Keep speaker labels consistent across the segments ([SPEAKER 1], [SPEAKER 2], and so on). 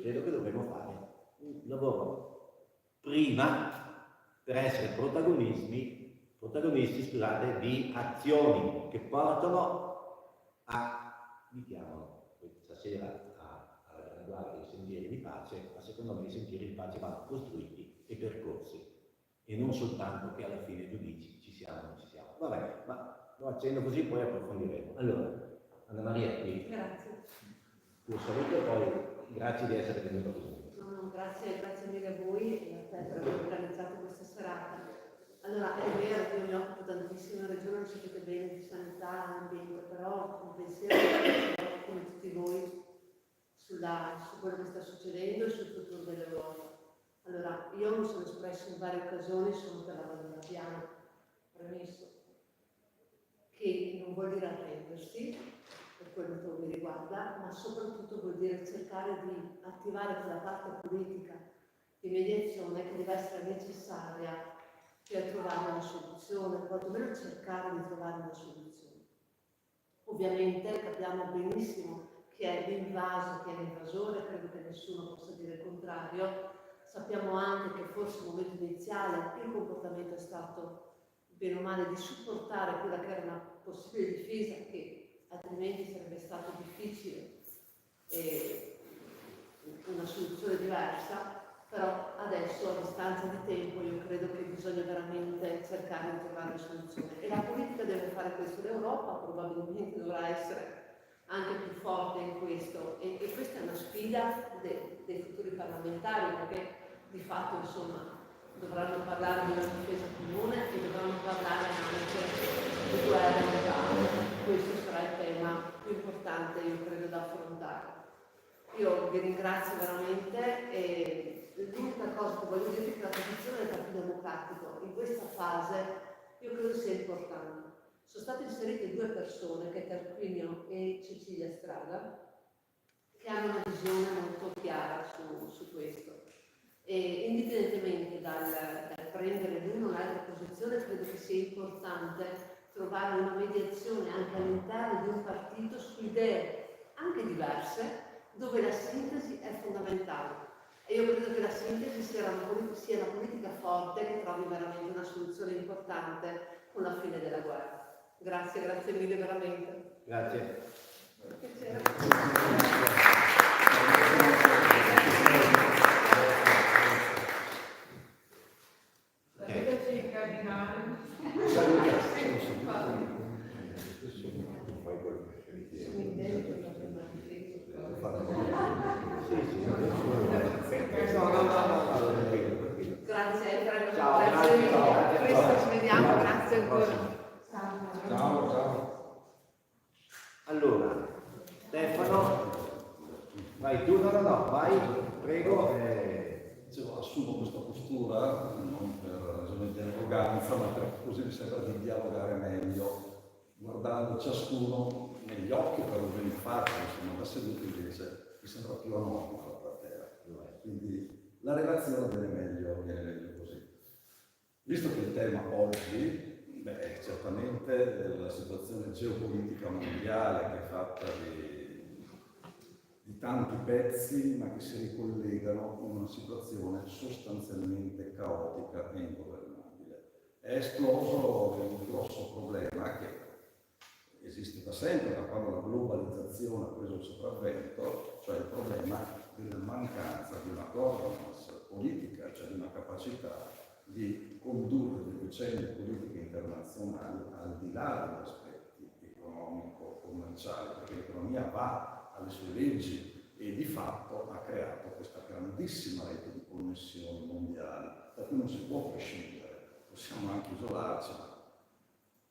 [SPEAKER 1] credo che dovremmo fare un lavoro prima per essere protagonisti, scusate, di azioni che portano a, mi chiamano stasera alla Gran Guardia i sentieri di pace, ma secondo me i sentieri di pace vanno costruiti e percorsi, e non soltanto che alla fine tu dici ci siamo o non ci siamo. Vabbè, ma lo accendo così, poi approfondiremo. Allora, Anna Maria, qui.
[SPEAKER 2] Grazie.
[SPEAKER 1] Lo saluto e poi grazie di essere venuto qui.
[SPEAKER 2] No, grazie mille a voi e a te per aver organizzato questa serata. Allora, è vero che io mi occupo tantissimo in regione, lo sapete bene, di sanità, ambiente, però un pensiero come tutti voi su quello che sta succedendo e sul futuro dell'Europa. Allora, io mi sono espresso in varie occasioni solo per la Valle Piano, premesso che non vuol dire arrendersi, per quello che mi riguarda, ma soprattutto vuol dire cercare di attivare quella parte politica di mediazione che deve essere necessaria per trovare una soluzione, quantomeno cercare di trovare una soluzione. Ovviamente capiamo benissimo chi è l'invaso, chi è l'invasore, credo che nessuno possa dire il contrario. Sappiamo anche che forse nel momento iniziale il comportamento è stato bene o male di supportare quella che era una possibile difesa, che altrimenti sarebbe stato difficile e una soluzione diversa, però adesso a distanza di tempo io credo che bisogna veramente cercare di trovare una soluzione e la politica deve fare questo, l'Europa probabilmente dovrà essere anche più forte in questo e questa è una sfida dei futuri parlamentari, perché di fatto insomma dovranno parlare di una difesa comune e dovranno parlare anche di guerra mondiale. Questo sarà il tema più importante, io credo, da affrontare. Io vi ringrazio veramente e l'unica cosa che voglio dire è che la posizione del Partito Democratico in questa fase io credo sia importante. Sono state inserite due persone, che è Tarquinio e Cecilia Strada, che hanno una visione molto chiara su questo. E indipendentemente dal prendere l'una o l'altra posizione, credo che sia importante trovare una mediazione anche all'interno di un partito su idee anche diverse, dove la sintesi è fondamentale. E io credo che la sintesi sia una politica forte che trovi veramente una soluzione importante con la fine della guerra. Grazie mille veramente.
[SPEAKER 1] Grazie. Allora, Stefano, vai tu, no, vai, prego.
[SPEAKER 3] Assumo questa postura, non per ragione di arroganza, ma per così mi sembra di dialogare meglio, guardando ciascuno negli occhi per un in faccia, insomma, da seduto invece mi sembra più anonimo la platea. Quindi la relazione viene meglio così. Visto che il tema oggi è certamente la situazione geopolitica mondiale, che è fatta di tanti pezzi, ma che si ricollegano in una situazione sostanzialmente caotica e ingovernabile. È esploso un grosso problema che esiste da sempre, da quando la globalizzazione ha preso il sopravvento, cioè il problema della mancanza di una governance politica, cioè di una capacità di condurre le vicende politiche internazionali al di là degli aspetti economico-commerciali, perché l'economia va alle sue leggi e di fatto ha creato questa grandissima rete di connessioni mondiali da cui non si può prescindere, possiamo anche isolarci, ma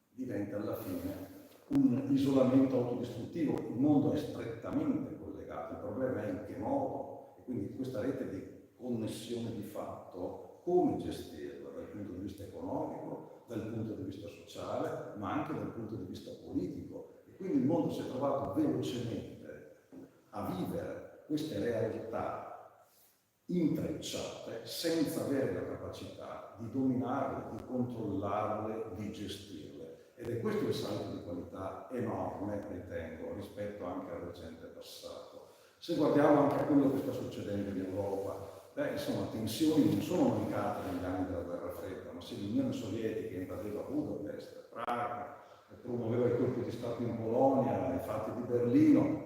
[SPEAKER 3] diventa alla fine un isolamento autodistruttivo. Il mondo è strettamente collegato, il problema è in che modo, e quindi questa rete di connessione di fatto come gestirla dal punto di vista economico, dal punto di vista sociale, ma anche dal punto di vista politico. E quindi il mondo si è trovato velocemente a vivere queste realtà intrecciate senza avere la capacità di dominarle, di controllarle, di gestirle. Ed è questo il salto di qualità enorme, ritengo, rispetto anche al recente passato. Se guardiamo anche a quello che sta succedendo in Europa, insomma, tensioni non sono mancate negli anni della guerra fredda, ma se l'Unione Sovietica invadeva Budapest, Praga, promuoveva i colpi di Stato in Polonia, i fatti di Berlino,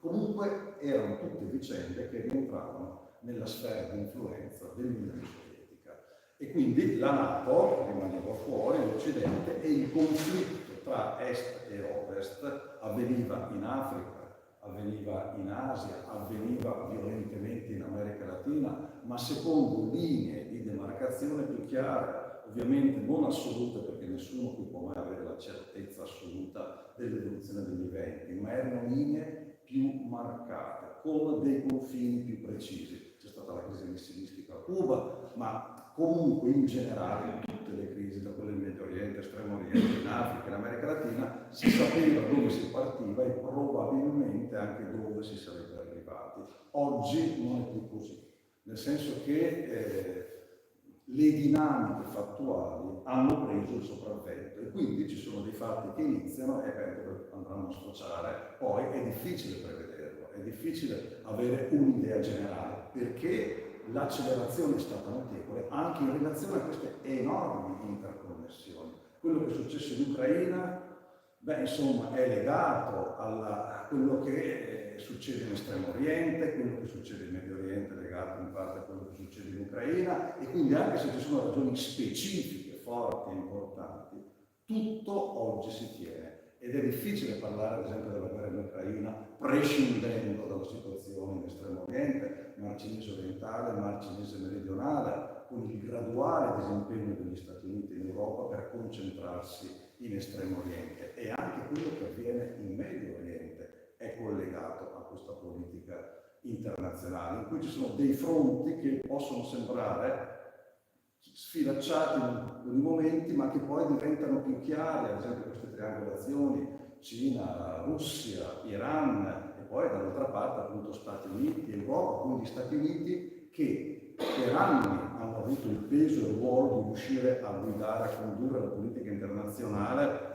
[SPEAKER 3] comunque erano tutte vicende che rientravano nella sfera di influenza dell'Unione Sovietica. E quindi la NATO rimaneva fuori, l'Occidente, e il conflitto tra Est e Ovest avveniva in Africa, avveniva in Asia, avveniva violentemente in America Latina, ma secondo linee di demarcazione più chiare, ovviamente non assolute, perché nessuno qui può mai avere la certezza assoluta dell'evoluzione degli eventi, ma erano linee più marcate, con dei confini più precisi. C'è stata la crisi missilistica a Cuba, ma comunque in generale in tutte le crisi, da quelle in Medio Oriente, Estremo Oriente, in Africa, in America Latina, si sapeva dove si partiva e probabilmente anche dove si sarebbe arrivati. Oggi non è più così, nel senso che le dinamiche fattuali hanno preso il sopravvento e quindi ci sono dei fatti che iniziano e dove andranno a sfociare. Poi è difficile prevederlo, è difficile avere un'idea generale, perché l'accelerazione è stata notevole anche in relazione a queste enormi interconnessioni. Quello che è successo in Ucraina, insomma, è legato a quello che succede in Estremo Oriente, quello che succede in Medio Oriente è legato in parte a quello che succede in Ucraina, e quindi anche se ci sono ragioni specifiche, forti e importanti, tutto oggi si tiene. Ed è difficile parlare, ad esempio, della guerra in Ucraina prescindendo dalla situazione in Estremo Oriente, Mar Cinese orientale, Mar Cinese meridionale, con il graduale disimpegno degli Stati Uniti in Europa per concentrarsi in Estremo Oriente. E anche quello che avviene in Medio Oriente è collegato a questa politica internazionale, in cui ci sono dei fronti che possono sembrare sfilacciati in alcuni momenti, ma che poi diventano più chiari, ad esempio queste triangolazioni Cina, Russia, Iran, e poi dall'altra parte appunto Stati Uniti e Europa, quindi Stati Uniti che per anni hanno avuto il peso e il ruolo di riuscire a guidare, a condurre la politica internazionale,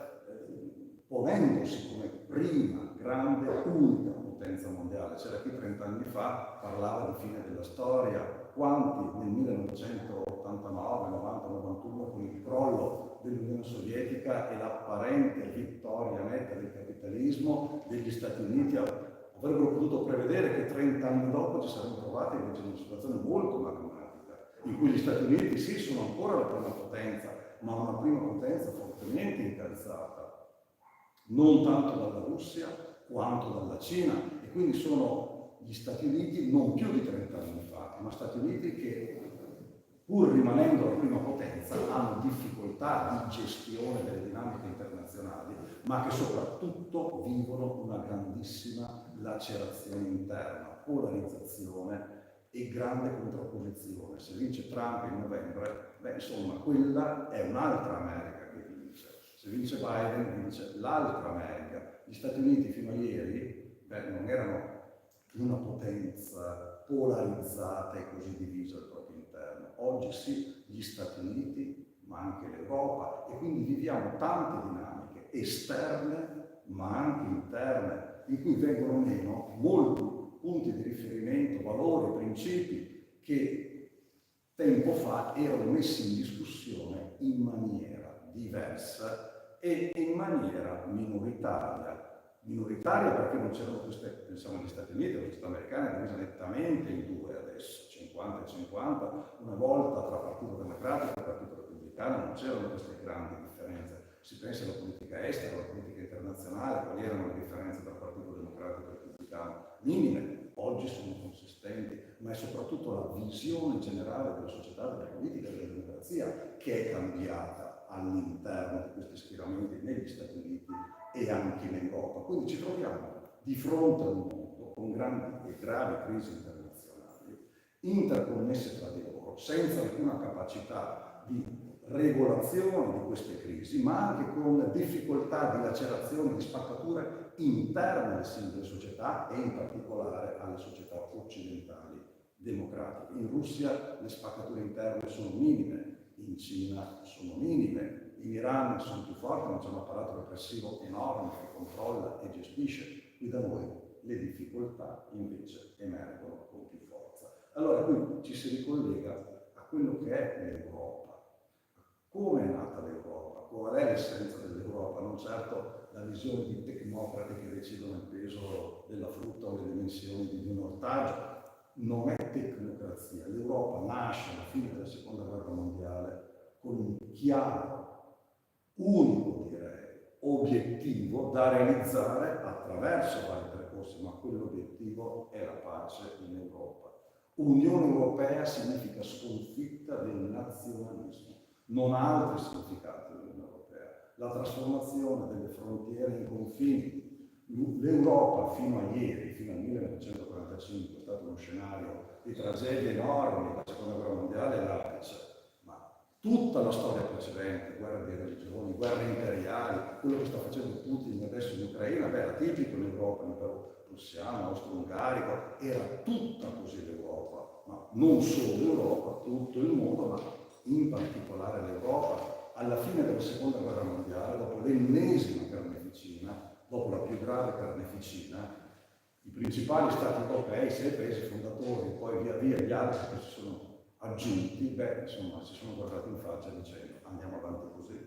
[SPEAKER 3] ponendosi come prima, grande, unica potenza mondiale. C'era chi 30 anni fa parlava di fine della storia, quanti nel 1989, 90, 91, con il crollo dell'Unione Sovietica e l'apparente vittoria netta del capitalismo degli Stati Uniti avrebbero potuto prevedere che 30 anni dopo ci saremmo trovati invece in una situazione molto magmatica, in cui gli Stati Uniti sì sono ancora la prima potenza, ma una prima potenza fortemente incalzata, non tanto dalla Russia quanto dalla Cina, e quindi sono gli Stati Uniti non più di 30 anni fa, ma Stati Uniti che, pur rimanendo la prima potenza, hanno difficoltà di gestione delle dinamiche internazionali, ma che soprattutto vivono una grandissima lacerazione interna, polarizzazione e grande contrapposizione. Se vince Trump in novembre, insomma, quella è un'altra America che vince. Se vince Biden, vince l'altra America. Gli Stati Uniti fino a ieri non erano una potenza polarizzata e così divisa al proprio interno. Oggi sì, gli Stati Uniti, ma anche l'Europa, e quindi viviamo tante dinamiche esterne, ma anche interne, in cui vengono meno molti punti di riferimento, valori, principi che tempo fa erano messi in discussione in maniera diversa e in maniera minoritaria. Minoritaria perché non c'erano queste, pensiamo agli Stati Uniti, la società americana è divisa nettamente in due adesso, 50 e 50, una volta tra Partito Democratico e Partito Repubblicano non c'erano queste grandi differenze. Si pensa alla politica estera, alla politica internazionale, quali erano le differenze tra Partito Democratico e Repubblicano? Minime, oggi sono consistenti, ma è soprattutto la visione generale della società, della politica e della democrazia che è cambiata all'interno di questi schieramenti negli Stati Uniti e anche in Europa. Quindi ci troviamo di fronte a un mondo con grandi e gravi crisi internazionali, interconnesse tra di loro, senza alcuna capacità di regolazione di queste crisi, ma anche con difficoltà di lacerazione, di spaccature interne alle singole società e in particolare alle società occidentali democratiche. In Russia le spaccature interne sono minime, in Cina sono minime, in Iran sono più forti, ma c'è un apparato repressivo enorme che controlla e gestisce. Qui da noi le difficoltà invece emergono con più forza. Allora qui ci si ricollega a quello che è l'Europa. Come è nata l'Europa? Qual è l'essenza dell'Europa? Non certo la visione di tecnocrati che decidono il peso della frutta o le dimensioni di un ortaggio. Non è tecnocrazia. L'Europa nasce alla fine della Seconda Guerra Mondiale con un chiaro, unico direi, obiettivo da realizzare attraverso vari percorsi, ma quell'obiettivo è la pace in Europa. Unione Europea significa sconfitta del nazionalismo, non ha altri significati l'Unione Europea. La trasformazione delle frontiere in confini. L'Europa fino a ieri, fino al 1945, è stato uno scenario di tragedie enormi, la Seconda Guerra Mondiale è l'apice, ma tutta la storia precedente, guerre di religioni, guerre imperiali, quello che sta facendo Putin adesso in Ucraina, era tipico in Europa, l'impero prussiano, austro-ungarico, era tutta così l'Europa, ma non solo l'Europa, tutto il mondo, ma in particolare l'Europa. Alla fine della Seconda Guerra Mondiale, dopo l'ennesima carneficina, dopo la più grave carneficina, i principali stati europei, 6 paesi fondatori, poi via via gli altri che si sono aggiunti, insomma, si sono guardati in faccia dicendo andiamo avanti così.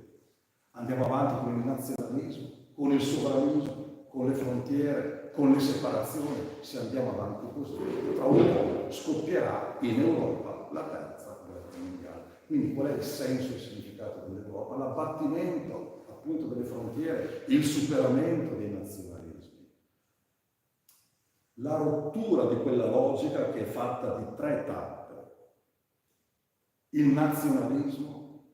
[SPEAKER 3] Andiamo avanti con il nazionalismo, con il sovranismo, con le frontiere, con le separazioni. Se andiamo avanti così, tra un po' scoppierà in Europa la terza guerra mondiale. Quindi qual è il senso e il significato dell'Europa? L'abbattimento appunto delle frontiere, il superamento dei nazionalismi, la rottura di quella logica che è fatta di 3 tappe. Il nazionalismo,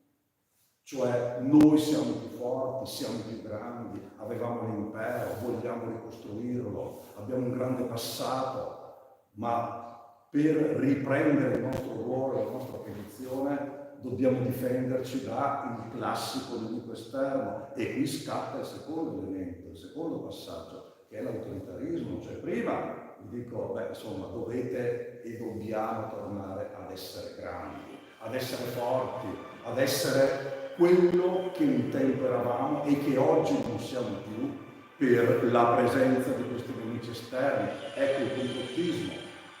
[SPEAKER 3] cioè noi siamo più forti, siamo più grandi, avevamo l'impero, vogliamo ricostruirlo, abbiamo un grande passato, ma per riprendere il nostro ruolo, la nostra posizione, dobbiamo difenderci dal classico nemico esterno. E qui scatta il secondo elemento, il secondo passaggio, che è l'autoritarismo. Cioè prima vi dico, insomma, dovete e dobbiamo tornare ad essere grandi, ad essere forti, ad essere quello che un tempo eravamo e che oggi non siamo più per la presenza di questi nemici esterni. Ecco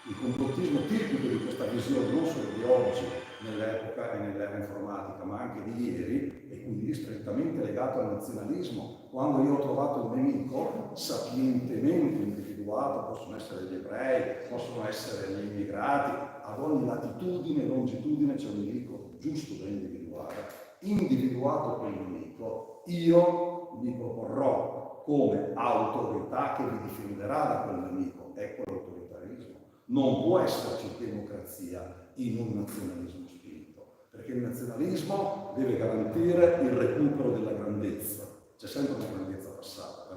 [SPEAKER 3] il complottismo tipico di questa visione non solo di oggi, nell'epoca e nell'era informatica, ma anche di ieri, e quindi strettamente legato al nazionalismo. Quando io ho trovato un nemico sapientemente individuato, possono essere gli ebrei, possono essere gli immigrati, ad ogni latitudine e longitudine c'è un nemico giusto da individuare. Individuato quel nemico, io mi proporrò come autorità che vi difenderà da quel nemico. Ecco l'autoritarismo. Non può esserci democrazia in un nazionalismo spinto, perché il nazionalismo deve garantire il recupero della grandezza. C'è sempre una grandezza passata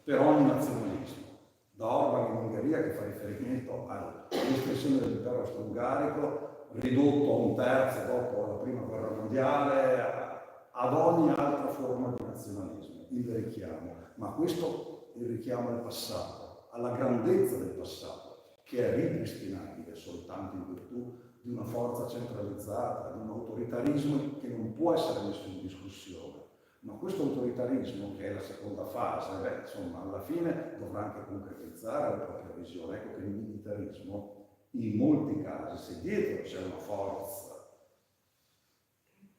[SPEAKER 3] per ogni nazionalismo. Da Orban in Ungheria, che fa riferimento all'estensione dell'impero austro-ungarico, ridotto a 1/3 dopo la prima guerra mondiale, ad ogni altra forma di nazionalismo, il richiamo. Ma questo il richiamo al passato, alla grandezza del passato, che è ripristinabile soltanto in virtù di una forza centralizzata, di un autoritarismo che non può essere messo in discussione. Ma questo autoritarismo, che è la seconda fase, insomma, alla fine dovrà anche concretizzare la propria visione. Ecco che il militarismo, in molti casi, se dietro c'è una forza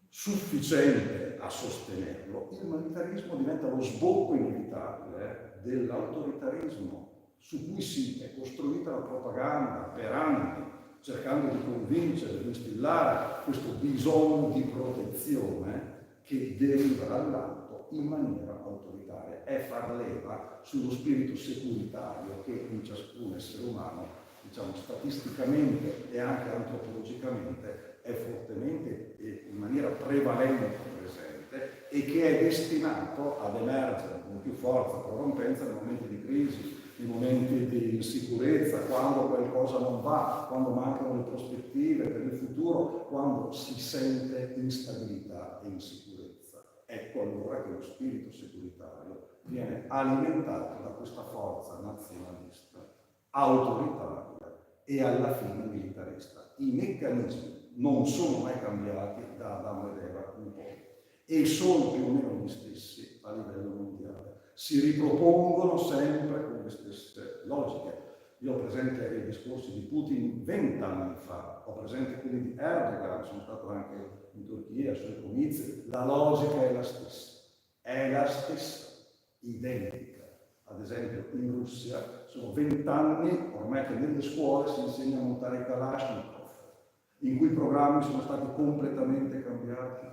[SPEAKER 3] sufficiente a sostenerlo, il militarismo diventa lo sbocco inevitabile dell'autoritarismo, su cui si è costruita la propaganda per anni, cercando di convincere, di instillare questo bisogno di protezione che deriva dall'alto in maniera autoritaria. È far leva sullo spirito securitario che in ciascun essere umano, diciamo statisticamente e anche antropologicamente, è fortemente e in maniera prevalente presente e che è destinato ad emergere con più forza e prorompenza nei momenti di crisi, nei momenti di insicurezza, quando qualcosa non va, quando mancano le prospettive per il futuro, quando si sente instabilità e insicurezza. Ecco allora che lo spirito securitario viene alimentato da questa forza nazionalista, autoritaria e alla fine militarista. I meccanismi non sono mai cambiati da Adamo ed Eva in poi e sono più o meno gli stessi a livello mondiale. si ripropongono sempre con le stesse logiche. Io ho presente i discorsi di Putin 20 anni fa, ho presente quelli di Erdogan, sono stato anche in Turchia, sui comizi, la logica è la stessa, identica. Ad esempio in Russia sono 20 anni ormai che nelle scuole si insegna a montare i Kalashnikov, in cui i programmi sono stati completamente cambiati,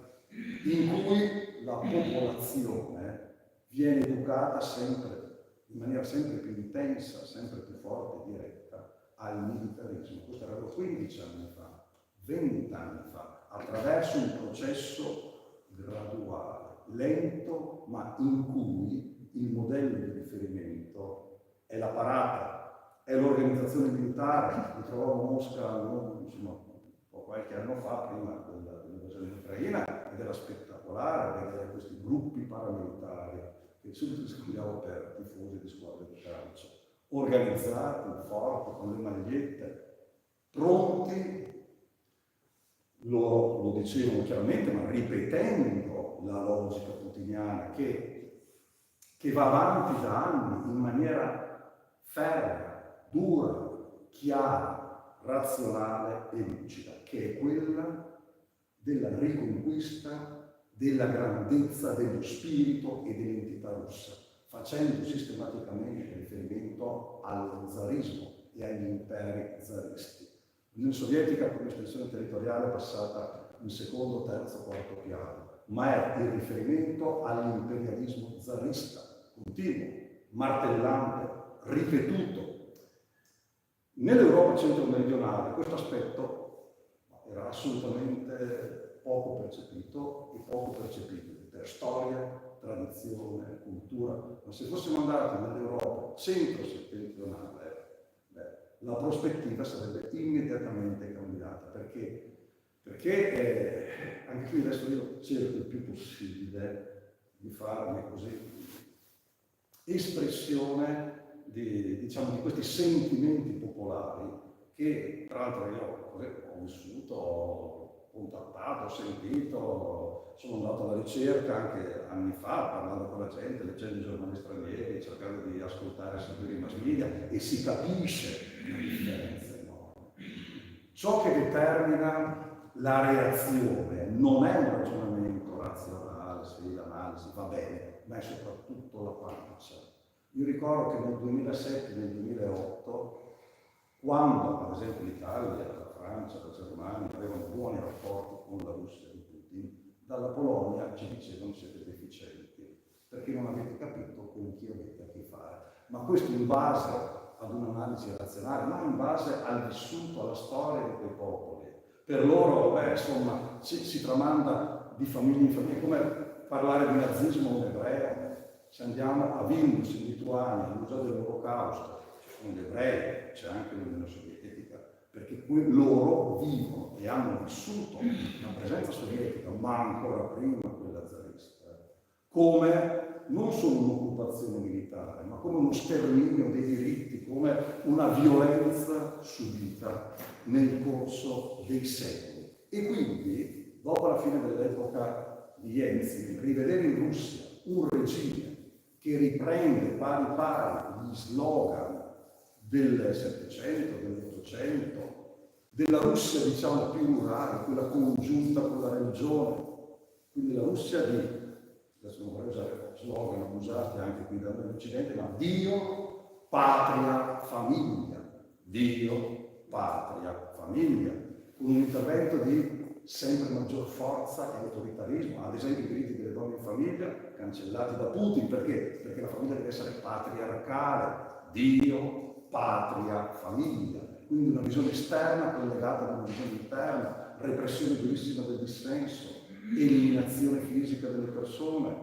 [SPEAKER 3] in cui la popolazione viene educata sempre, in maniera sempre più intensa, sempre più forte e diretta al militarismo. Questo era 15 anni fa, 20 anni fa, attraverso un processo graduale, lento, ma in cui il modello di riferimento è la parata, è l'organizzazione militare. Mi trovavo a Mosca qualche anno fa, prima dell'invasione ucraina, ed era spettacolare vedere questi gruppi paramilitari che subito si scambiavano per tifosi di squadre di calcio, organizzati, forti, con le magliette, pronti, loro lo dicevano chiaramente, ma ripetendo la logica putiniana che va avanti da anni in maniera ferrea, dura, chiara, razionale e lucida, che è quella della riconquista della grandezza dello spirito e dell'entità russa, facendo sistematicamente riferimento allo zarismo e agli imperi zaristi. L'Unione Sovietica come estensione territoriale è passata in secondo, terzo, quarto piano, ma è il riferimento all'imperialismo zarista, continuo, martellante, ripetuto. Nell'Europa centro-meridionale questo aspetto era assolutamente poco percepito e poco percepibile per storia, tradizione, cultura. Ma se fossimo andati nell'Europa centro-settentrionale, la prospettiva sarebbe immediatamente cambiata. Perché anche qui adesso io cerco il più possibile di farne così espressione di questi sentimenti popolari che tra l'altro io ho vissuto, ho contattato, ho sentito, sono andato alla ricerca anche anni fa, parlando con la gente, leggendo i giornali stranieri, cercando di ascoltare e seguire i mass media, e si capisce la differenza enorme. Ciò che determina la reazione non è un ragionamento razionale, sì, l'analisi va bene, ma è soprattutto la pancia. Io ricordo che nel 2007 e nel 2008, quando ad esempio l'Italia, la Francia, la Germania avevano buoni rapporti con la Russia di Putin, dalla Polonia ci dicevano siete deficienti, perché non avete capito con chi avete a che fare. Ma questo in base ad un'analisi razionale, non in base al vissuto, alla storia di quei popoli. Per loro, insomma, si tramanda di famiglia in famiglia, come parlare di nazismo a un ebreo. Se andiamo a Vilnius, in Lituania, al Museo dell'Olocausto, ci sono gli ebrei, c'è anche l'Unione Sovietica, perché loro vivono e hanno vissuto la presenza sovietica, ma ancora prima quella zarista, come non solo un'occupazione militare, ma come uno sterminio dei diritti, come una violenza subita nel corso dei secoli. E quindi, dopo la fine dell'epoca di Yeltsin, rivedere in Russia un regime che riprende pari pari gli slogan del Settecento, dell'Ottocento, della Russia diciamo più rurale, quella congiunta con la religione, quindi la Russia di, adesso non vorrei usare slogan abusati anche qui da noi in Occidente, ma Dio, patria, famiglia, Dio, patria, famiglia, con un intervento di sempre maggior forza e autoritarismo, ad esempio i diritti delle donne in famiglia cancellati da Putin, perché? Perché la famiglia deve essere patriarcale, Dio, patria, famiglia, quindi una visione esterna collegata ad una visione interna, repressione durissima del dissenso, eliminazione fisica delle persone,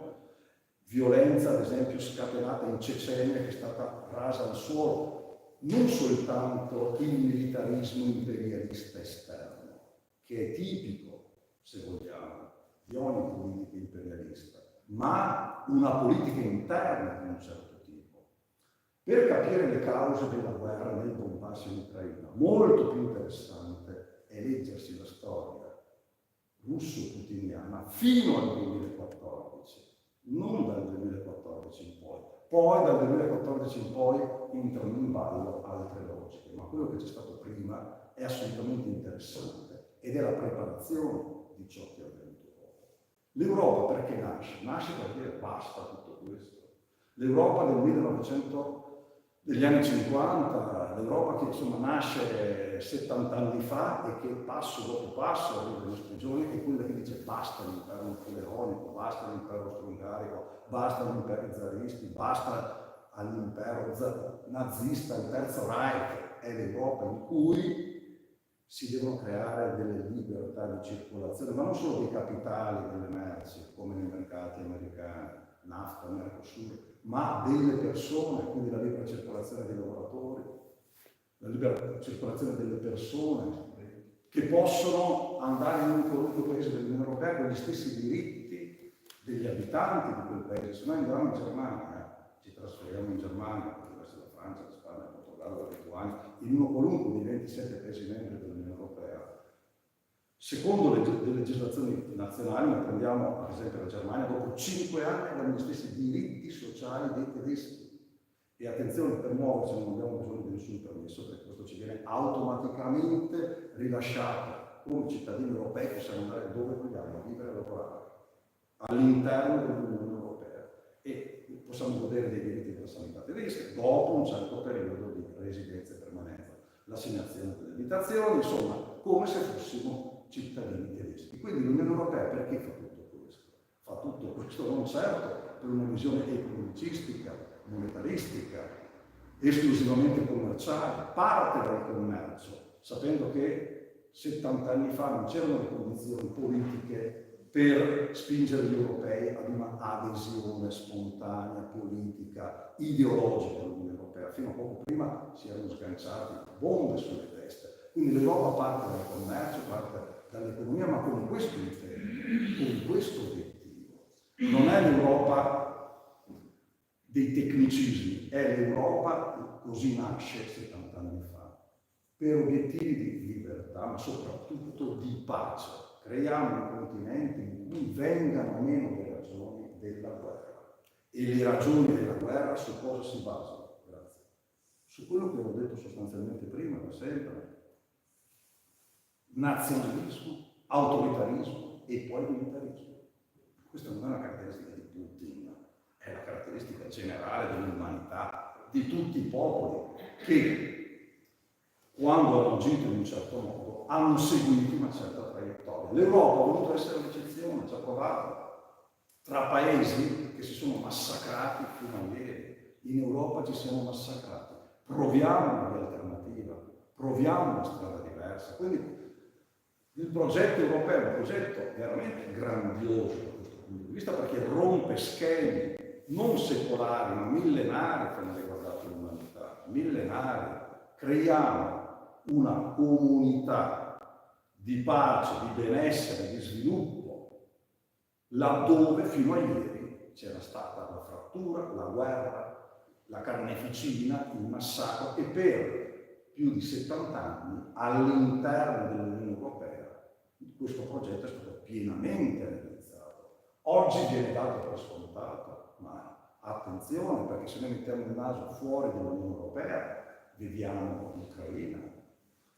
[SPEAKER 3] violenza ad esempio scatenata in Cecenia che è stata rasa al suolo, non soltanto il militarismo imperialista esterno, che è tipico, se vogliamo, di ogni politica imperialista, ma una politica interna di un certo tipo. Per capire le cause della guerra nel Donbass in Ucraina, molto più interessante è leggersi la storia russo-putiniana fino al 2014, non dal 2014 in poi. Poi dal 2014 in poi entrano in ballo altre logiche, ma quello che c'è stato prima è assolutamente interessante ed è la preparazione di ciò che è avvenuto dopo. L'Europa perché nasce? Nasce perché basta tutto questo. L'Europa degli anni 50, l'Europa che insomma nasce 70 anni fa e che passo dopo passo arriva ai nostri giorni, è quella che dice basta l'impero napoleonico, basta l'impero austro-ungarico, basta gli imperi zaristi, basta all'impero nazista, il Terzo Reich. È l'Europa in cui si devono creare delle libertà di circolazione, ma non solo dei capitali, delle merci, come nei mercati americani, NAFTA, Mercosur, ma delle persone, quindi la libera circolazione dei lavoratori, la libera circolazione delle persone, che possono andare in un qualunque paese dell'Unione Europea con gli stessi diritti degli abitanti di quel paese. Se noi andiamo in Germania, ci trasferiamo in Germania, potrebbe essere la Francia, la Spagna, il Portogallo, la Lituania, in uno qualunque dei 27 paesi membri dell'Unione Europea, secondo le legislazioni nazionali, ma prendiamo ad esempio la Germania, dopo 5 anni abbiamo gli stessi diritti sociali dei tedeschi. E attenzione, per muoverci non abbiamo bisogno di nessun permesso, perché questo ci viene automaticamente rilasciato. Come cittadini europei possiamo andare dove vogliamo, a vivere e lavorare all'interno dell'Unione Europea e possiamo godere dei diritti della sanità tedesca dopo un certo periodo di residenza e permanenza, l'assegnazione delle abitazioni, insomma, come se fossimo cittadini tedeschi. Quindi l'Unione Europea perché fa tutto questo? Fa tutto questo non certo per una visione economicistica, monetaristica, esclusivamente commerciale, parte dal commercio, sapendo che 70 anni fa non c'erano le condizioni politiche per spingere gli europei ad una adesione spontanea, politica, ideologica all'Unione Europea. Fino a poco prima si erano sganciati bombe sulle teste. Quindi l'Europa parte dal commercio, parte dall'economia, ma con questo intento, con questo obiettivo. Non è l'Europa dei tecnicismi, è l'Europa, così nasce 70 anni fa, per obiettivi di libertà, ma soprattutto di pace. Creiamo un continente in cui vengano meno le ragioni della guerra. E le ragioni della guerra su cosa si basano? Grazie. Su quello che ho detto sostanzialmente prima, da sempre. Nazionalismo, autoritarismo e poi militarismo. Questa non è una caratteristica di Putin, è la caratteristica generale dell'umanità, di tutti i popoli che, quando hanno agito in un certo modo, hanno seguito una certa traiettoria. L'Europa ha voluto essere l'eccezione, ci ha provato. Tra paesi che si sono massacrati fino a ieri, in Europa ci siamo massacrati. Proviamo una via alternativa, proviamo una strada diversa. Quindi il progetto europeo è un progetto veramente grandioso da questo punto di vista, perché rompe schemi non secolari, ma millenari che hanno riguardato l'umanità, millenari. Creiamo una comunità di pace, di benessere, di sviluppo, laddove fino a ieri c'era stata la frattura, la guerra, la carneficina, il massacro, e per più di 70 anni all'interno dell'Unione Europea questo progetto è stato pienamente realizzato. Oggi viene dato per scontato, ma attenzione, perché se noi mettiamo il naso fuori dall'Unione Europea, vediamo l'Ucraina,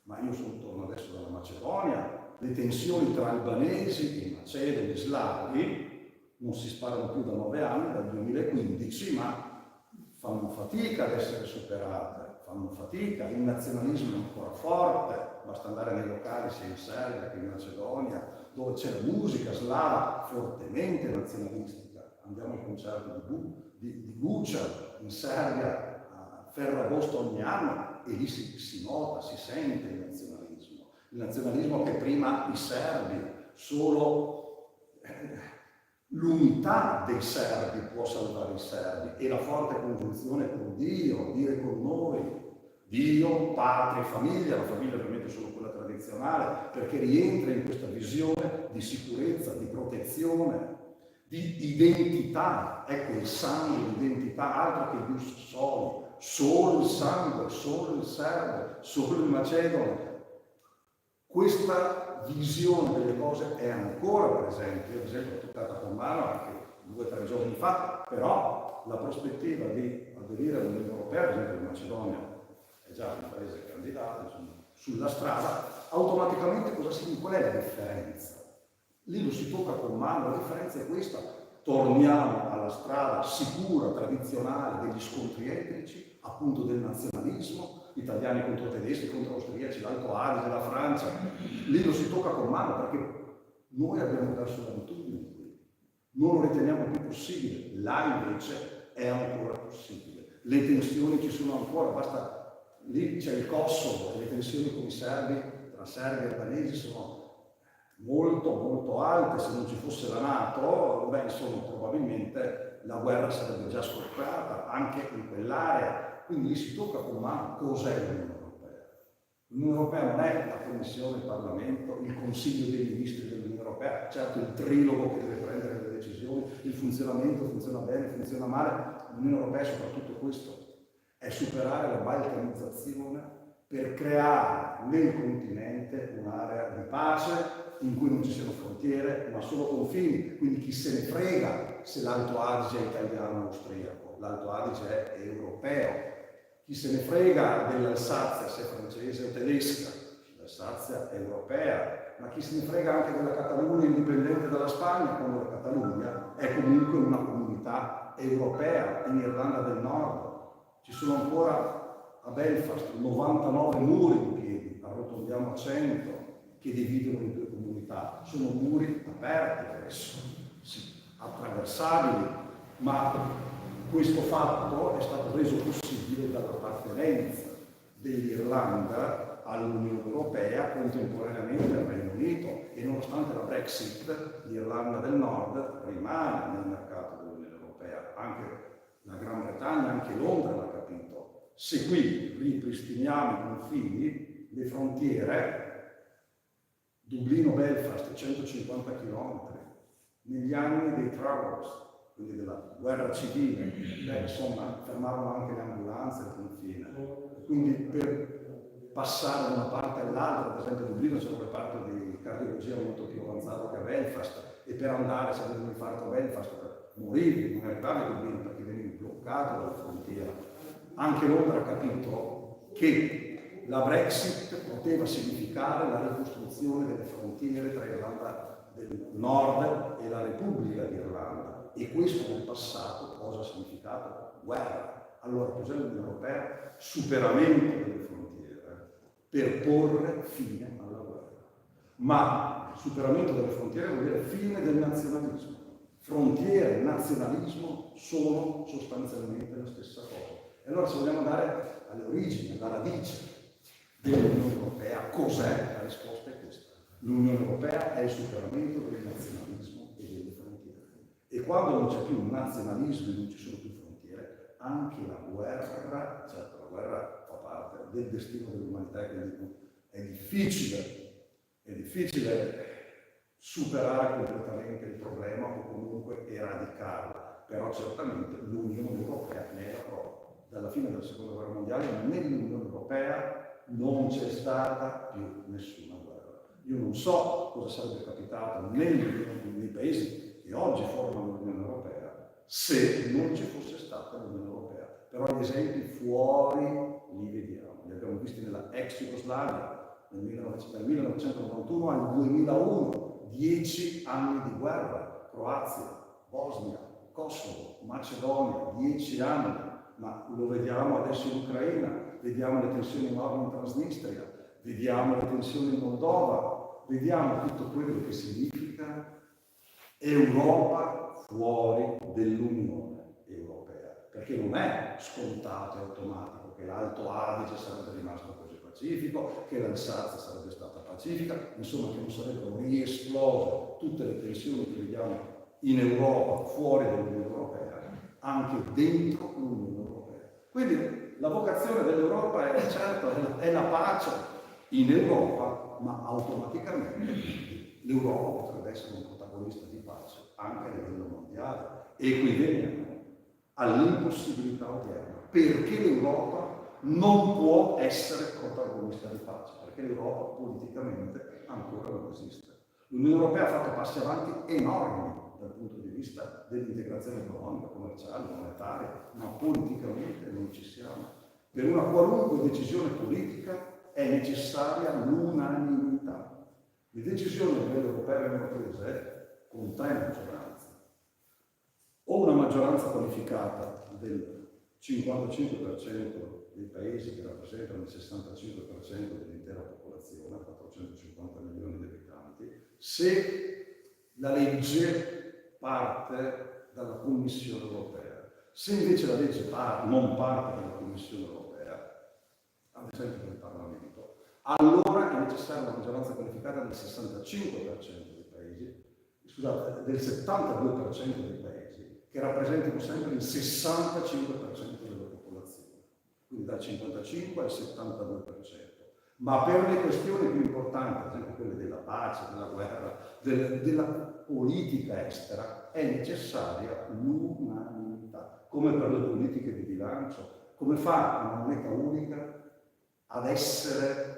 [SPEAKER 3] ma io torno adesso dalla Macedonia, le tensioni tra albanesi e macedoni slavi non si sparano più da 9 anni, dal 2015, ma fanno fatica ad essere superate, fanno fatica, il nazionalismo è ancora forte, basta andare nei locali sia in Serbia che in Macedonia, dove c'è la musica slava fortemente nazionalistica. Andiamo al concerto di Buča in Serbia, Ferragosto ogni anno, e lì si nota, si sente il nazionalismo che prima i serbi, solo l'unità dei serbi può salvare i serbi, e la forte congiunzione con Dio, dire con noi, Dio, patria e famiglia, la famiglia ovviamente solo quella tradizionale, perché rientra in questa visione di sicurezza, di protezione, di identità. Ecco, il sangue, l'identità, altro che giusto soli. Solo il sangue, solo il serbo, solo il macedone. Questa visione delle cose è ancora presente. Io ad esempio ho toccato con mano anche 2 o 3 giorni fa, però la prospettiva di aderire all'Unione Europea, ad esempio in Macedonia, è già un paese candidato, insomma, sulla strada, automaticamente cosa significa? Qual è la differenza? Lì lo si tocca con mano, la differenza è questa: torniamo alla strada sicura, tradizionale degli scontri etnici, appunto del nazionalismo, italiani contro tedeschi, contro austriaci, l'Alto Adige, la Francia. Lì lo si tocca con mano perché noi abbiamo perso l'abitudine qui, non lo riteniamo più possibile, là invece è ancora possibile. Le tensioni ci sono ancora, basta, lì c'è il Kosovo e le tensioni con i serbi, tra serbi e albanesi sono molto molto alte. Se non ci fosse la NATO, beh, insomma, probabilmente la guerra sarebbe già scoppiata anche in quell'area. Quindi lì si tocca con mano cos'è l'Unione Europea. L'Unione Europea non è la Commissione, il Parlamento, il Consiglio dei Ministri dell'Unione Europea, certo il trilogo che deve prendere le decisioni, il funzionamento, funziona bene, funziona male. L'Unione Europea è soprattutto questo, è superare la balcanizzazione per creare nel continente un'area di pace in cui non ci siano frontiere ma solo confini, quindi chi se ne frega se l'Alto Adige è italiano o austriaco, l'Alto Adige è europeo, chi se ne frega dell'Alsazia se è francese o tedesca, l'Alsazia è europea, ma chi se ne frega anche della Catalogna indipendente dalla Spagna, quando la Catalogna è comunque una comunità europea. In Irlanda del Nord ci sono ancora a Belfast 99 muri in piedi, arrotondiamo a 100, che dividono le due comunità. Sono muri aperti adesso, attraversabili, ma questo fatto è stato reso possibile dall'appartenenza dell'Irlanda all'Unione Europea contemporaneamente al Regno Unito, e nonostante la Brexit l'Irlanda del Nord rimane nel mercato dell'Unione Europea. Anche la Gran Bretagna, anche Londra l'ha capito. Se qui ripristiniamo i confini, le frontiere, Dublino-Belfast 150 km, negli anni dei Troubles, quindi della guerra civile, insomma, fermarono anche le ambulanze al confine. Quindi per passare da una parte all'altra, ad esempio a Dublino c'era un reparto di cardiologia molto più avanzato che a Belfast, e per andare, se avevi un infarto a Belfast, morivi, non arrivavi a Dublino perché venivi bloccato dalla frontiera. Anche Londra ha capito che la Brexit poteva significare la ricostruzione delle frontiere tra Irlanda del Nord e la Repubblica di Irlanda, e questo nel passato cosa ha significato? Guerra. Allora cos'è l'Unione Europea? Superamento delle frontiere per porre fine alla guerra. Ma superamento delle frontiere vuol dire fine del nazionalismo. Frontiere e nazionalismo sono sostanzialmente la stessa cosa. E allora se vogliamo andare alle origini, alla radice dell'Unione Europea, cos'è? La risposta è questa. L'Unione Europea è il superamento del nazionalismo e delle frontiere. E quando non c'è più un nazionalismo e non ci sono più frontiere, anche la guerra, certo la guerra fa parte del destino dell'umanità, quindi è difficile superare completamente il problema o comunque eradicarlo, però certamente l'Unione Europea ne è la prova. Dalla fine della Seconda Guerra Mondiale nell'Unione Europea non c'è stata più nessuna guerra. Io non so cosa sarebbe capitato nei paesi che oggi formano l'Unione Europea se non ci fosse stata l'Unione Europea. Però gli esempi fuori li vediamo, li abbiamo visti nella ex Jugoslavia, dal 1991 al 2001, 10 anni di guerra, Croazia, Bosnia, Kosovo, Macedonia, 10 anni, ma lo vediamo adesso in Ucraina. Vediamo le tensioni enormi in Transnistria, vediamo le tensioni in Moldova, vediamo tutto quello che significa Europa fuori dell'Unione Europea, perché non è scontato e automatico che l'Alto Adige sarebbe rimasto così pacifico, che l'Alsazia sarebbe stata pacifica, insomma che non sarebbero riesplose tutte le tensioni che vediamo in Europa fuori dall'Unione Europea, anche dentro l'Unione Europea. Quindi la vocazione dell'Europa è certo, è la pace in Europa, ma automaticamente l'Europa potrebbe essere un protagonista di pace anche a livello mondiale. E qui veniamo all'impossibilità odierna, perché l'Europa non può essere protagonista di pace, perché l'Europa politicamente ancora non esiste. L'Unione Europea ha fatto passi avanti enormi dal punto di vista dell'integrazione economica, commerciale, monetaria, ma politicamente non ci siamo. Per una qualunque decisione politica è necessaria l'unanimità. Le decisioni a livello europeo vengono prese con 3 maggioranze. O una maggioranza qualificata del 55% dei paesi che rappresentano il 65% dell'intera popolazione, 450 milioni di abitanti, se la legge parte dalla Commissione europea. Se invece la legge non parte dalla Commissione europea, ad esempio del Parlamento, allora è necessaria una maggioranza qualificata del 65% dei paesi, scusate, del 72% dei paesi, che rappresentano sempre il 65% della popolazione, quindi dal 55 al 72%. Ma per le questioni più importanti, ad esempio quelle della pace, della guerra, della politica estera, è necessaria l'unanimità, come per le politiche di bilancio. Come fa una moneta unica ad essere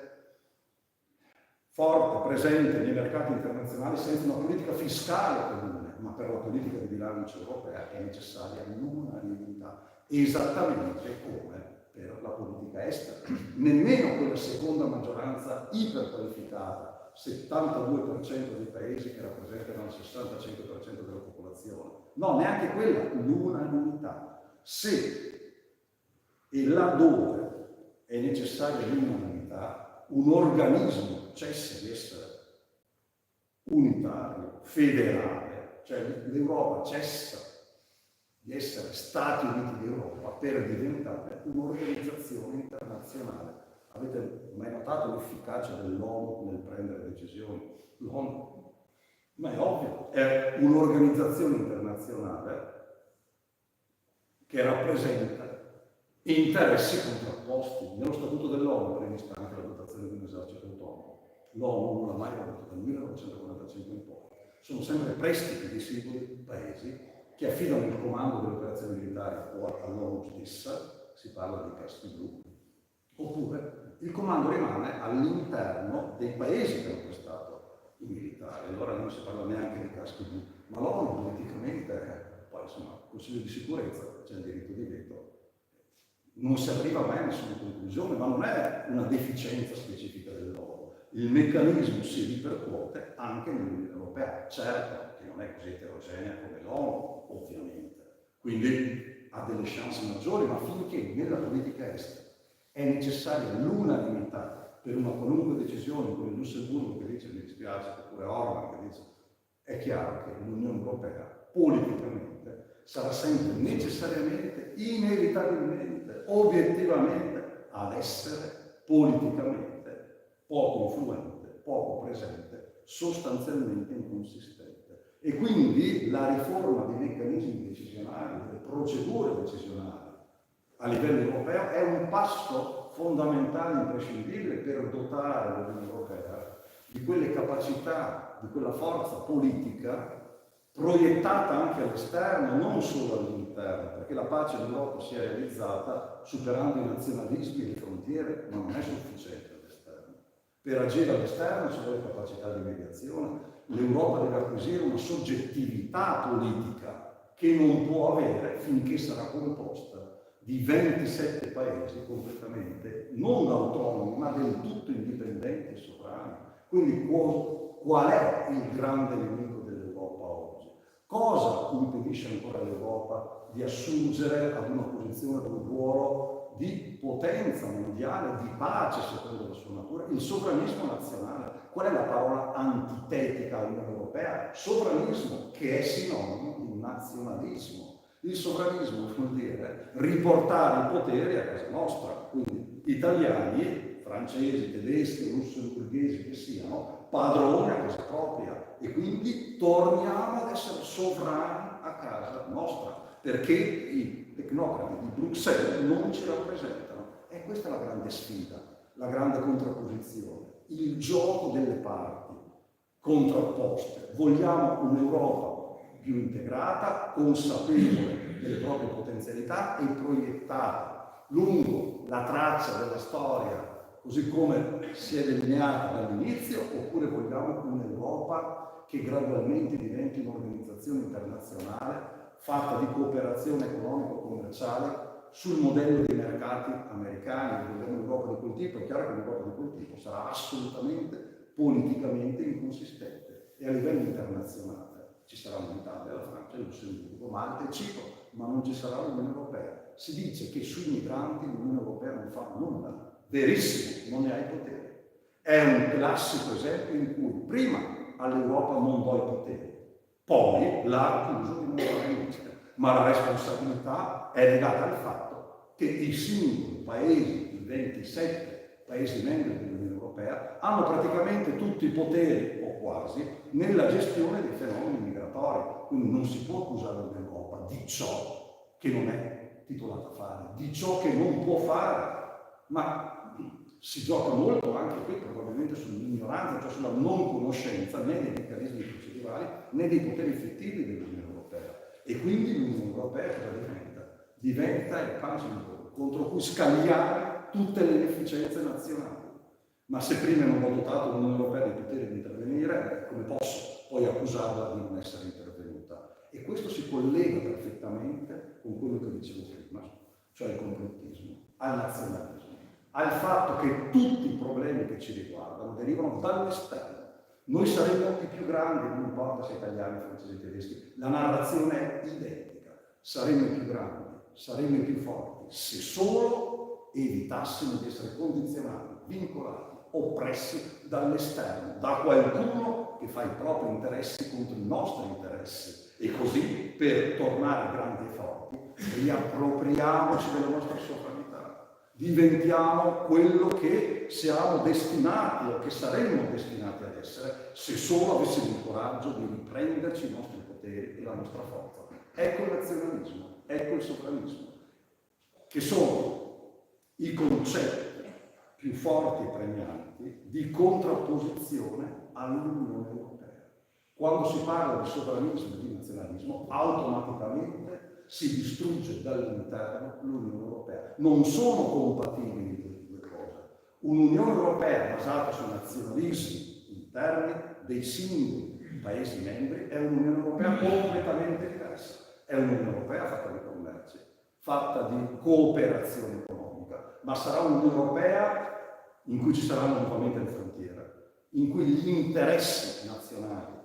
[SPEAKER 3] forte, presente nei mercati internazionali senza una politica fiscale comune? Ma per la politica di bilancio europea è necessaria l'unanimità, esattamente come per la politica estera. Nemmeno quella seconda maggioranza iperqualificata, 72% dei paesi che rappresentano il 65% della popolazione. No, neanche quella, l'unanimità. Se e laddove è necessaria l'unanimità, un organismo cessa di essere unitario, federale, cioè l'Europa cessa di essere Stati Uniti d'Europa per diventare un'organizzazione internazionale. Avete mai notato l'efficacia dell'ONU nel prendere decisioni? L'ONU, ma è ovvio, è un'organizzazione internazionale che rappresenta interessi contrapposti. Nello statuto dell'ONU è prevista anche la dotazione di un esercito autonomo. L'ONU non l'ha mai voluto dal 1945 in poi. Sono sempre prestiti dei singoli paesi che affidano il comando delle operazioni militari o all'ONU stessa, si parla di caschi blu, oppure il comando rimane all'interno dei paesi che hanno prestato i militari. Allora non si parla neanche di caschi blu, ma l'ONU politicamente, poi insomma, Consiglio di sicurezza, c'è il diritto di veto, non si arriva mai a nessuna conclusione, ma non è una deficienza specifica dell'ONU. Il meccanismo si ripercuote anche nell'Unione Europea, certo che non è così eterogenea come l'ONU, ovviamente, quindi ha delle chance maggiori, ma finché nella politica estera è necessaria l'unanimità per una qualunque decisione, come il Lussemburgo che dice mi dispiace, oppure Orban che dice, è chiaro che l'Unione Europea politicamente sarà sempre necessariamente, inevitabilmente, obiettivamente ad essere politicamente poco influente, poco presente, sostanzialmente inconsistente. E quindi la riforma dei meccanismi decisionali, delle procedure decisionali a livello europeo è un passo fondamentale, imprescindibile per dotare l'Unione Europea di quelle capacità, di quella forza politica proiettata anche all'esterno, non solo all'interno, perché la pace in Europa si è realizzata superando i nazionalismi e le frontiere, ma non è sufficiente all'esterno. Per agire all'esterno ci vuole capacità di mediazione. L'Europa deve acquisire una soggettività politica che non può avere finché sarà composta di 27 paesi completamente non autonomi, ma del tutto indipendenti e sovrani. Quindi qual è il grande nemico dell'Europa oggi? Cosa impedisce ancora all'Europa di assurgere ad una posizione, ad un ruolo di potenza mondiale, di pace secondo la sua natura? Il sovranismo nazionale. Qual è la parola antitetica all'Unione Europea? Sovranismo, che è sinonimo di nazionalismo. Il sovranismo vuol dire riportare i poteri a casa nostra, quindi italiani, francesi, tedeschi, lussemburghesi che siano, padroni a casa propria, e quindi torniamo ad essere sovrani a casa nostra, perché i tecnocrati di Bruxelles non ci rappresentano. E questa è la grande sfida, la grande contrapposizione, il gioco delle parti contrapposte. Vogliamo un'Europa più integrata, consapevole delle proprie potenzialità e proiettata lungo la traccia della storia, così come si è delineata dall'inizio, oppure vogliamo un'Europa che gradualmente diventi un'organizzazione internazionale fatta di cooperazione economico-commerciale sul modello dei mercati americani, vogliamo un'Europa di quel tipo, è chiaro che un'Europa di quel tipo sarà assolutamente politicamente inconsistente e a livello internazionale ci sarà un'Italia, la Francia, il Lussemburgo, Malta e Cipro, ma non ci sarà l'Unione Europea. Si dice che sui migranti l'Unione Europea non fa nulla, verissimo, non ne ha i poteri. È un classico esempio in cui prima all'Europa non do i poteri, poi la accuso di non fare niente, ma la responsabilità è legata al fatto che i singoli paesi, i 27 paesi membri dell'Unione Europea, hanno praticamente tutti i poteri, o quasi, nella gestione dei fenomeni migratori. Quindi non si può accusare l'Europa di ciò che non è titolata a fare, di ciò che non può fare, ma si gioca molto anche qui probabilmente sull'ignoranza, cioè sulla non conoscenza né dei meccanismi procedurali né dei poteri effettivi dell'Unione Europea. E quindi l'Unione Europea cosa diventa? Diventa il punching contro cui scagliare tutte le inefficienze nazionali. Ma se prima non ho dotato l'Unione Europea dei poteri di intervenire, come posso poi accusarla di non essere intervenuta? E questo si collega perfettamente con quello che dicevo prima, cioè il complottismo, al nazionalismo, al fatto che tutti i problemi che ci riguardano derivano dall'esterno. Noi saremo i più grandi, non importa se italiani, francesi, tedeschi, la narrazione è identica. Saremo i più grandi, saremo i più forti, se solo evitassimo di essere condizionati, vincolati, oppressi dall'esterno, da qualcuno che fa i propri interessi contro i nostri interessi. E così, per tornare grandi e forti, riappropriamoci della nostra sovranità. Diventiamo quello che siamo destinati o che saremmo destinati ad essere se solo avessimo il coraggio di riprenderci i nostri poteri e la nostra forza. Ecco il nazionalismo, ecco il sovranismo, che sono i concetti più forti e pregnanti di contrapposizione all'Unione Europea. Quando si parla di sovranismo e di nazionalismo, automaticamente si distrugge dall'interno l'Unione Europea. Non sono compatibili le due cose. Un'Unione Europea basata su nazionalismi interni dei singoli Paesi membri è un'Unione Europea completamente diversa. È un'Unione Europea fatta di commerci, fatta di cooperazione economica, ma sarà un'Unione Europea in cui ci saranno nuovamente le frontiere, in cui gli interessi nazionali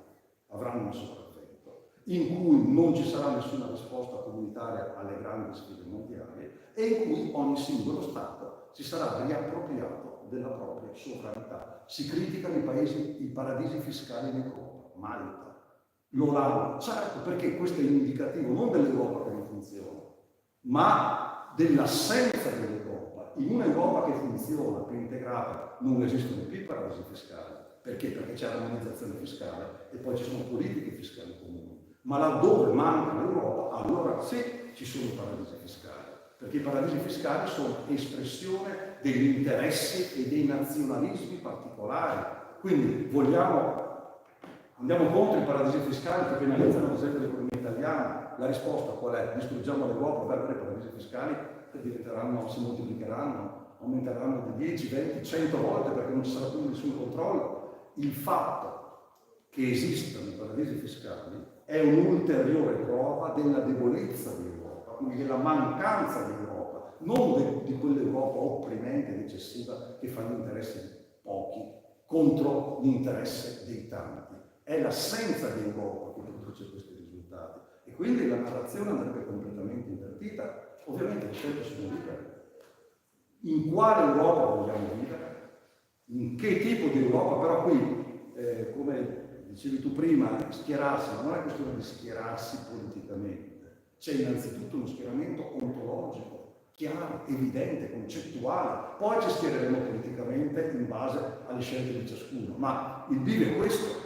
[SPEAKER 3] avranno un sopravvento, in cui non ci sarà nessuna risposta comunitaria alle grandi sfide mondiali e in cui ogni singolo Stato si sarà riappropriato della propria sovranità. Si criticano i paradisi fiscali in Europa, Malta, l'Olanda, certo, perché questo è indicativo non dell'Europa che non funziona, ma dell'assenza dell'Europa. In un'Europa che funziona, più integrata, non esistono più i paradisi fiscali. Perché? Perché c'è l'armonizzazione fiscale e poi ci sono politiche fiscali comuni. Ma laddove manca l'Europa, allora sì ci sono i paradisi fiscali. Perché i paradisi fiscali sono espressione degli interessi e dei nazionalismi particolari. Quindi andiamo contro i paradisi fiscali che penalizzano ad esempio l'economia italiana. La risposta qual è? Distruggiamo l'Europa, perché i paradisi fiscali si moltiplicheranno, aumenteranno di 10, 20, 100 volte perché non ci sarà più nessun controllo. Il fatto che esistano i paradisi fiscali è un'ulteriore prova della debolezza di Europa, quindi della mancanza di Europa, non di quell'Europa opprimente ed eccessiva che fa gli interessi di pochi contro l'interesse dei tanti. È l'assenza di Europa che produce questi risultati e quindi la narrazione andrebbe completamente invertita. Ovviamente le scelte sono libere. In quale Europa vogliamo vivere? In che tipo di Europa? Però qui, come dicevi tu prima, schierarsi, non è questione di schierarsi politicamente. C'è innanzitutto uno schieramento ontologico, chiaro, evidente, concettuale. Poi ci schiereremo politicamente in base alle scelte di ciascuno. Ma il bivio è questo: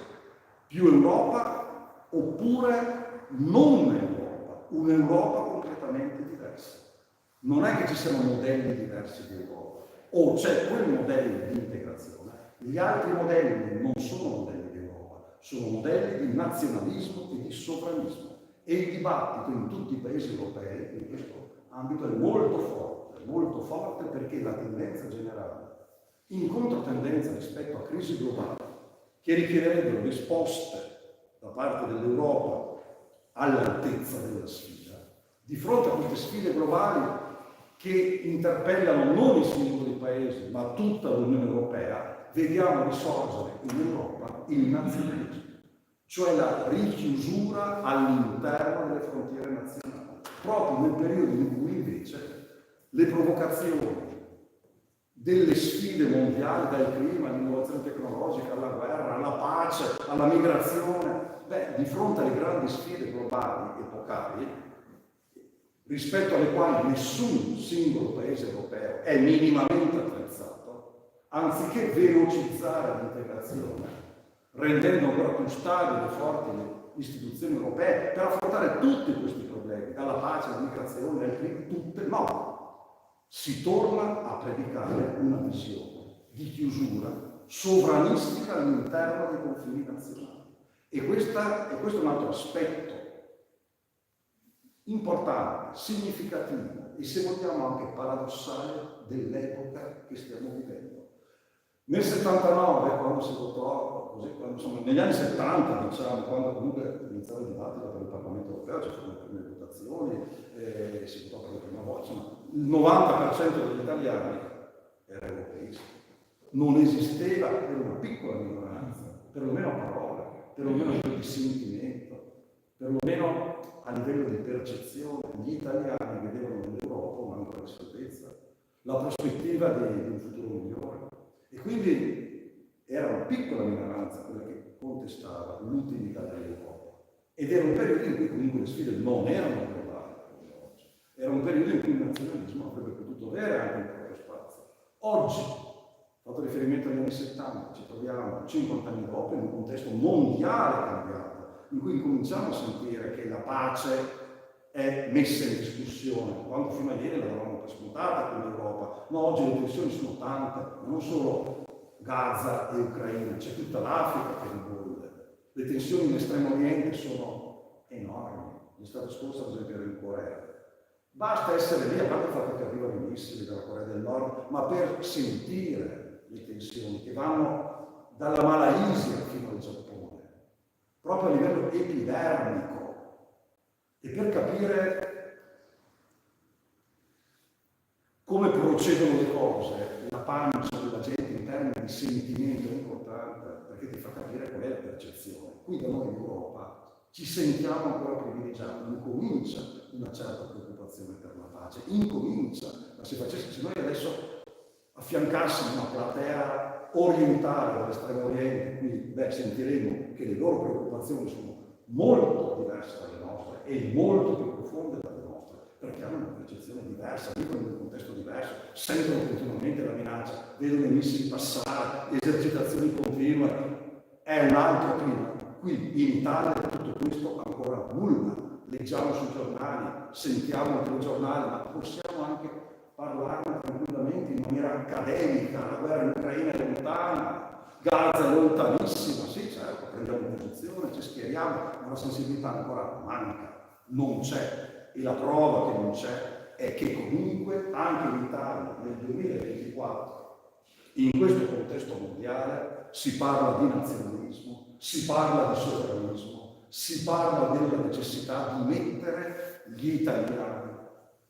[SPEAKER 3] più Europa oppure non Europa, un'Europa completamente diversa. Non è che ci siano modelli diversi di Europa. O c'è quel modello di integrazione, gli altri modelli non sono modelli di Europa, sono modelli di nazionalismo e di sovranismo. E il dibattito in tutti i paesi europei in questo ambito è molto forte perché la tendenza generale, in controtendenza rispetto a crisi globali, che richiederebbero risposte da parte dell'Europa all'altezza della sfida, di fronte a queste sfide globali che interpellano non i singoli paesi, ma tutta l'Unione Europea, vediamo risorgere in Europa il nazionalismo, cioè la richiusura all'interno delle frontiere nazionali, proprio nel periodo in cui invece le provocazioni delle sfide mondiali, dal clima, all'innovazione tecnologica, alla guerra, alla pace, alla migrazione, di fronte alle grandi sfide globali, epocali, rispetto alle quali nessun singolo paese europeo è minimamente attrezzato, anziché velocizzare l'integrazione, rendendo ancora più stabili e forti le istituzioni europee per affrontare tutti questi problemi, dalla pace alla migrazione, al clima, tutte, no. Si torna a predicare una visione di chiusura sovranistica all'interno dei confini nazionali. E questo è un altro aspetto importante, significativo e, se vogliamo, anche paradossale dell'epoca che stiamo vivendo. Nel 79, quando si votò, negli anni 70, diciamo, quando comunque iniziava il dibattito per il Parlamento europeo, ci furono le prime votazioni, si votò per la prima volta, insomma, il 90% degli italiani era europeista. Non esisteva, era una piccola minoranza, perlomeno a parole, perlomeno a livello di sentimento, perlomeno a livello di percezione. Gli italiani vedevano nell'Europa un'ancora di salvezza, la prospettiva di un futuro migliore. E quindi era una piccola minoranza quella che contestava l'utilità dell'Europa. Ed era un periodo in cui comunque le sfide non erano globali come oggi. Era un periodo in cui il nazionalismo avrebbe potuto avere anche il proprio spazio. Oggi, fatto riferimento agli anni 70, ci troviamo 50 anni dopo in un contesto mondiale cambiato, in cui cominciamo a sentire che la pace è messa in discussione, quando fino a ieri l'avevamo per scontata con l'Europa. No, oggi le tensioni sono tante, ma non solo Gaza e Ucraina, c'è tutta l'Africa che ribolle. Le tensioni in Estremo Oriente sono enormi. L'estate scorsa, ad esempio, ero in Corea. Basta essere lì, a parte il fatto che arrivano i missili dalla Corea del Nord, ma per sentire le tensioni che vanno dalla Malaysia fino al Giappone, proprio a livello epidermico, e per capire come procedono le cose, la pancia della gente in termini di sentimento è importante, perché ti fa capire qual è la percezione. Qui da noi in Europa ci sentiamo ancora privilegiati, incomincia una certa preoccupazione per la pace, incomincia, ma se noi adesso affiancassimo una platea orientale dall'estremo oriente, qui sentiremo che le loro preoccupazioni sono molto diverse dalle nostre e molto più profonde dalle nostre, perché hanno una percezione diversa, vivono in un contesto diverso, sentono continuamente la minaccia, vedono i missili passare, esercitazioni continue. È un altro clima. Qui in Italia tutto questo ancora nulla. Leggiamo sui giornali, sentiamo i giornali, ma possiamo anche parlarne tranquillamente in maniera accademica. La guerra in Ucraina è lontana, Gaza è lontanissima, sì certo, prendiamo posizione, ci schieriamo, ma la sensibilità ancora manca, non c'è. E la prova che non c'è è che comunque anche in Italia nel 2024, in questo contesto mondiale, si parla di nazionalismo, si parla di sovranismo, si parla della necessità di mettere gli italiani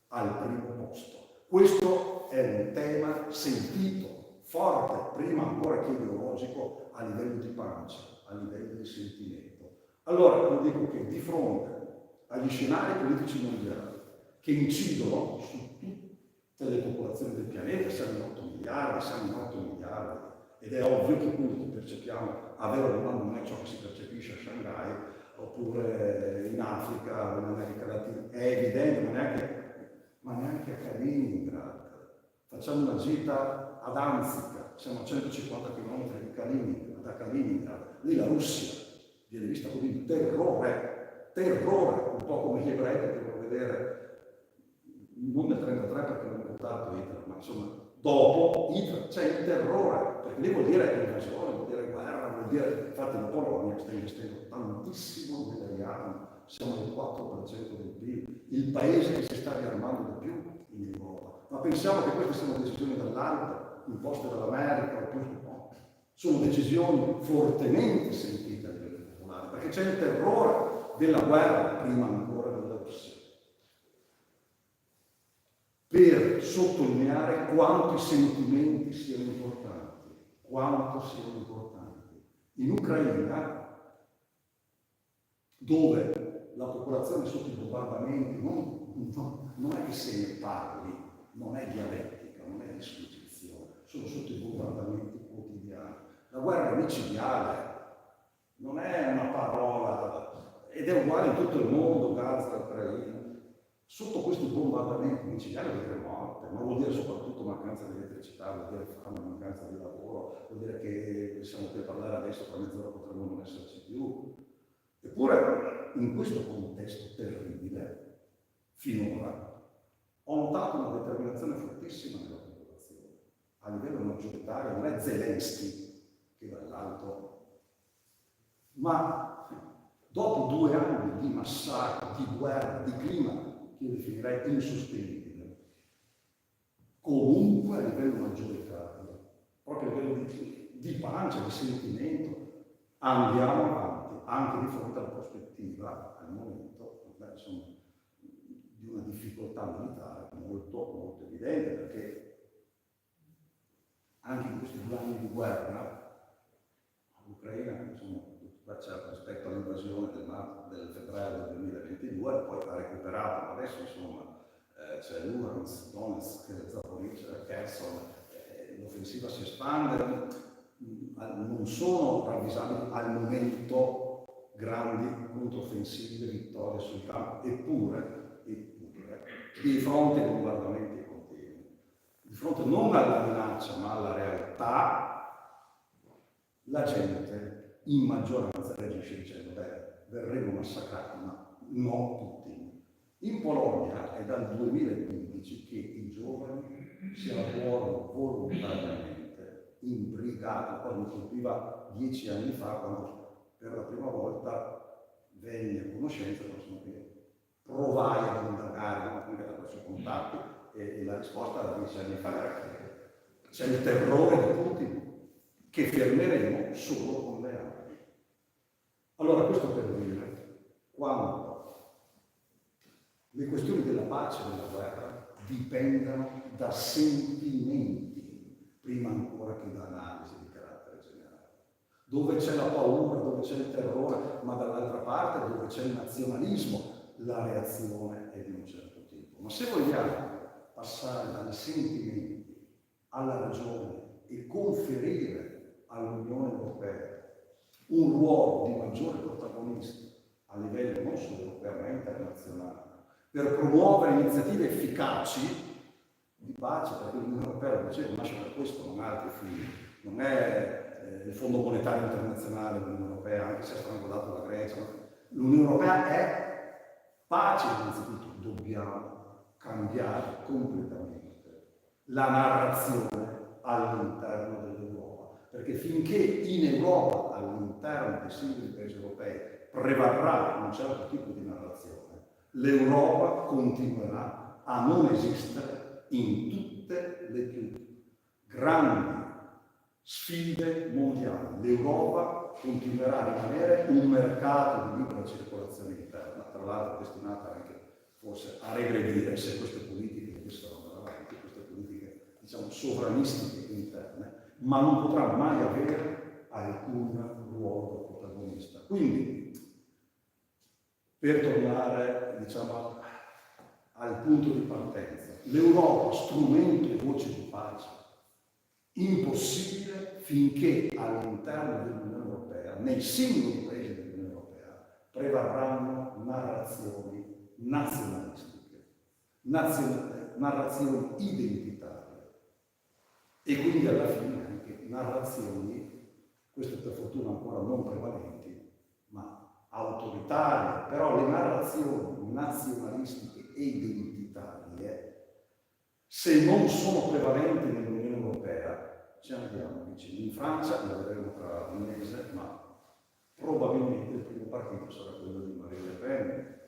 [SPEAKER 3] al primo posto. Questo è un tema sentito, forte, prima ancora che ideologico, a livello di pancia, a livello di sentimento. Allora, io dico che di fronte agli scenari politici mondiali che incidono su tutte le popolazioni del pianeta, siamo in 8 miliardi, ed è ovvio che quello che percepiamo a vero non è ciò che si percepisce a Shanghai, oppure in Africa o in America Latina, è evidente, ma neanche a Kaliningrad. Facciamo una gita ad Anzica, siamo a 150 km da Kaliningrad, lì la Russia viene vista come un terrore, un po' come gli ebrei che devono vedere, non nel 1933 perché non è votato Hitler, ma insomma dopo Hitler c'è il terrore, perché lì vuol dire invasione, vuol dire guerra, vuol dire, infatti la Polonia sta investendo tantissimo nell'italiano, siamo al 4% del PIL, il paese che si sta riarmando di più in Europa. Ma pensiamo che queste siano decisioni dall'alto, imposte dall'America, oppure no. Sono decisioni fortemente sentite a livello popolare. internazionale, perché c'è il terrore della guerra prima ancora della Russia, per sottolineare quanto i sentimenti siano importanti, quanto siano importanti. In Ucraina, dove la popolazione sotto i bombardamenti non è che se ne parli, non è dialettica, non è disposizione, sono sotto i bombardamenti quotidiani. La guerra è micidiale, non è una parola, ed è uguale in tutto il mondo, Gaza, Ucraina. Sotto questi bombardamenti micidiali vuol dire morte, ma vuol dire soprattutto mancanza di elettricità, vuol dire fame, mancanza di lavoro, vuol dire che siamo qui a parlare adesso, tra mezz'ora potremmo non esserci più. Eppure, in questo contesto terribile, finora, ho notato una determinazione fortissima nella popolazione. A livello maggioritario non è Zelensky che dall'alto, ma dopo 2 anni di massacro, di guerra, di clima che io definirei insostenibile, comunque a livello maggioritario, proprio a livello di pancia, di sentimento, andiamo avanti, anche di fronte alla prospettiva, al momento, insomma, di una difficoltà militare molto, molto evidente, perché anche in questi 2 anni di guerra, l'Ucraina, insomma, certo, rispetto all'invasione del febbraio del 2022, poi ha recuperato, ma adesso insomma c'è Luhansk, Donetsk, Zaporizhzhia, Kherson, l'offensiva si espande, non sono ravvisabili al momento grandi controffensive, vittorie sul campo, eppure, di fronte ai bombardamenti continui, di fronte non alla minaccia ma alla realtà, la gente in maggioranza reagisce dicendo beh, verremo massacrati, ma no tutti. In Polonia è dal 2015 che i giovani si arruolano volontariamente in brigata, poi mi colpiva 10 anni fa quando per la prima volta venni a conoscenza, provai ad indagare anche attraverso contatti e la risposta da 10 anni fa era che c'è il terrore di Putin che fermeremo solo con le armi. Allora questo per dire quanto le questioni della pace e della guerra dipendano da sentimenti prima ancora che da analisi di carattere generale. Dove c'è la paura, dove c'è il terrore, ma dall'altra parte dove c'è il nazionalismo, la reazione è di un certo tipo. Ma se vogliamo passare dai sentimenti alla ragione e conferire all'Unione Europea un ruolo di maggiore protagonista a livello non solo europeo ma internazionale, per promuovere iniziative efficaci di pace, perché l'Unione Europea, lo dicevo, nasce per questo, non ha altri fini, non è il Fondo Monetario Internazionale dell'Unione Europea, anche se ha strangolato la Grecia. L'Unione Europea è pace innanzitutto, dobbiamo cambiare completamente la narrazione all'interno dell'Europa, perché finché in Europa, all'interno dei singoli paesi europei, prevarrà un certo tipo di narrazione, l'Europa continuerà a non esistere in tutte le più grandi sfide mondiali. L'Europa continuerà a rimanere un mercato di libera circolazione interna, tra l'altro destinata anche forse a regredire se queste politiche dovessero andare avanti, queste politiche diciamo sovranistiche interne, ma non potrà mai avere alcun ruolo protagonista. Quindi, per tornare diciamo al punto di partenza, l'Europa strumento e voce di pace impossibile finché all'interno dell'Unione Europea, nei singoli paesi dell'Unione Europea, prevarranno narrazioni nazionalistiche, narrazioni identitarie e quindi alla fine anche narrazioni, queste per fortuna ancora non prevalenti, ma autoritarie, però le narrazioni nazionalistiche e identitarie, se non sono prevalenti nell'Unione Europea, ci andiamo vicini. In Francia, lo vedremo tra un mese, ma probabilmente il primo partito sarà quello di Marine Le Pen,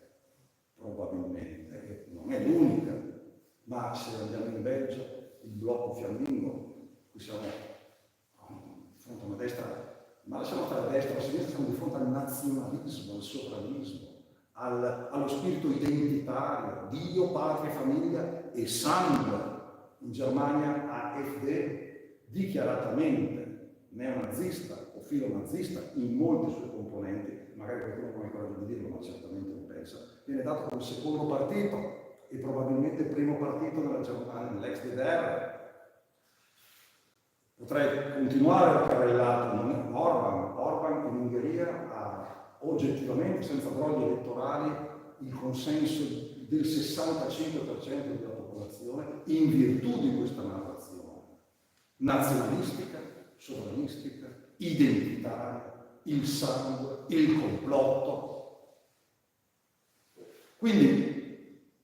[SPEAKER 3] probabilmente, che non è l'unica, ma se andiamo in Belgio, il blocco fiammingo, qui siamo di fronte a una destra ma lasciamo stare a destra, a sinistra, siamo di fronte al nazionalismo, al sovranismo, allo spirito identitario, Dio, patria, famiglia e sangue. In Germania AfD, dichiaratamente neonazista o filonazista in molti suoi componenti, magari qualcuno non ha il coraggio di dirlo, ma certamente lo pensa, viene dato come secondo partito e probabilmente il primo partito nella Germania, nell'ex DDR. Potrei continuare la carrellata. Orban in Ungheria ha oggettivamente, senza brogli elettorali, il consenso del 65% della popolazione in virtù di questa narrazione nazionalistica, sovranistica, identitaria, il sangue, il complotto. Quindi,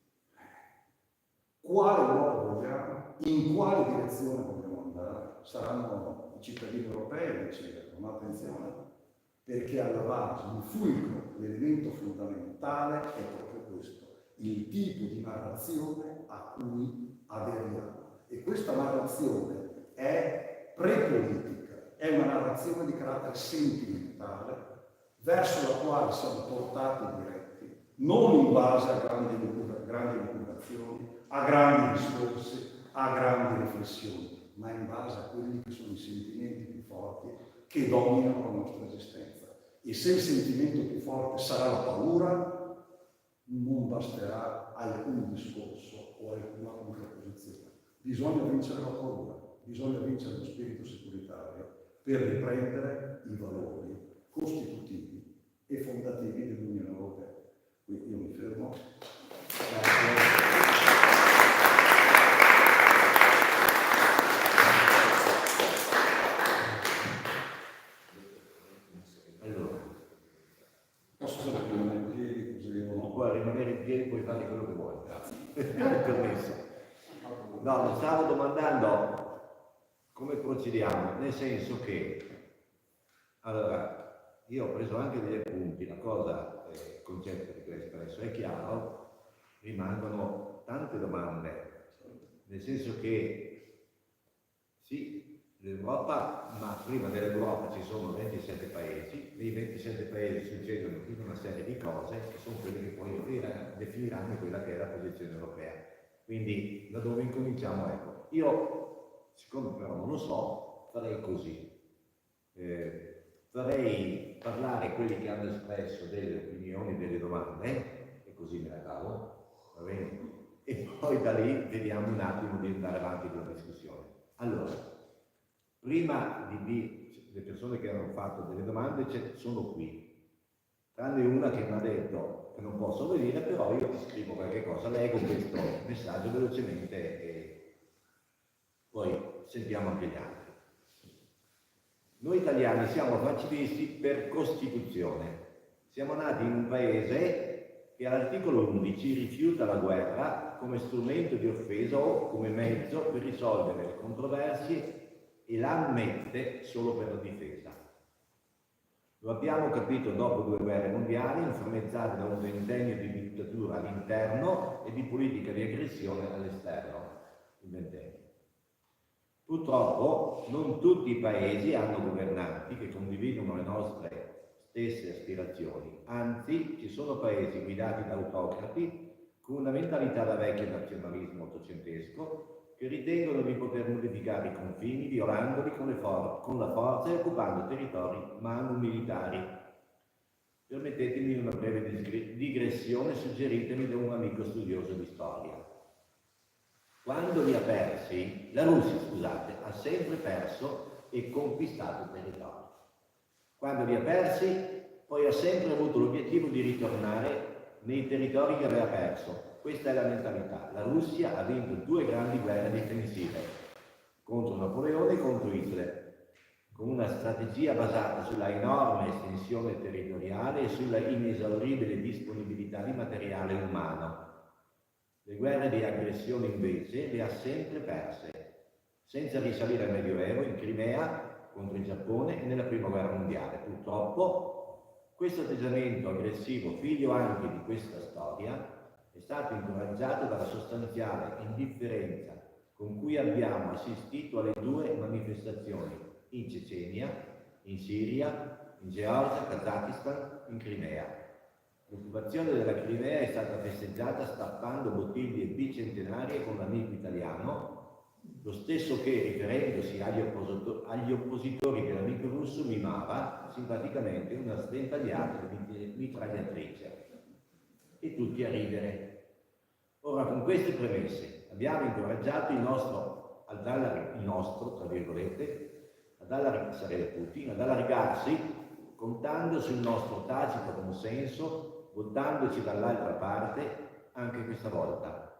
[SPEAKER 3] quale Europa vogliamo? In quale direzione vogliamo andare? Saranno i cittadini europei a decidere, ma attenzione, perché alla base, il fulcro, l'elemento fondamentale è proprio questo, il tipo di narrazione a cui aderiamo. E questa narrazione è prepolitica, è una narrazione di carattere sentimentale verso la quale siamo portati diretti, non in base a grandi elucubrazioni, a grandi discorsi, a grandi riflessioni, ma in base a quelli che sono i sentimenti più forti che dominano la nostra esistenza. E se il sentimento più forte sarà la paura, non basterà alcun discorso o alcuna contrapposizione. Bisogna vincere la paura, bisogna vincere lo spirito securitario per riprendere i valori costitutivi e fondativi dell'Unione Europea. Quindi io mi fermo.
[SPEAKER 1] Puoi fare quello che vuoi, grazie. Permesso. No, mi stavo domandando come procediamo, nel senso che, allora, io ho preso anche degli appunti, la cosa, il concetto che tu hai espresso è chiaro, rimangono tante domande, nel senso che sì, l'Europa, ma prima dell'Europa ci sono 27 paesi, nei 27 paesi succedono tutta una serie di cose che sono quelle che poi definiranno quella che è la posizione europea. Quindi da dove incominciamo? Ecco, io, siccome però non lo so, farei così. Farei parlare quelli che hanno espresso delle opinioni, delle domande, e così me la cavo, va bene? E poi da lì vediamo un attimo di andare avanti con la discussione. Allora, prima di le persone che hanno fatto delle domande sono qui, tranne una che mi ha detto che non posso venire, però io ti scrivo qualche cosa, leggo questo messaggio velocemente e poi sentiamo anche gli altri. Noi italiani siamo pacifisti per Costituzione, siamo nati in un paese che all'articolo 11 rifiuta la guerra come strumento di offesa o come mezzo per risolvere le controversie e la ammette solo per la difesa. Lo abbiamo capito dopo 2 guerre mondiali, inframmezzate da un ventennio di dittatura all'interno e di politica di aggressione all'esterno. Il ventennio. Purtroppo non tutti i paesi hanno governanti che condividono le nostre stesse aspirazioni, anzi ci sono paesi guidati da autocrati con una mentalità da vecchio nazionalismo ottocentesco che ritengono di poter modificare i confini violandoli con la forza e occupando territori ma non militari. Permettetemi una breve digressione suggeritemi da un amico studioso di storia. Quando li ha persi, la Russia, scusate, ha sempre perso e conquistato territori. Quando li ha persi, poi ha sempre avuto l'obiettivo di ritornare nei territori che aveva perso. Questa è la mentalità. La Russia ha vinto 2 grandi guerre difensive, contro Napoleone e contro Hitler, con una strategia basata sulla enorme estensione territoriale e sulla inesauribile disponibilità di materiale umano. Le guerre di aggressione invece le ha sempre perse, senza risalire al Medioevo, in Crimea, contro il Giappone e nella Prima Guerra Mondiale. Purtroppo questo atteggiamento aggressivo, figlio anche di questa storia, è stato incoraggiato dalla sostanziale indifferenza con cui abbiamo assistito alle 2 manifestazioni in Cecenia in Siria, in Georgia, Kazakistan, in Crimea. L'occupazione della Crimea è stata festeggiata stappando bottiglie bicentenarie con l'amico italiano, lo stesso che, riferendosi agli oppositori dell'amico russo, mimava simpaticamente una sventagliata di mitragliatrice. E tutti a ridere. Ora, con queste premesse, abbiamo incoraggiato tra virgolette, sarebbe Putin, ad allargarsi, contando sul nostro tacito consenso, voltandoci dall'altra parte anche questa volta.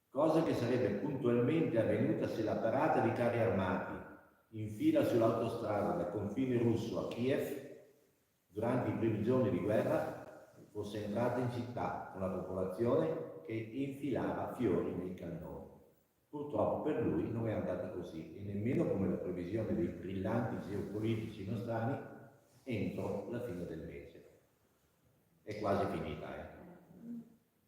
[SPEAKER 1] Cosa che sarebbe puntualmente avvenuta se la parata di carri armati in fila sull'autostrada dal confine russo a Kiev durante i primi giorni di guerra fosse entrata in città con la popolazione che infilava fiori nei cannoni. Purtroppo per lui non è andata così e nemmeno come la previsione dei brillanti geopolitici nostrani entro la fine del mese. È quasi finita,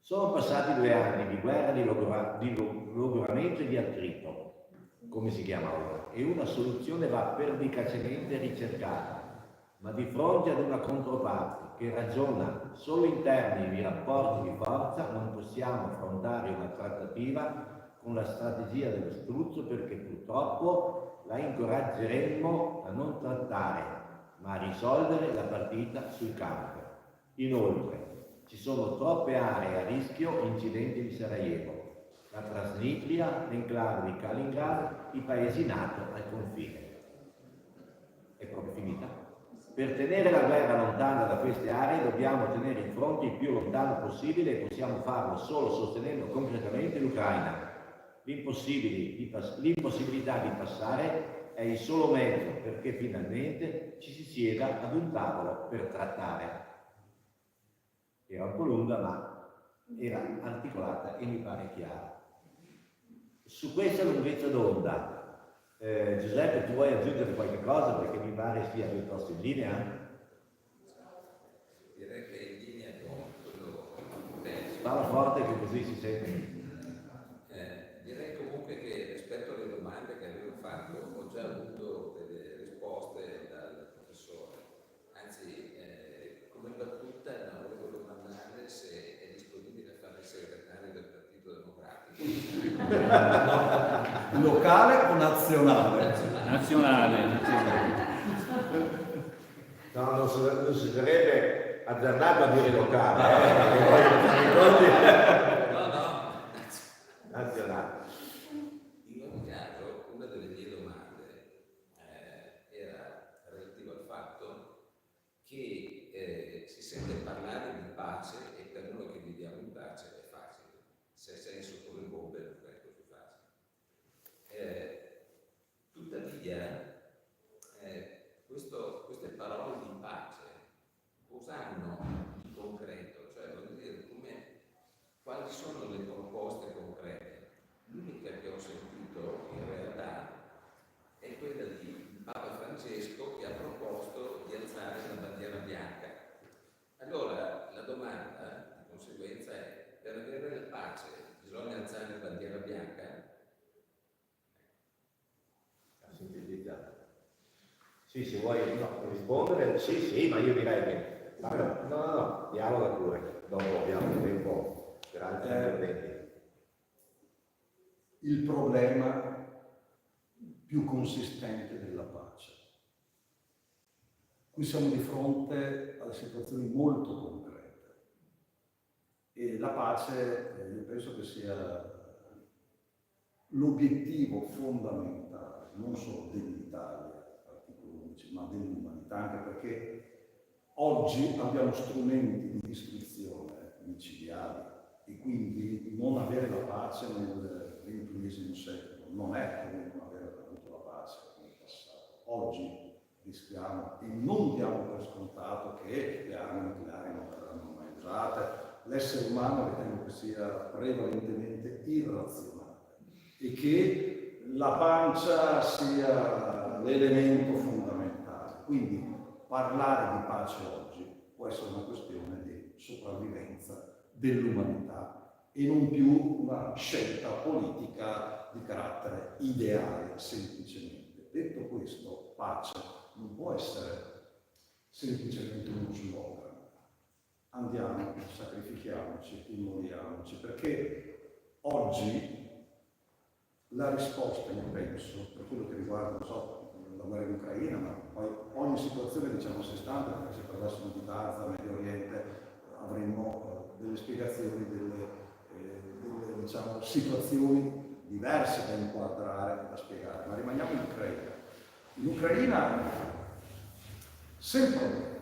[SPEAKER 1] Sono passati 2 anni di guerra, di logoramento e di attrito, come si chiama ora, e una soluzione va pervicacemente ricercata, ma di fronte ad una controparte che ragiona solo in termini di rapporti di forza non possiamo affrontare una trattativa con la strategia dello struzzo, perché purtroppo la incoraggeremmo a non trattare, ma a risolvere la partita sul campo. Inoltre, ci sono troppe aree a rischio incidenti di Sarajevo, la Transnistria, l'enclave di Kaliningrad, i paesi NATO al confine. È proprio finita? Per tenere la guerra lontana da queste aree dobbiamo tenere il fronte il più lontano possibile e possiamo farlo solo sostenendo concretamente l'Ucraina. L'impossibilità di passare è il solo mezzo perché finalmente ci si sieda ad un tavolo per trattare. Era un po' lunga, ma era articolata e mi pare chiara. Su questa lunghezza d'onda, Giuseppe, tu vuoi aggiungere qualche cosa perché mi pare sia piuttosto in linea?
[SPEAKER 4] Direi che è in linea con quello che penso.
[SPEAKER 1] Parla forte che così si sente.
[SPEAKER 4] Direi comunque che rispetto alle domande che avevo fatto ho già avuto delle risposte dal professore. Anzi, come battuta volevo domandare se è disponibile a fare il segretario del Partito Democratico.
[SPEAKER 3] Locale o nazionale?
[SPEAKER 4] Nazionale.
[SPEAKER 1] No, non si sarebbe azzardato a dire locale,
[SPEAKER 4] No,
[SPEAKER 1] nazionale.
[SPEAKER 4] in ogni caso, una delle mie domande era relativa al fatto che si sente parlare di pace e per noi che viviamo in pace è facile. Se sei sotto le bombe non è così facile. Tuttavia, queste parole di pace usano il concreto, cioè voglio dire quali sono le proposte concrete. L'unica che ho sentito in realtà è quella di Papa Francesco che ha proposto di alzare la bandiera bianca. Allora la domanda di conseguenza è: per avere la pace bisogna alzare la bandiera bianca?
[SPEAKER 1] Sì, se vuoi rispondere, sì, ma io direi che no, dialoga pure, dopo abbiamo tempo per altri interventi.
[SPEAKER 3] Il problema più consistente della pace. Qui siamo di fronte a situazioni molto concrete e la pace io penso che sia l'obiettivo fondamentale non solo dell'Italia, ma dell'umanità, anche perché oggi abbiamo strumenti di istruzione micidiali e quindi non avere la pace nel XXI secolo non è come non aver avuto la pace nel passato. Oggi rischiamo e non diamo per scontato che le armi nucleari non verranno mai usate. L'essere umano ritengo che sia prevalentemente irrazionale e che la pancia sia l'elemento fondamentale. Quindi parlare di pace oggi può essere una questione di sopravvivenza dell'umanità e non più una scelta politica di carattere ideale semplicemente. Detto questo, pace non può essere semplicemente uno slogan. Andiamo, sacrifichiamoci, immoliamoci, perché oggi la risposta, io penso, per quello che riguarda, non so, la guerra in Ucraina, ma poi ogni situazione, diciamo, a sé stante, perché se parlassimo di Gaza, Medio Oriente, avremmo delle spiegazioni, delle diciamo, situazioni diverse da inquadrare e da spiegare, ma rimaniamo in Ucraina. In Ucraina, se il problema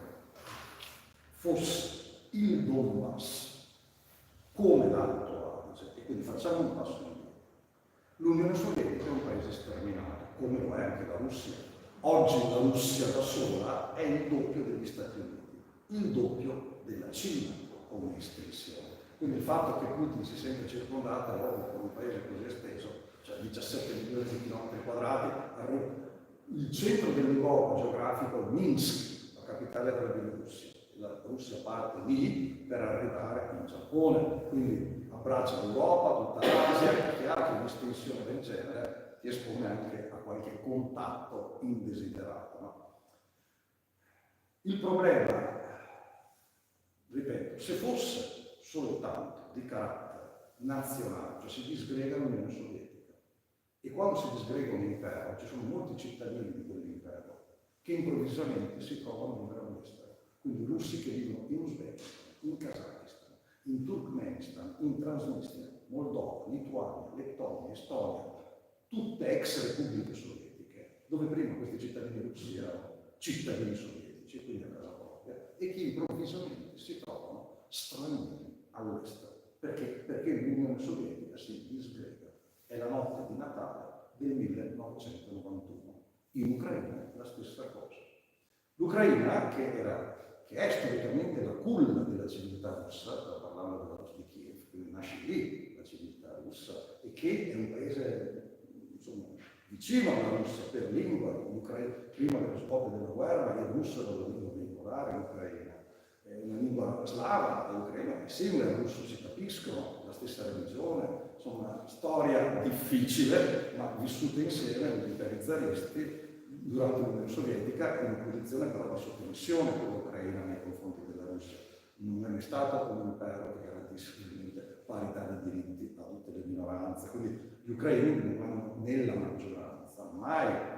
[SPEAKER 3] fosse il Donbass come l'Alto Adige, e quindi facciamo un passo indietro, l'Unione Sovietica è un paese sterminato, come lo è anche la Russia. Oggi la Russia da sola è il doppio degli Stati Uniti, il doppio della Cina come estensione. Quindi il fatto che Putin si sente circondato con un paese così esteso, cioè 17 milioni di chilometri quadrati, il centro dell'Europa geografico è Minsk, la capitale della Bielorussia. La Russia parte lì per arrivare in Giappone, quindi abbraccia l'Europa, tutta l'Asia, è chiaro che un'estensione del genere ti espone anche a qualche contatto indesiderato. No? Il problema, ripeto, se fosse soltanto di carattere nazionale, cioè si disgrega l'Unione Sovietica, e quando si disgrega un impero, ci sono molti cittadini di quell'impero che improvvisamente si trovano a vivere all'estero. Quindi russi che vivono in Uzbekistan, in Kazakistan, in Turkmenistan, in Transnistria, Moldova, Lituania, Lettonia, Estonia, tutte ex repubbliche sovietiche, dove prima questi cittadini russi erano cittadini sovietici, quindi a casa propria, e che improvvisamente si trovano stranieri all'estero. Perché l'Unione Sovietica si disgrega. È la notte di Natale del 1991. In Ucraina la stessa cosa. L'Ucraina, che è storicamente la culla della civiltà russa, parlando della Rus di Kiev, quindi nasce lì la civiltà russa, e che è un paese insomma, vicino alla Russia per lingua. Prima dello scoppio della guerra il russo era la lingua veicolare in Ucraina, è una lingua slava, l'ucraino è simile al russo, si capiscono, la stessa religione, insomma storia difficile ma vissuta insieme dagli imperi zaristi durante l'Unione Sovietica, in una posizione però di sottomissione con l'Ucraina nei confronti della Russia. Non è mai stato un impero che garantisse parità di diritti a tutte le minoranze, quindi gli ucraini non hanno nella maggioranza mai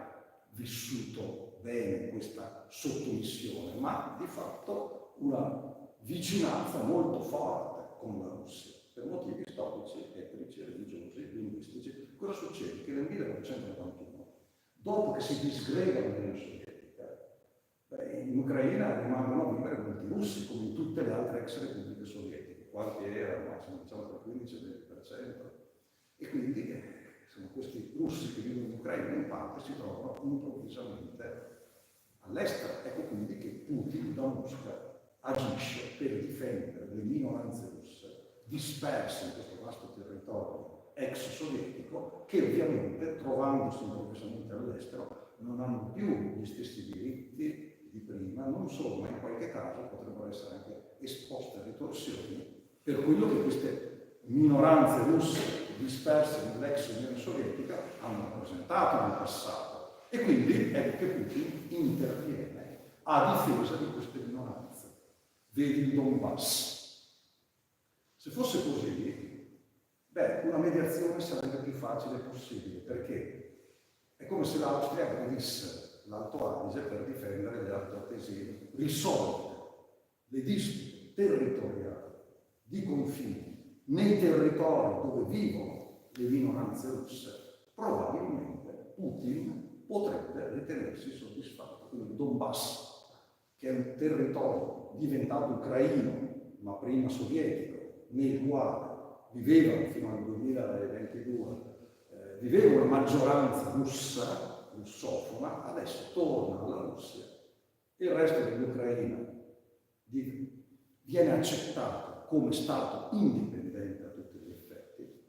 [SPEAKER 3] vissuto bene questa sottomissione, ma di fatto una vicinanza molto forte con la Russia, per motivi storici, etnici, religiosi, linguistici. Cosa succede? Che nel 1991, dopo che si disgrega l'Unione Sovietica, in Ucraina rimangono a vivere molti russi, come in tutte le altre ex repubbliche sovietiche, quanti erano, diciamo tra il 15 e il 20%. E quindi sono questi russi che vivono in Ucraina in parte si trovano improvvisamente all'estero. Ecco quindi che Putin da Mosca agisce per difendere le minoranze russe disperse in questo vasto territorio ex sovietico, che ovviamente, trovandosi improvvisamente all'estero, non hanno più gli stessi diritti di prima, non solo, ma in qualche caso potrebbero essere anche esposte a ritorsioni per quello che queste minoranze russe disperse nell'ex Unione Sovietica hanno rappresentato nel passato. E quindi ecco che Putin interviene a difesa di queste minoranze. Vedi il Donbass. Se fosse così, una mediazione sarebbe più facile possibile, perché è come se l'Austria aggredisse l'Alto Adige per difendere le altoatesine, risolvere le dispute territoriali di confini nei territori dove vivono le minoranze russe. Probabilmente Putin potrebbe ritenersi soddisfatto. Quindi il Donbass, che è un territorio diventato ucraino, ma prima sovietico, nel quale vivevano fino al 2022, viveva una maggioranza russa, russofona, adesso torna alla Russia. Il resto dell'Ucraina viene accettato come Stato indipendente a tutti gli effetti,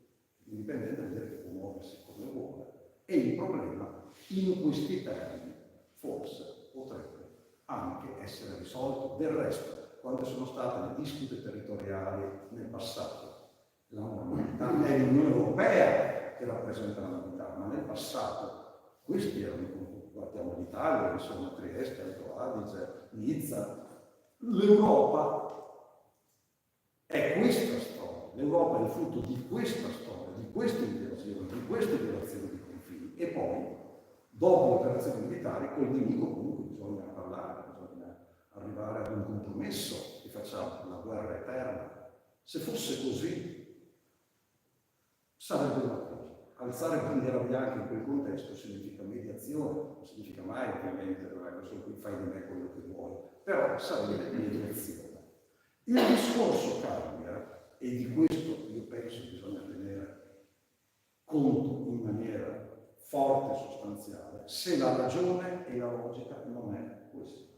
[SPEAKER 3] indipendente vuol dire che può muoversi come vuole, e il problema in questi termini forse potrebbe anche essere risolto. Del resto, quando sono state le dispute territoriali nel passato, la novità è l'Unione Europea che rappresenta la novità, ma nel passato questi erano i conflitti. guardiamo l'Italia, insomma, Trieste, Alto Adige, Nizza. L'Europa è questa storia, l'Europa è il frutto di questa storia, di queste violazioni, di queste violazioni di confini. E poi, dopo le operazioni militari, col nemico comunque bisogna parlare, bisogna arrivare ad un compromesso che facciamo, la guerra eterna. Se fosse così, sarebbe una cosa. Alzare bandiera bianca in quel contesto significa mediazione, non significa mai ovviamente, non è solo qui fai di me quello che vuoi, però sarebbe mediazione. Il discorso cambia, e di questo io penso bisogna tenere conto in maniera forte e sostanziale, se la ragione e la logica non è questa.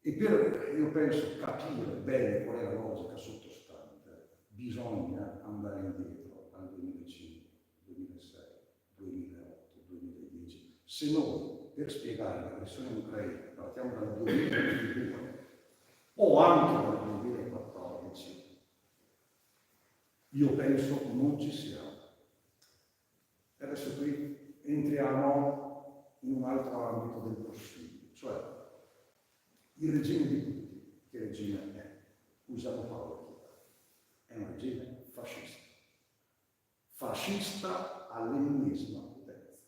[SPEAKER 3] E per, io penso, capire bene qual è la logica sottostante, bisogna andare indietro al 2005, 2006, 2008, 2010. Se noi, per spiegare l'aggressione in Ucraina, partiamo dal 2022 o anche dal 2014, io penso non ci siamo. E adesso qui entriamo in un altro ambito del possibile, cioè il regime di Putin. Che regime è? Usiamo parole. È un regime fascista. Fascista all'ennesima potenza.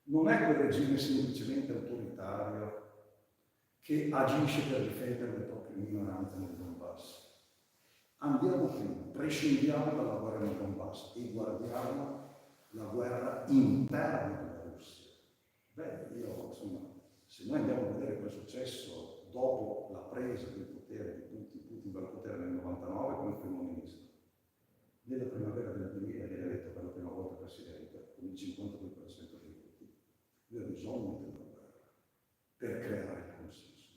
[SPEAKER 3] Non è quel regime semplicemente autoritario che agisce per difendere le proprie minoranze nel Donbass. Andiamo prima, prescindiamo dalla guerra nel Donbass e guardiamo la guerra interna della Russia. Beh, io insomma, se noi andiamo a vedere cosa è successo dopo la presa del potere di Putin va al potere nel 99 come primo ministro. Nella primavera del 2000 viene eletto per la prima volta presidente con il 52% dei voti. Lui ha bisogno della guerra per creare il consenso.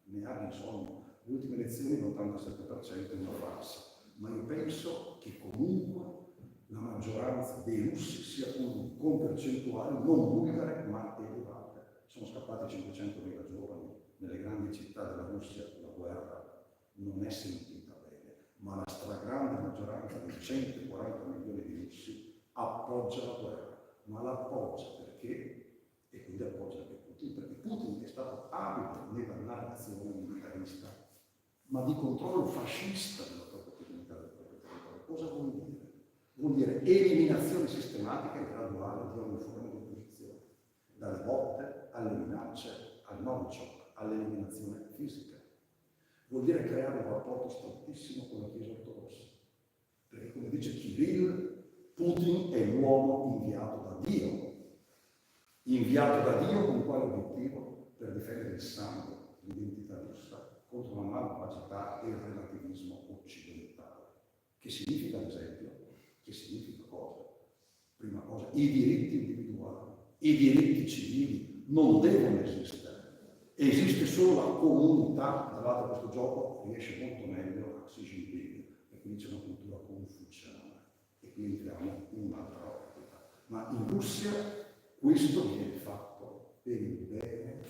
[SPEAKER 3] Ne ha bisogno. Le ultime elezioni l'87% è una farsa, ma io penso che comunque la maggioranza dei russi sia con percentuali non bulgare ma elevate. Sono scappati 500.000 giovani nelle grandi città della Russia, la guerra non è sentita bene, ma la stragrande maggioranza dei 140 milioni di russi appoggia la guerra, ma l'appoggia perché, e quindi appoggia anche Putin, perché Putin è stato abile nella narrazione militarista, ma di controllo fascista della propria comunità, del proprio territorio. Cosa vuol dire? Vuol dire eliminazione sistematica e graduale di ogni forma di opposizione, dalle botte alle minacce, al noncio, all'eliminazione fisica. Vuol dire creare un rapporto strettissimo con la Chiesa ortodossa, perché come dice Kirill, Putin è l'uomo inviato da Dio. Inviato da Dio con quale obiettivo? Per difendere il sangue, l'identità russa, contro la malvagità e il relativismo occidentale. Che significa, ad esempio, che significa cosa? Prima cosa, i diritti individuali, i diritti civili non devono esistere. Esiste solo la comunità. Tra l'altro questo gioco riesce molto meglio a Xi Jinping, perché lì c'è una cultura confuciana e qui entriamo in un'altra ottica. Ma in Russia questo viene fatto per il bene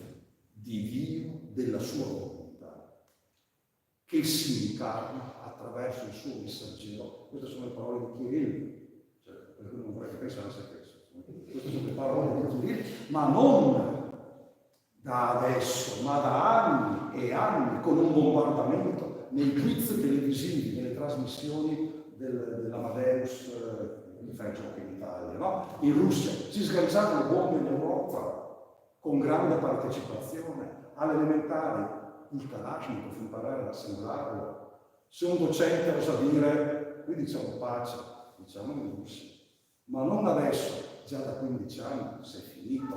[SPEAKER 3] di Dio, della sua volontà, che si incarna attraverso il suo messaggero. Queste sono le parole di Kirill, cioè, perché non vorrei che pensasse che queste sono le parole di Kirill, ma non da adesso, ma da anni e anni, con un bombardamento nei quiz televisivi, nelle trasmissioni dell'Amadeus che fa i giochi in Italia, no? In Russia si sganciavano le bombe in Europa con grande partecipazione. Alle elementari il Kalashnikov, imparare ad assemblarlo. Se un docente osa dire, qui diciamo pace, diciamo in Russia, ma non adesso, già da 15 anni, se è finito.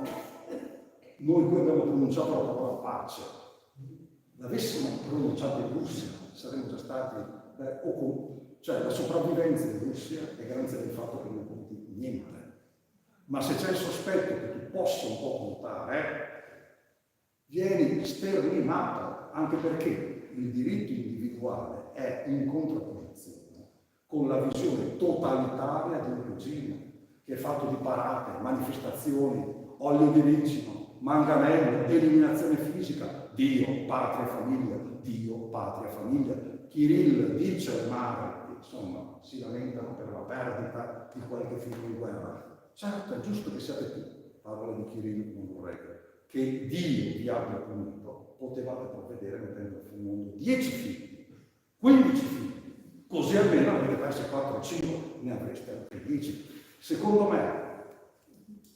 [SPEAKER 3] Noi qui abbiamo pronunciato la parola pace. L'avessimo pronunciata in Russia, saremmo già stati, cioè la sopravvivenza di Russia è garanzia del fatto che non conti niente. Ma se c'è il sospetto che tu possa un po' contare, vieni sterminato, anche perché il diritto individuale è in contrapposizione con la visione totalitaria di un regime che è fatto di parate, manifestazioni, olio di ricino, manganello, eliminazione fisica, Dio, patria e famiglia, Dio, patria e famiglia. Kirill dice alle madri, insomma, si lamentano per la perdita di qualche figlio in guerra. Certo, è giusto che siate tu, parola di Kirill non vorrei che Dio vi abbia punito, potevate provvedere mettendo sul mondo 10 figli, 15 figli, così almeno avete perso 4 o 5, ne avreste anche 10. Secondo me,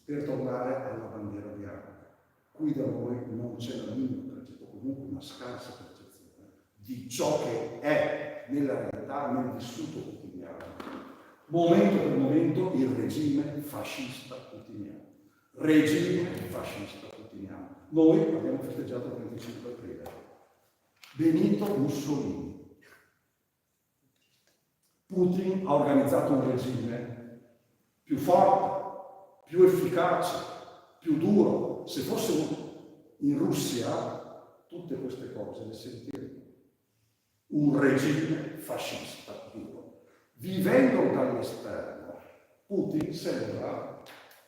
[SPEAKER 3] per tornare alla bandiera bianca, qui da noi non c'è la minima percezione, comunque una scarsa percezione di ciò che è nella realtà, nel vissuto quotidiano. Momento per momento il regime fascista putiniano. Regime fascista putiniano. Noi abbiamo festeggiato il 25 aprile. Benito Mussolini. Putin ha organizzato un regime più forte, più efficace, più duro. Se fossimo in Russia, tutte queste cose le sentiremo. Un regime fascista duro. Vivendo dall'esterno, Putin sembra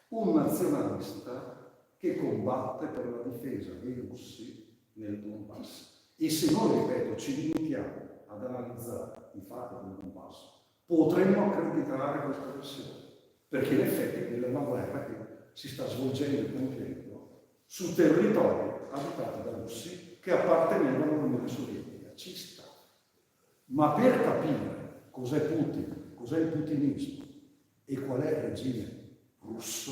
[SPEAKER 3] un nazionalista che combatte per la difesa dei russi nel Donbass. E se noi, ripeto, ci limitiamo ad analizzare i fatti del Donbass, potremmo accreditare questa versione, perché in effetti quella è una guerra che si sta svolgendo e compiendo su territori abitati da russi che appartenevano all'Unione Sovietica. Ci sta. Ma per capire cos'è Putin, cos'è il putinismo e qual è il regime russo,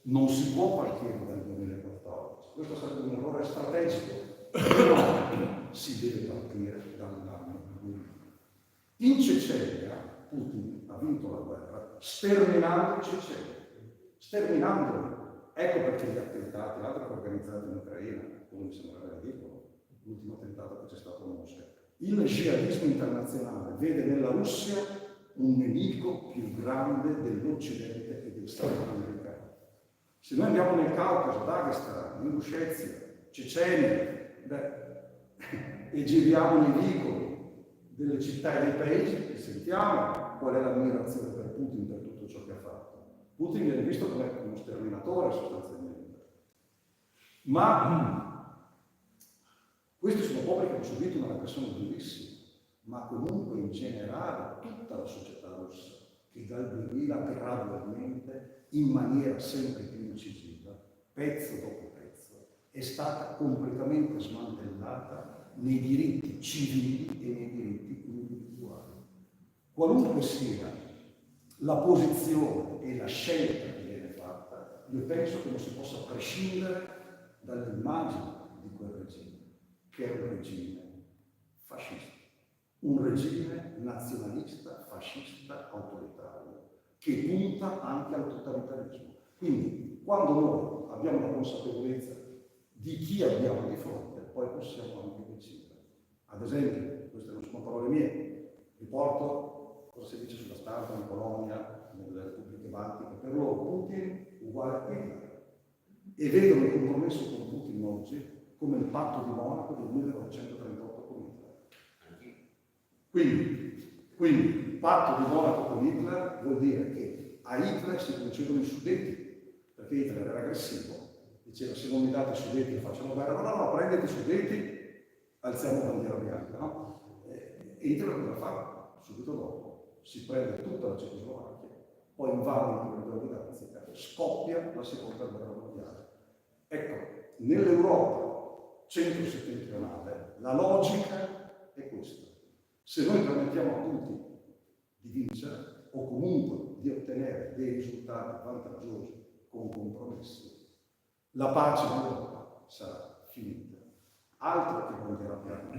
[SPEAKER 3] non si può partire dal 2014. Questo sarebbe un errore strategico, però si deve partire dall'anno 2000. In Cecenia Putin ha vinto la guerra sterminando i ceceni, sterminandoli. Ecco perché gli attentati, l'altro che organizzato in Ucraina, come mi sembra ridicolo, l'ultimo attentato che c'è stato a Mosca. Il jihadismo internazionale vede nella Russia un nemico più grande dell'Occidente e del Stato americano. Se noi andiamo nel Caucaso, Dagestan, Inguscezia, Cecenia, e giriamo nei vicoli delle città e dei paesi, sentiamo qual è l'ammirazione per Putin per tutto ciò che ha fatto. Putin viene visto come uno sterminatore sostanzialmente. Ma questi sono popoli che hanno subito una repressione durissima, ma comunque in generale tutta la società russa, che dal 2000 gradualmente, in maniera sempre più incisiva, pezzo dopo pezzo, è stata completamente smantellata nei diritti civili e nei diritti individuali. Qualunque sia la posizione e la scelta che viene fatta, io penso che non si possa prescindere dall'immagine di quel regime, che è un regime fascista, un regime nazionalista, fascista, autoritario, che punta anche al totalitarismo. Quindi, quando noi abbiamo la consapevolezza di chi abbiamo di fronte, poi possiamo anche decidere. Ad esempio, queste non sono parole mie, riporto cosa si dice sulla stampa in Polonia, nelle repubbliche baltiche. Per loro Putin uguale a Hitler, e vedono il compromesso con Putin oggi come il patto di Monaco del 1938 con Hitler. Quindi il patto di Monaco con Hitler vuol dire che a Hitler si concedono i Sudeti, perché Hitler era aggressivo, diceva se non mi date i Sudeti facciamo guerra, no, prendete i Sudeti, alziamo bandiera bianca, no? E Hitler cosa fa? Subito dopo si prende tutta la Cecoslovacchia, poi invade il territorio di Danzica, scoppia la seconda guerra mondiale. Ecco, nell'Europa centro-settentrionale la logica è questa. Se noi permettiamo a tutti di vincere o comunque di ottenere dei risultati vantaggiosi con compromessi, la pace in Europa sarà finita. Altro che bandiera bianca.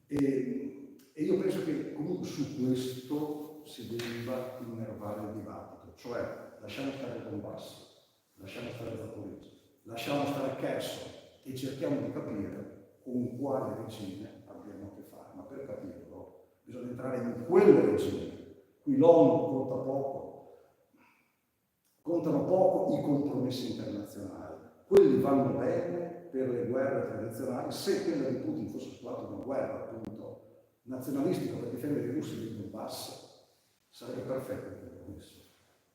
[SPEAKER 3] E io penso che comunque su questo si debba innervare il dibattito, cioè lasciamo stare il Donbass, lasciamo stare Zaporizia, lasciamo stare Kherson e cerchiamo di capire con quale regime abbiamo a che fare. Ma per capirlo bisogna entrare in quel regime. Qui l'ONU conta poco, contano poco i compromessi internazionali. Quelli vanno bene per le guerre tradizionali. Se quella di Putin fosse stata una guerra, appunto, nazionalistica per difendere i russi del Donbass, sarebbe perfetto il compromesso.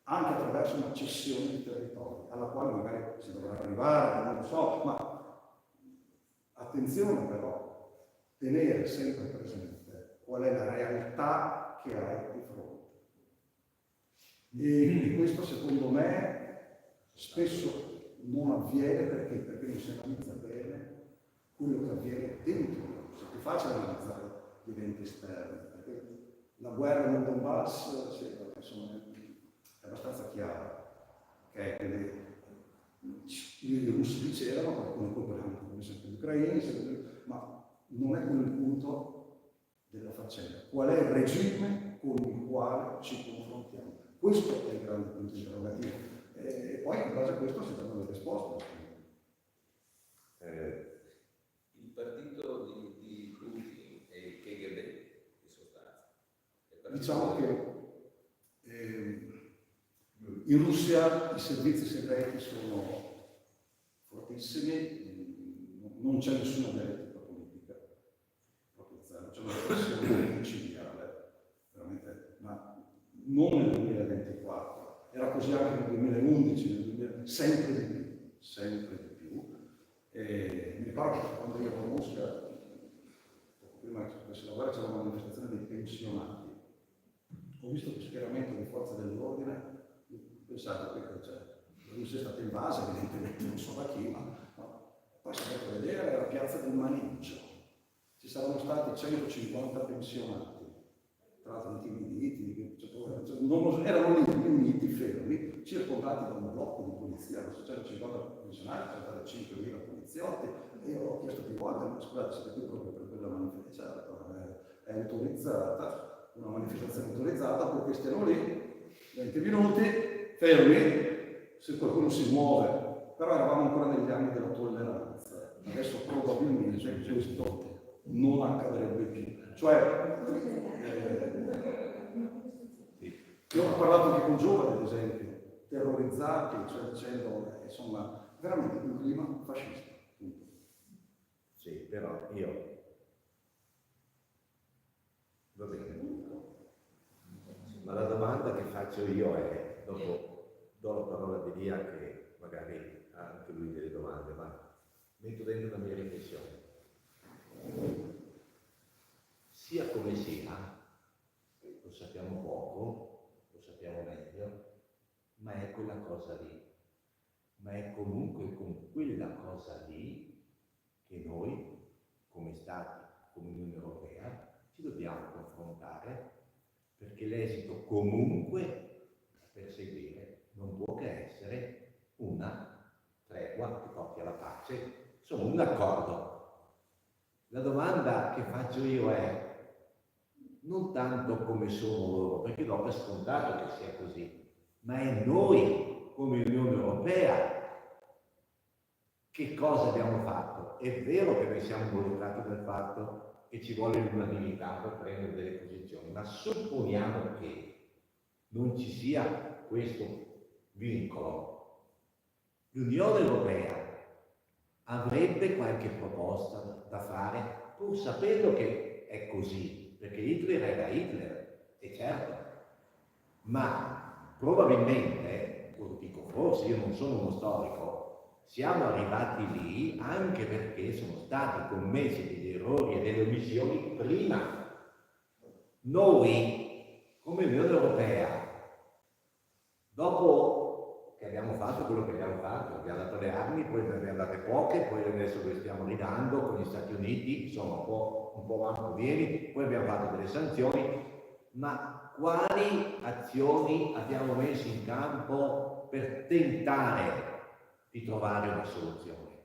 [SPEAKER 3] Anche attraverso una cessione di territori, alla quale magari si dovrà arrivare, non lo so, ma attenzione però, tenere sempre presente qual è la realtà che hai di fronte. E questo secondo me spesso non avviene perché non si analizza bene quello che avviene dentro la Russia. È più facile analizzare gli eventi esterni, perché la guerra nel Donbass insomma, è abbastanza chiara, okay? I russi dicevano, qualcuno colpevano come sempre gli ucraini, ma non è quello il punto della faccenda. Qual è il regime con il quale ci confrontiamo? Questo è il grande punto interrogativo. E poi in base a questo si danno le risposte.
[SPEAKER 4] Il partito di Putin e il KGB in sostanza.
[SPEAKER 3] Diciamo che in Russia i servizi segreti sono fortissimi, non c'è nessuna dialettica politica, proprio zero, c'è una pressione civile, veramente, ma non nel 2024, era così anche nel 2011, sempre di più. E mi ricordo che quando io ero a Mosca, poco prima che si la guerra, c'era una manifestazione dei pensionati. Ho visto lo schieramento delle forze dell'ordine, pensate che la Russia è stata invasa, evidentemente non so da chi, ma no. Poi si è andato a vedere, era la piazza del Maneggio. Ci saranno stati 150 pensionati, tra l'altro intimiditi, erano lì riuniti, fermi, circondati da un blocco di polizia, 150 pensionati, c'erano stati 5.000 poliziotti, e io ho chiesto più volte, ma scusate, siete qui proprio per quella manifestazione, è autorizzata, una manifestazione autorizzata, perché stiano lì 20 minuti, fermi, se qualcuno si muove, però eravamo ancora negli anni della tolleranza, adesso probabilmente questo non accadrebbe più. Cioè, io ho parlato anche con giovani, ad esempio, terrorizzati, cioè dicendo, insomma, veramente un clima fascista.
[SPEAKER 1] Sì, però io... Va bene. Ma la domanda che faccio io è, dopo do la parola di Lia che magari ha anche lui delle domande, ma metto dentro la mia riflessione. Sia come sia, lo sappiamo poco, lo sappiamo meglio, ma è quella cosa lì. Ma è comunque con quella cosa lì che noi, come Stati, come Unione Europea, ci dobbiamo confrontare, perché l'esito comunque da perseguire non può che essere una tregua che porti alla pace, insomma un accordo. La domanda che faccio io è non tanto come sono loro, perché do per scontato che sia così, ma è noi come Unione Europea che cosa abbiamo fatto. È vero che noi siamo involucrati nel fatto che ci vuole l'unanimità per prendere delle posizioni, ma supponiamo che non ci sia questo vincolo. L'Unione Europea avrebbe qualche proposta da fare, pur sapendo che è così, perché Hitler era Hitler, è certo, ma probabilmente, lo dico forse, io non sono uno storico, siamo arrivati lì anche perché sono stati commessi degli errori e delle omissioni prima. Noi, come Unione Europea, dopo che abbiamo fatto quello che abbiamo fatto, abbiamo dato le armi, poi ne abbiamo date poche, poi adesso le stiamo ridando con gli Stati Uniti, insomma un po' avanti vieni, poi abbiamo fatto delle sanzioni, ma quali azioni abbiamo messo in campo per tentare di trovare una soluzione,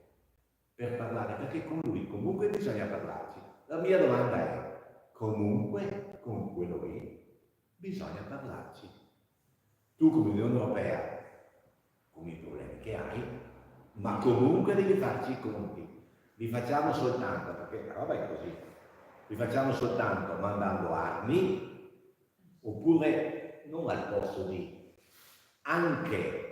[SPEAKER 1] per parlare, perché con lui comunque bisogna parlarci. La mia domanda è, comunque con quello lì bisogna parlarci. Tu come Unione Europea, con i problemi che hai, ma comunque devi farci i conti. Li facciamo soltanto, perché la roba è così, li facciamo soltanto mandando armi, oppure non al posto di, anche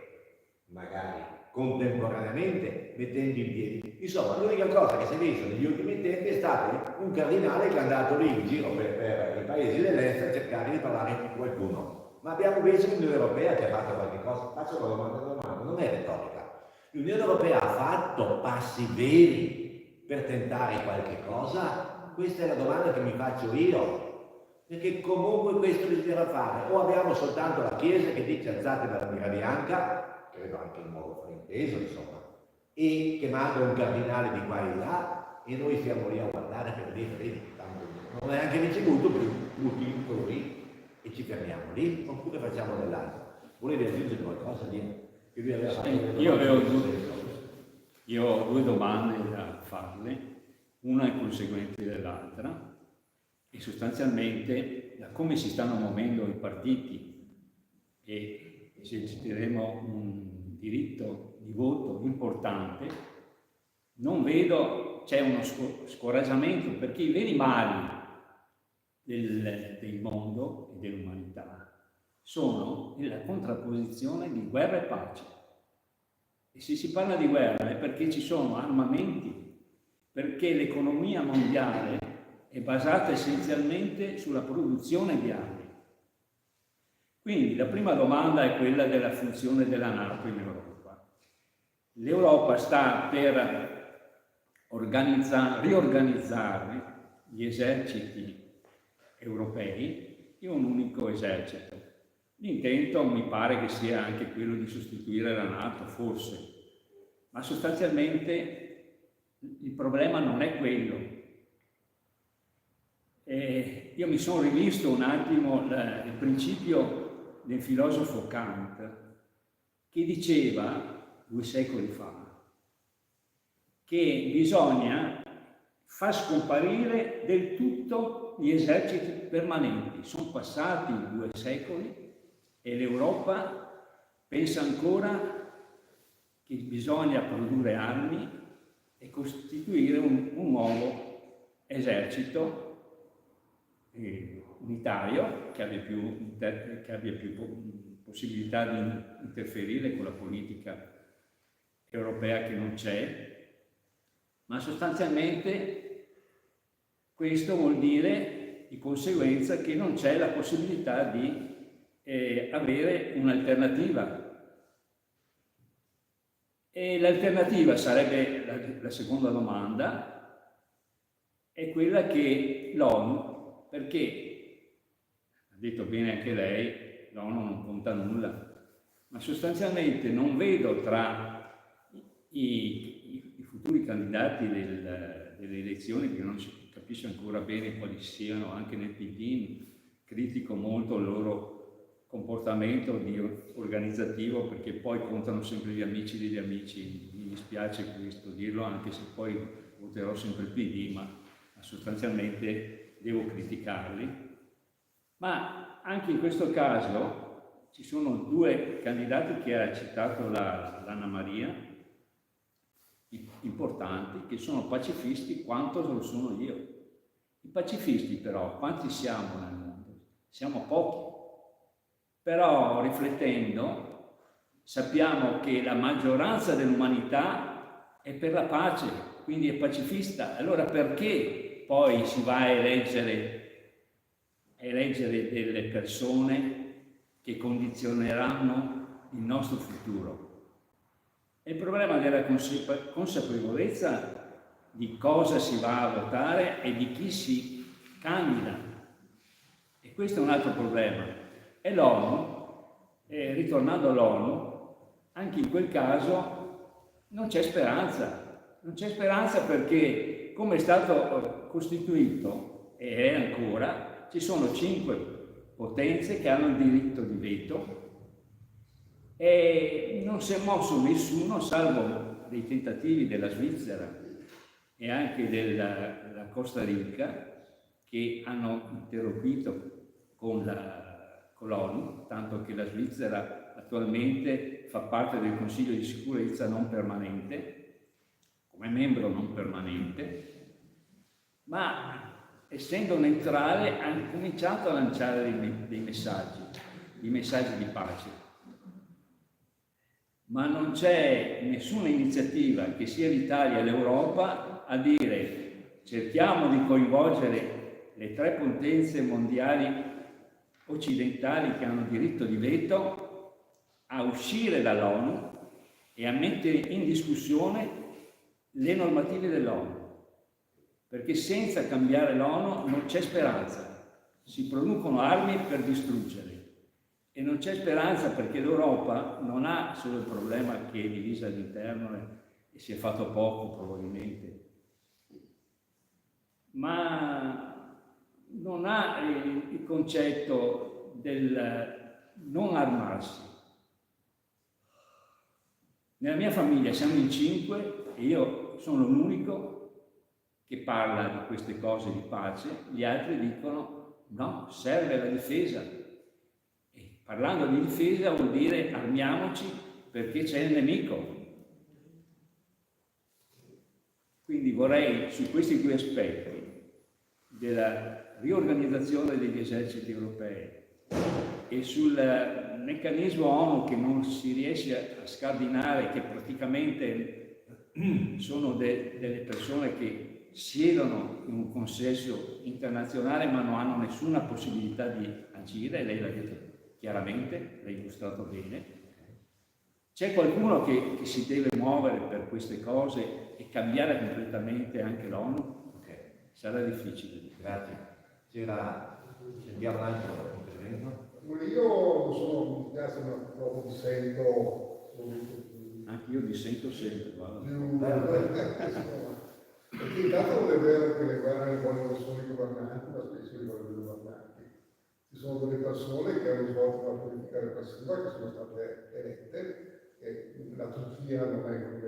[SPEAKER 1] magari contemporaneamente mettendo in piedi. Insomma, l'unica cosa che si è visto negli ultimi tempi è stato un cardinale che è andato lì in giro per i paesi dell'est a cercare di parlare con qualcuno. Ma abbiamo visto l'Unione Europea che ha fatto qualche cosa. Faccio la domanda, non è retorica. L'Unione Europea ha fatto passi veri per tentare qualche cosa? Questa è la domanda che mi faccio io. Perché comunque questo bisogna fare. O abbiamo soltanto la Chiesa che dice alzate la bandiera bianca, credo anche in modo frainteso, insomma, e che manda un cardinale di qua e di là, e noi stiamo lì a guardare per dire, vedi, tanto non è anche ricevuto, più tutti così, e ci fermiamo lì, oppure facciamo dell'altro. Volevi aggiungere qualcosa di che lui aveva fatto?
[SPEAKER 5] Io ho due domande da farle, una è conseguente dell'altra, e sostanzialmente da come si stanno muovendo i partiti e eserciteremo un diritto di voto importante, non vedo, c'è uno scoraggiamento, perché i veri mali del mondo e dell'umanità sono la contrapposizione di guerra e pace. E se si parla di guerra è perché ci sono armamenti, perché l'economia mondiale è basata essenzialmente sulla produzione di armi. Quindi la prima domanda è quella della funzione della NATO in Europa. L'Europa sta per riorganizzare gli eserciti europei in un unico esercito. L'intento mi pare che sia anche quello di sostituire la NATO, forse, ma sostanzialmente il problema non è quello. Io mi sono rivisto un attimo il principio del filosofo Kant, che diceva 2 secoli fa che bisogna far scomparire del tutto gli eserciti permanenti. Sono passati 2 secoli e l'Europa pensa ancora che bisogna produrre armi e costituire un nuovo esercito unitario che abbia più possibilità di interferire con la politica europea che non c'è, ma sostanzialmente questo vuol dire di conseguenza che non c'è la possibilità di avere un'alternativa. E l'alternativa sarebbe la seconda domanda, è quella che l'ONU, perché ha detto bene anche lei, l'ONU non conta nulla, ma sostanzialmente non vedo tra i futuri candidati delle elezioni, che non si capisce ancora bene quali siano, anche nel PD critico molto il loro comportamento organizzativo, perché poi contano sempre gli amici degli amici. Mi dispiace questo dirlo, anche se poi voterò sempre il PD, ma sostanzialmente devo criticarli. Ma anche in questo caso ci sono 2 candidati che ha citato l'Anna Maria, importanti, che sono pacifisti quanto lo sono io. I pacifisti però, quanti siamo nel mondo? Siamo pochi. Però riflettendo sappiamo che la maggioranza dell'umanità è per la pace, quindi è pacifista. Allora perché poi si va a eleggere delle persone che condizioneranno il nostro futuro? È il problema della consapevolezza di cosa si va a votare e di chi si candida. E questo è un altro problema. E l'ONU, ritornando all'ONU, anche in quel caso non c'è speranza. Non c'è speranza perché, come è stato costituito, e è ancora, ci sono 5 potenze che hanno il diritto di veto e non si è mosso nessuno, salvo dei tentativi della Svizzera e anche della Costa Rica, che hanno interloquito con l'ONU, tanto che la Svizzera attualmente fa parte del Consiglio di sicurezza non permanente, come membro non permanente, ma essendo neutrale ha cominciato a lanciare dei messaggi di pace. Ma non c'è nessuna iniziativa, che sia l'Italia e l'Europa, a dire cerchiamo di coinvolgere le 3 potenze mondiali occidentali che hanno diritto di veto a uscire dall'ONU e a mettere in discussione le normative dell'ONU, perché senza cambiare l'ONU non c'è speranza, si producono armi per distruggere. E non c'è speranza perché l'Europa non ha solo il problema che è divisa all'interno e si è fatto poco probabilmente, ma non ha il concetto del non armarsi. Nella mia famiglia siamo in 5 e io sono l'unico che parla di queste cose di pace, gli altri dicono no, serve la difesa. E parlando di difesa vuol dire armiamoci perché c'è il nemico. Quindi vorrei su questi due aspetti della riorganizzazione degli eserciti europei e sul meccanismo ONU che non si riesce a scardinare, che praticamente sono delle persone che siedono in un consesso internazionale ma non hanno nessuna possibilità di agire, lei l'ha detto chiaramente, l'ha illustrato bene. C'è qualcuno che si deve muovere per queste cose e cambiare completamente anche l'ONU?
[SPEAKER 1] Ok,
[SPEAKER 5] Sarà difficile.
[SPEAKER 1] grazie. Sentiamo un altro intervento.
[SPEAKER 6] Io non sono, mi dispiace, ma proprio dissento.
[SPEAKER 5] Anche io dissento sempre, guarda.
[SPEAKER 6] Perché intanto non è vero che le guerre vogliono solo i governanti, ma spesso li vogliono i governanti. Ci sono delle persone che hanno svolto una politica repressiva, che sono state elette, e la Turchia non è come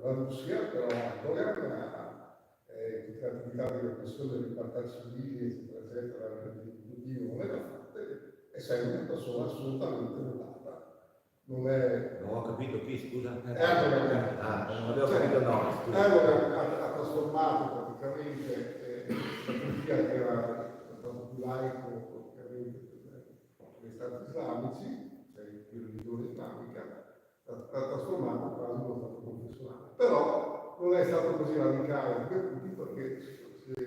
[SPEAKER 6] la Russia, però Erdogan ha tutte le attività di repressione delle libertà civili, eccetera, eccetera, non le ha fatte, è sempre una persona assolutamente votata. Non è...
[SPEAKER 1] Non ho capito chi, scusa?
[SPEAKER 6] Erdogan.
[SPEAKER 1] Non avevo capito il nome, scusa.
[SPEAKER 6] Erdogan ha trasformato praticamente la Turchia, che era stato più laico praticamente negli stati islamici, cioè di religione islamica, l'ha trasformato quasi in uno stato confessionale. Però non è stato così radicale come tutti, perché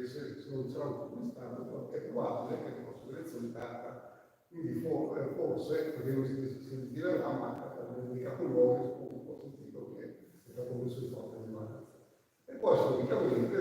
[SPEAKER 6] se non c'era un colpo di Stato è probabile che le nostre elezioni perda. Quindi forse, perché non si dirà, ma nei capoluoghi ho sentito che è stato messo in forte di maggioranza. E poi storicamente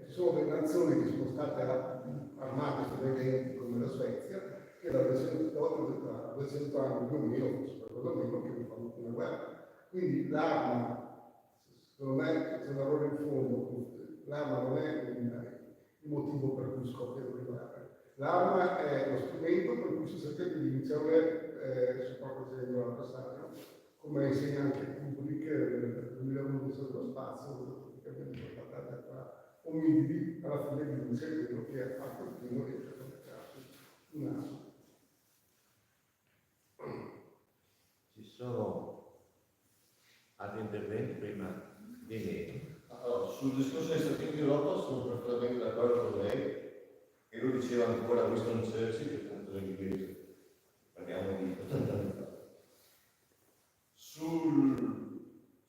[SPEAKER 6] ci sono delle nazioni che sono state armate studenti come la Svezia, che da 200 anni più o meno, forse qualcosa meno, che non fanno più una guerra. Quindi l'arma, secondo me c'è un errore in fondo, l'arma non è il motivo per cui scoppiano le guerre. L'arma è lo strumento per cui si cerca di vincere su proprio genere l'avversario, come insegna anche Kubrick nel 2001 dello spazio, dove praticamente sono state tra ominidi, alla fine vince quello che a quel primo riesce a mettersi un asso.
[SPEAKER 1] Ci sono altri interventi prima di
[SPEAKER 7] Allora, sul discorso dei Stati Uniti d'Europa sono perfettamente d'accordo con lei, e lo diceva ancora Winston Churchill, che tanto l'inglese, parliamo di 80 anni fa. Sul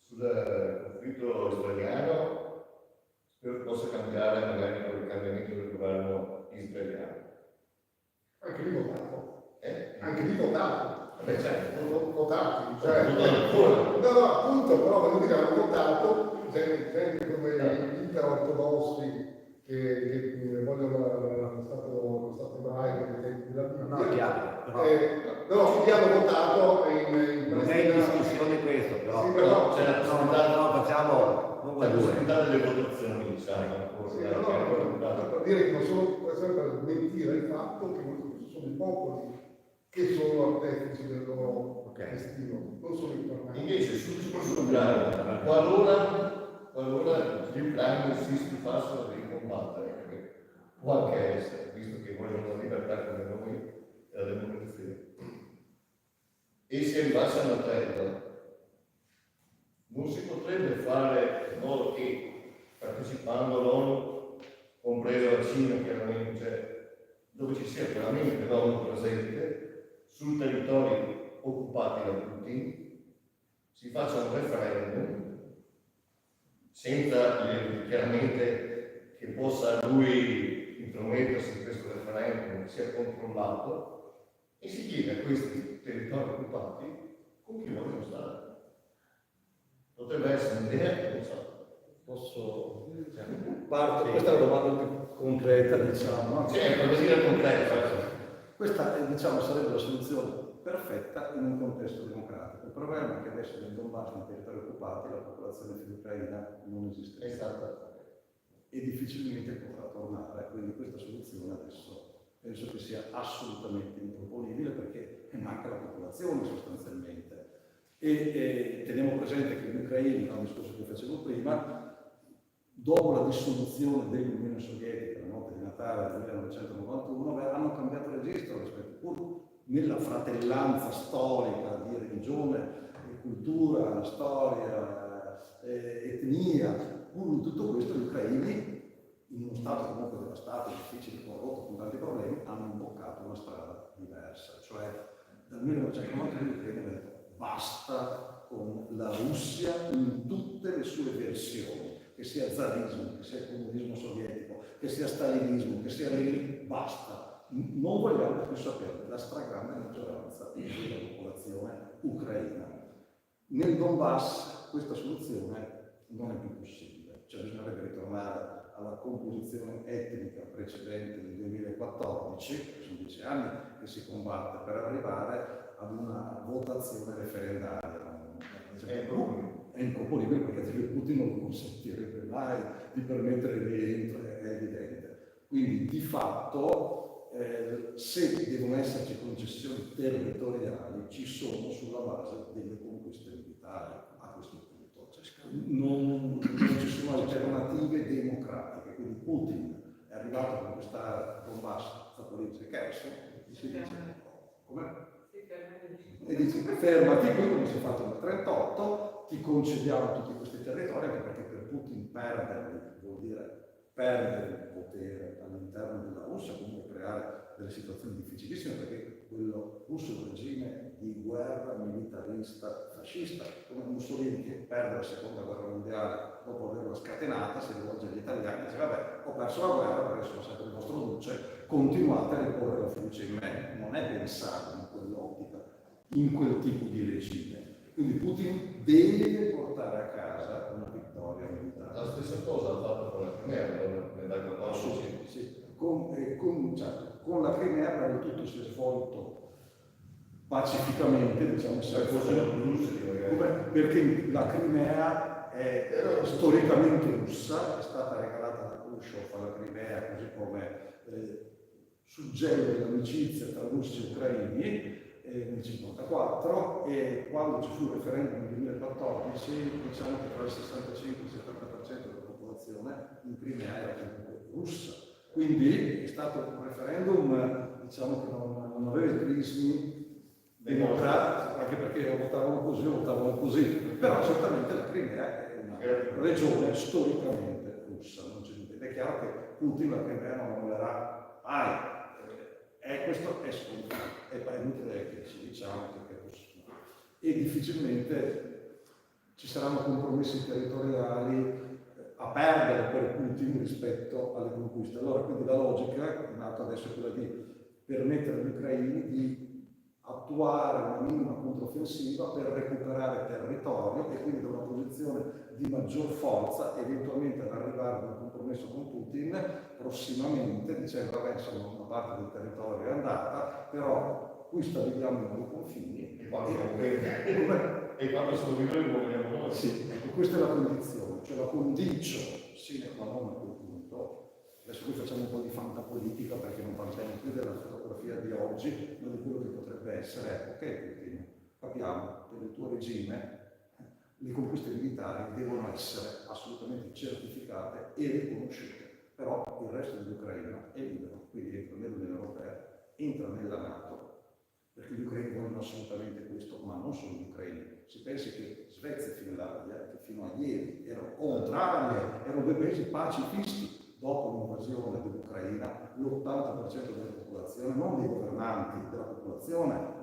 [SPEAKER 7] conflitto israeliano, spero possa cambiare magari con il cambiamento del governo israeliano.
[SPEAKER 6] Anche lì votato.
[SPEAKER 7] Eh?
[SPEAKER 6] Anche lì votato.
[SPEAKER 7] Vabbè, certo.
[SPEAKER 6] Votati, cioè, no, appunto, però voglio dire, hanno votato gente come gli iperortodossi che vogliono lo Stato ebraico nei tempi della Bibbia.
[SPEAKER 1] No, è chiaro, però
[SPEAKER 6] No, che hanno votato in
[SPEAKER 1] non è in discussione questo, però.
[SPEAKER 6] Sì, però
[SPEAKER 7] c'è la possibilità,
[SPEAKER 1] No, facciamo
[SPEAKER 7] la
[SPEAKER 1] una due.
[SPEAKER 7] possibilità delle votazioni, diciamo.
[SPEAKER 6] sì, per dire che non sono, per esempio, per smentire il fatto che sono i popoli che sono artefici del loro destino, non sono i governanti.
[SPEAKER 7] Invece sul discorso ucraino, qualora gli ucraini si stufassero di combattere, perché può anche essere, visto che vogliono la libertà come noi e la democrazia, e si arrivasse a una tregua, non si potrebbe fare in modo che, partecipando all'ONU, compresa la Cina chiaramente, dove ci sia veramente l'ONU presente, sul territorio occupati da Putin, si faccia un referendum senza chiaramente che possa lui intromettersi in questo referendum, che sia controllato, e si chiede a questi territori occupati con chi vogliono stare. Potrebbe essere un'idea che non so.
[SPEAKER 3] Posso... Parto, questa è la domanda più concreta, diciamo. No?
[SPEAKER 7] Sì, ecco, così è concreta.
[SPEAKER 3] Questa diciamo, sarebbe la soluzione perfetta in un contesto democratico. Il problema è che adesso nel Donbass, nei territori occupati, la popolazione filucraina non esiste più.
[SPEAKER 7] Esatto.
[SPEAKER 3] E difficilmente potrà tornare, quindi questa soluzione adesso penso che sia assolutamente improponibile perché manca la popolazione sostanzialmente. E teniamo presente che gli ucraini, un discorso che facevo prima, dopo la dissoluzione dell'Unione Sovietica, la notte di Natale del 1991, hanno cambiato registro rispetto pur nella fratellanza storica di religione, cultura, storia, etnia, pur in tutto questo gli ucraini, in uno stato comunque devastato, difficile, corrotto, con tanti problemi, hanno imboccato una strada diversa. Cioè dal 1992 gli ucraini hanno detto basta con la Russia in tutte le sue versioni, che sia zarismo, che sia comunismo sovietico, che sia stalinismo, che sia basta. Non vogliamo più sapere la stragrande maggioranza della popolazione ucraina. Nel Donbass questa soluzione non è più possibile, cioè bisognerebbe ritornare alla composizione etnica precedente del 2014, che sono 10 anni che si combatte per arrivare ad una votazione referendaria. È improponibile perché Putin non consentirebbe mai di permettere il rientro, è evidente. Quindi di fatto se devono esserci concessioni territoriali ci sono sulla base delle conquiste militari a questo punto. Non ci sono alternative democratiche, quindi Putin è arrivato a conquistare Donbass, Zaporizhzhia e Kherson e si dice come? E dice fermati qui come si è fatto nel 1938, ti concediamo tutti questi territori anche perché per Putin perderli vuol dire perdere il potere all'interno della Russia, comunque creare delle situazioni difficilissime perché quello russo è un regime di guerra militarista fascista, come Mussolini che perde la seconda guerra mondiale dopo averla scatenata, si rivolge agli italiani e dice vabbè ho perso la guerra, perché sono sempre il vostro duce, continuate a riporre la fiducia in me. Non è pensato in quell'ottica, in quel tipo di regime. Quindi Putin deve portare a casa una vittoria militare.
[SPEAKER 7] La stessa cosa ha fatto con la Crimea, nel 14.
[SPEAKER 3] Sì. Con la Crimea però tutto si è svolto pacificamente, diciamo, perché la Crimea è storicamente russa, è stata regalata da Khrushchev alla Crimea, così come suggello dell'amicizia tra russi e ucraini nel 1954, e quando ci fu il referendum nel 2014 diciamo che tra il 65 e il 70% della popolazione in Crimea era comunque russa. Quindi è stato un referendum diciamo che non aveva i crismi democratici, anche perché votavano così, però certamente la Crimea è una regione storicamente russa, non c'è dubbio. È chiaro che Putin la Crimea non la volerà mai. Questo è scontato, è inutile che ci diciamo che è così. E difficilmente ci saranno compromessi territoriali a perdere per Putin rispetto alle conquiste. Allora, quindi la logica è nata adesso quella di permettere agli ucraini di attuare una minima controffensiva per recuperare territorio e quindi da una posizione di maggior forza eventualmente ad arrivare ad un compromesso con Putin prossimamente, dicendo vabbè insomma una parte del territorio è andata, però qui stabiliamo i nuovi confini
[SPEAKER 7] E quando sono vivo li vogliamo noi.
[SPEAKER 3] Sì, ecco, questa è la condizione, cioè la condicio sine qua non a quel punto. Adesso qui facciamo un po' di fantapolitica perché non parliamo più della fotografia di oggi, ma di quello che potrebbe essere. Ok, Putin, capiamo che nel tuo regime le conquiste militari devono essere assolutamente certificate e riconosciute, però il resto dell'Ucraina è libero, quindi entra nell'Unione Europea, entra nella NATO, perché gli ucraini vogliono assolutamente questo, ma non solo gli ucraini. Si pensi che Svezia e Finlandia, che fino a ieri erano contrarie, erano due paesi pacifisti, dopo l'invasione dell'Ucraina, l'80% della popolazione, non dei governanti, della popolazione,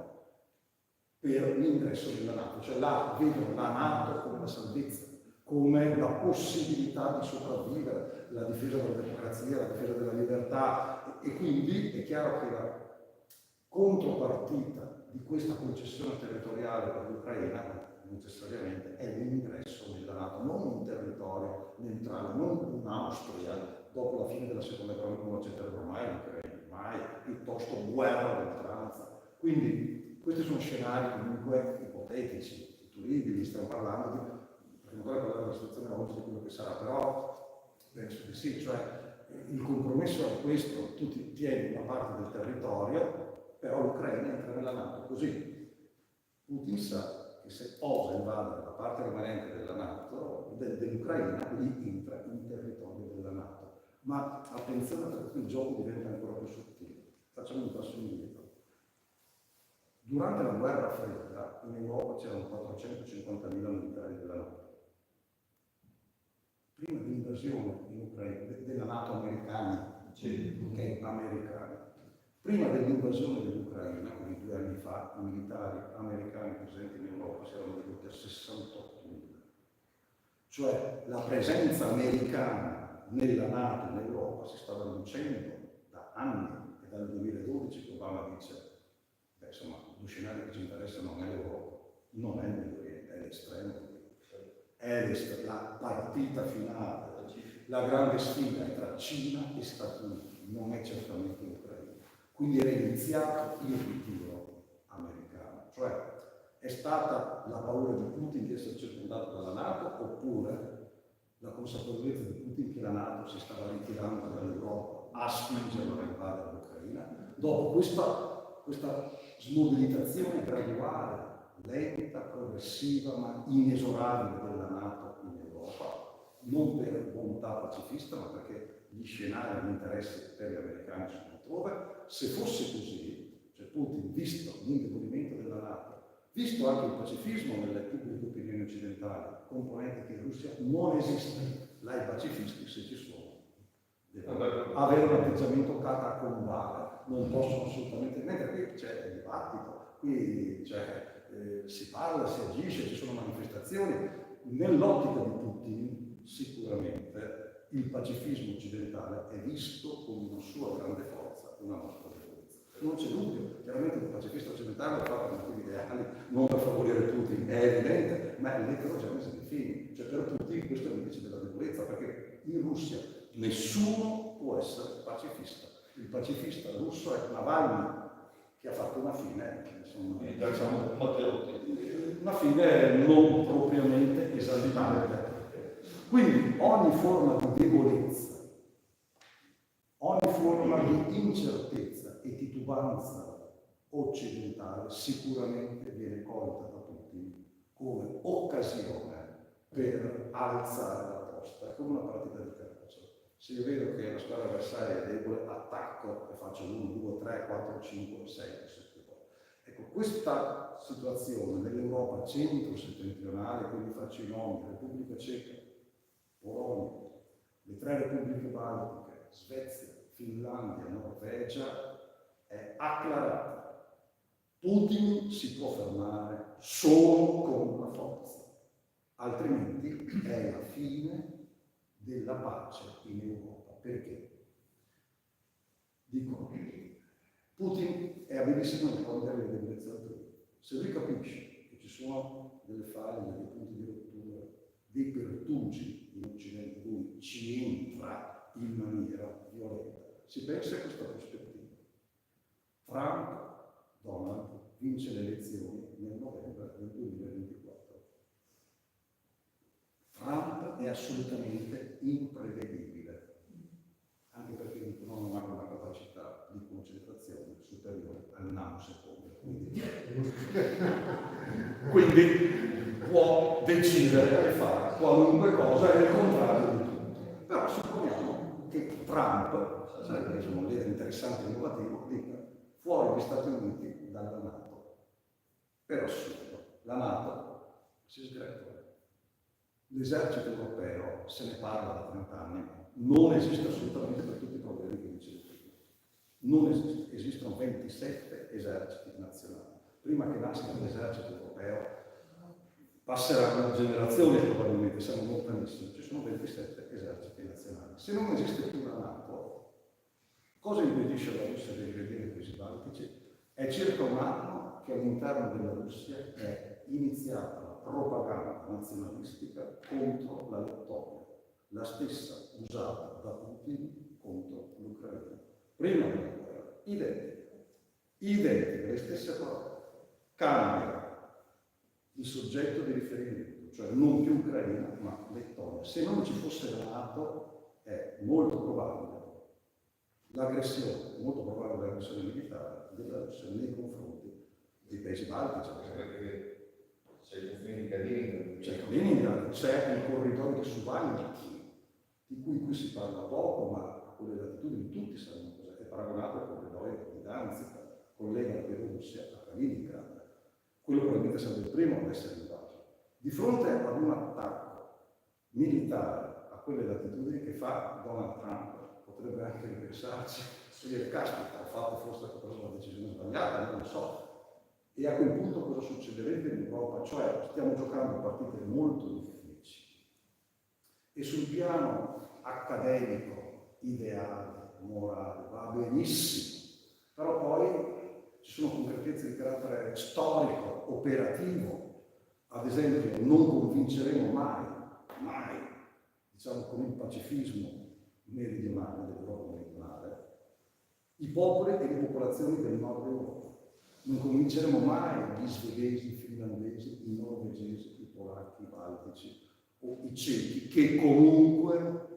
[SPEAKER 3] per l'ingresso nella NATO, cioè là vedono la NATO come la salvezza, come la possibilità di sopravvivere, la difesa della democrazia, la difesa della libertà, e quindi è chiaro che la contropartita di questa concessione territoriale per l'Ucraina necessariamente è l'ingresso nella NATO, non un territorio neutrale, non un'Austria dopo la fine della seconda guerra non accetterebbero mai l'Ucraina, mai, piuttosto guerra all'oltranza. Quindi questi sono scenari comunque ipotetici, futuribili, stiamo parlando di, perché non vorrei parlare della situazione oggi di quello che sarà, però penso di sì, cioè il compromesso è questo, tu ti tieni una parte del territorio, però l'Ucraina entra nella NATO, così Putin sa che se osa invadere la parte rimanente della NATO, dell'Ucraina, lì entra in territorio della NATO. Ma attenzione perché il gioco diventa ancora più sottile. Facciamo un passo indietro. Durante la guerra fredda in Europa c'erano 450.000 militari della NATO. Prima dell'invasione in Ucraina, della NATO americana, okay, americani. Prima dell'invasione dell'Ucraina, quindi 2 anni fa, i militari americani presenti in Europa si erano ridotti a 68.000. Cioè la presenza americana nella NATO, in Europa, si stava riducendo da anni, e dal 2012 che Obama dice, beh, insomma, lo scenario che ci interessa non è l'Europa, non è il Medio Oriente, è l'estremo Oriente, è la partita finale, la grande sfida tra Cina e Stati Uniti, non è certamente l'Ucraina. Quindi era iniziato il ritiro americano, cioè è stata la paura di Putin di essere circondato dalla NATO oppure la consapevolezza di Putin che la NATO si stava ritirando dall'Europa a spingerlo a invadere l'Ucraina. Dopo questa smobilitazione graduale, lenta, progressiva ma inesorabile della NATO in Europa, non per volontà pacifista ma perché gli scenari e gli interessi per gli americani sono altrove. Se fosse così, cioè Putin, visto l'indebolimento della NATO, visto anche il pacifismo nelle pubbliche opinioni occidentali, componenti che in Russia non esiste, là i pacifisti, se ci sono, devono avere un atteggiamento catacombale, non possono assolutamente, mentre qui c'è il dibattito, qui si parla, si agisce, ci sono manifestazioni. Nell'ottica di Putin sicuramente il pacifismo occidentale è visto come una sua grande forza, una nostra debolezza. Non c'è dubbio, chiaramente il pacifista occidentale lo fa per motivi ideali, non per favorire Putin, è evidente, ma è l'eterogenesi dei fini. Cioè per Putin questo è l'indice della debolezza, perché in Russia nessuno può essere pacifista. Il pacifista russo è Navalny, che ha fatto una fine, insomma, diciamo, una fine non propriamente esaltante. Quindi ogni forma di debolezza, ogni forma di incertezza e titubanza occidentale sicuramente viene colta da Putin come occasione per alzare la posta, come una partita di calcio. Se io vedo che la squadra avversaria è debole, attacco e faccio 1, 2, 3, 4, 5, 6, 7. Ecco, questa situazione nell'Europa centro-settentrionale, quindi faccio i nomi, Repubblica Ceca, Polonia, le 3 repubbliche baltiche, Svezia, Finlandia, Norvegia, è acclarata. Putin si può fermare solo con la forza, altrimenti è la fine della pace in Europa. Perché? Dicono che Putin è abilissimo nel cogliere le debolezze altrui. Se lui capisce che ci sono delle falle, dei punti di rottura, dei pertugi in Occidente, lui ci entra in maniera violenta. Si pensa a questa prospettiva. Donald vince le elezioni nel novembre del 2024. Trump è assolutamente imprevedibile, anche perché non ha una capacità di concentrazione superiore al nanosecondo. Quindi può decidere e fare qualunque cosa e il contrario di tutto. Però supponiamo che Trump, sarebbe un leader interessante e innovativo, dica fuori gli Stati Uniti dalla NATO. Per assurdo, la NATO si sgretola. L'esercito europeo, se ne parla da 30 anni, non esiste assolutamente per tutti i problemi che dicevo prima. Non esiste, esistono 27 eserciti nazionali. Prima che nasca l'esercito europeo, passeranno generazioni probabilmente, siamo lontanissimi, ci sono 27 eserciti nazionali. Se non esiste più la NATO, cosa impedisce alla Russia di aggredire i paesi baltici? È circa un anno che all'interno della Russia è iniziata la propaganda nazionalistica contro la Lettonia. la stessa usata da Putin contro l'Ucraina. Prima della guerra, identiche, le stesse parole. Cambia il soggetto di riferimento, cioè non più Ucraina, ma Lettonia. Se non ci fosse la NATO, è molto probabile l'aggressione militare della Russia nei confronti dei paesi baltici.
[SPEAKER 7] Perché c'è il confine di Kaliningrad.
[SPEAKER 3] C'è Kaliningrad, c'è il corridoio di Suwalki, di cui qui si parla poco, ma a quelle latitudini tutti sanno cos'è. È paragonato al corridoio di Danzica, collega la Bielorussia a Kaliningrad. Quello probabilmente sarebbe il primo ad essere invaso. Di fronte ad un attacco militare a quelle latitudini che fa Donald Trump, potrebbe anche ripensarci e dire, caspita, ho fatto forse una decisione sbagliata, non lo so. E a quel punto cosa succederebbe in Europa? Cioè stiamo giocando partite molto difficili e sul piano accademico, ideale, morale, va benissimo, però poi ci sono concretezze di carattere storico, operativo. Ad esempio, non convinceremo mai, diciamo con il pacifismo meridionale, dell'Europa meridionale, i popoli e le popolazioni del nord Europa. Non convinceremo mai gli svedesi, i finlandesi, i norvegesi, i polacchi, i baltici o i cechi, che comunque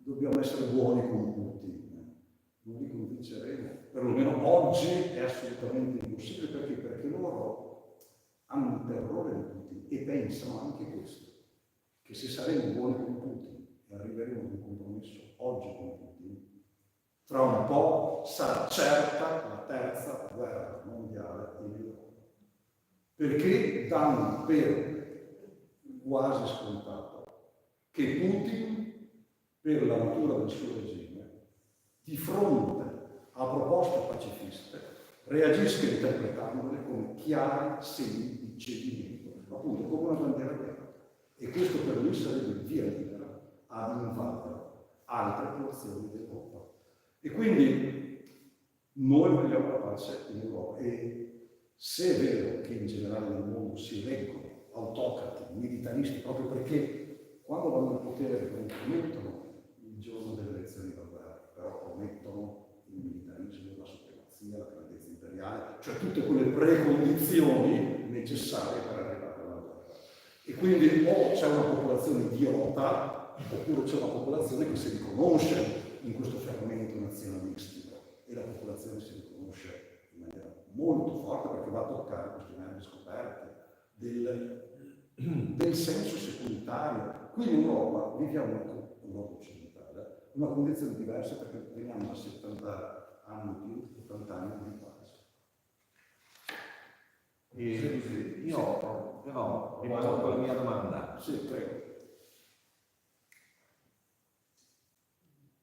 [SPEAKER 3] dobbiamo essere buoni con Putin. Non li convinceremo. Perlomeno oggi è assolutamente impossibile. Perché? Perché loro hanno un terrore di Putin e pensano anche questo, che se saremo buoni con Putin e arriveremo ad un compromesso oggi con Putin, tra un po' sarà certa la terza guerra mondiale in Europa. Perché danno per quasi scontato che Putin, per la natura del suo regime, di fronte a proposte pacifiste, reagisca interpretandole come chiari segni di cedimento, appunto come una bandiera bianca. E questo per lui sarebbe il via libera ad invadere altre porzioni d'Europa. E quindi noi vogliamo la pace in Europa. E se è vero che in generale nel mondo si eleggono autocrati, militaristi, proprio perché quando vanno al potere non promettono il giorno delle elezioni da guerra, però promettono il militarismo, la supremazia, la grandezza imperiale, cioè tutte quelle precondizioni necessarie per arrivare alla guerra. E quindi o c'è una popolazione idiota, oppure c'è una popolazione che si riconosce in questo fermento nazionalistico, e la popolazione si riconosce in maniera molto forte perché va a toccare questi nervi scoperti del senso securitario. Qui in Europa viviamo, Europa occidentale, una condizione diversa perché veniamo da 70 anni più, 80 anni di pace.
[SPEAKER 1] Io però rimango alla mia domanda.
[SPEAKER 3] Sì, prego.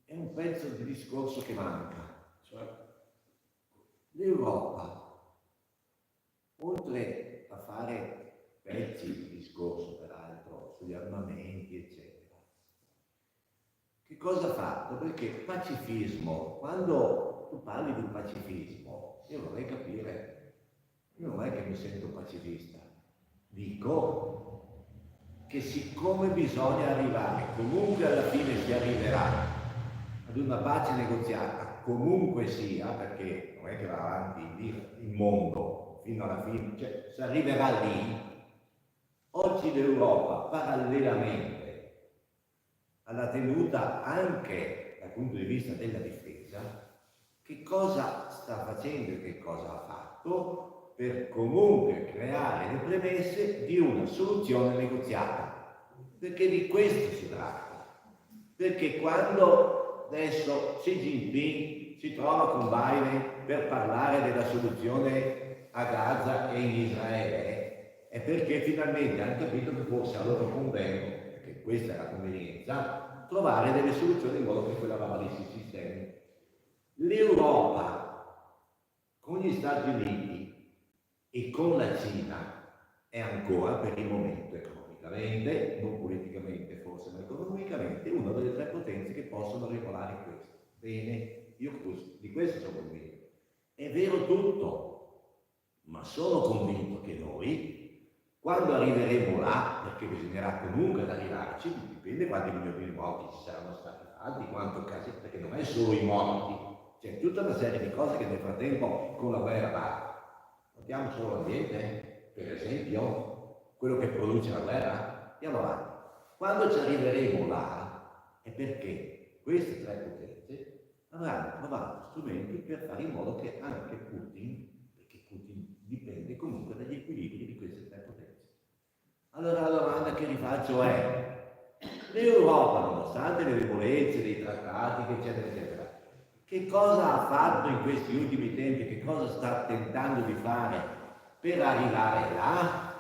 [SPEAKER 1] È un pezzo di discorso che manca.
[SPEAKER 3] Cioè,
[SPEAKER 1] l'Europa, oltre a fare pezzi di discorso, peraltro, sugli armamenti, eccetera, che cosa ha fatto? Perché pacifismo, quando tu parli di pacifismo, io vorrei capire, io non è che mi sento pacifista, dico che siccome bisogna arrivare, comunque alla fine si arriverà ad una pace negoziata, comunque sia, perché non è che va avanti il mondo fino alla fine, cioè si arriverà lì, oggi l'Europa parallelamente alla tenuta anche dal punto di vista della difesa, che cosa sta facendo e che cosa ha fatto per comunque creare le premesse di una soluzione negoziata, perché di questo si tratta, perché quando adesso Xi Jinping si trova con Biden per parlare della soluzione a Gaza e in Israele, è perché finalmente hanno capito che forse a loro convenga, perché questa è la convenienza, trovare delle soluzioni in modo che quella va lì si sistemi. L'Europa con gli Stati Uniti e con la Cina è ancora per il momento economicamente, non politicamente forse, ma economicamente, una delle tre potenze che possono regolare questo. Bene, io di questo sono convinto. È vero tutto, ma sono convinto che noi Quando arriveremo là, perché bisognerà comunque arrivarci, dipende quanti milioni di morti ci saranno stati fatti, quanto casi, perché non è solo i morti, c'è tutta una serie di cose che nel frattempo con la guerra va. Guardiamo solo l'ambiente, per esempio, quello che produce la guerra, andiamo avanti. Quando ci arriveremo là è perché queste tre potenze avranno trovato strumenti per fare in modo che anche Putin, perché Putin dipende comunque dagli equilibri di queste tre potenze. Allora la domanda che rifaccio è: l'Europa, nonostante le debolezze dei trattati, eccetera, eccetera, che cosa ha fatto in questi ultimi tempi, che cosa sta tentando di fare per arrivare là?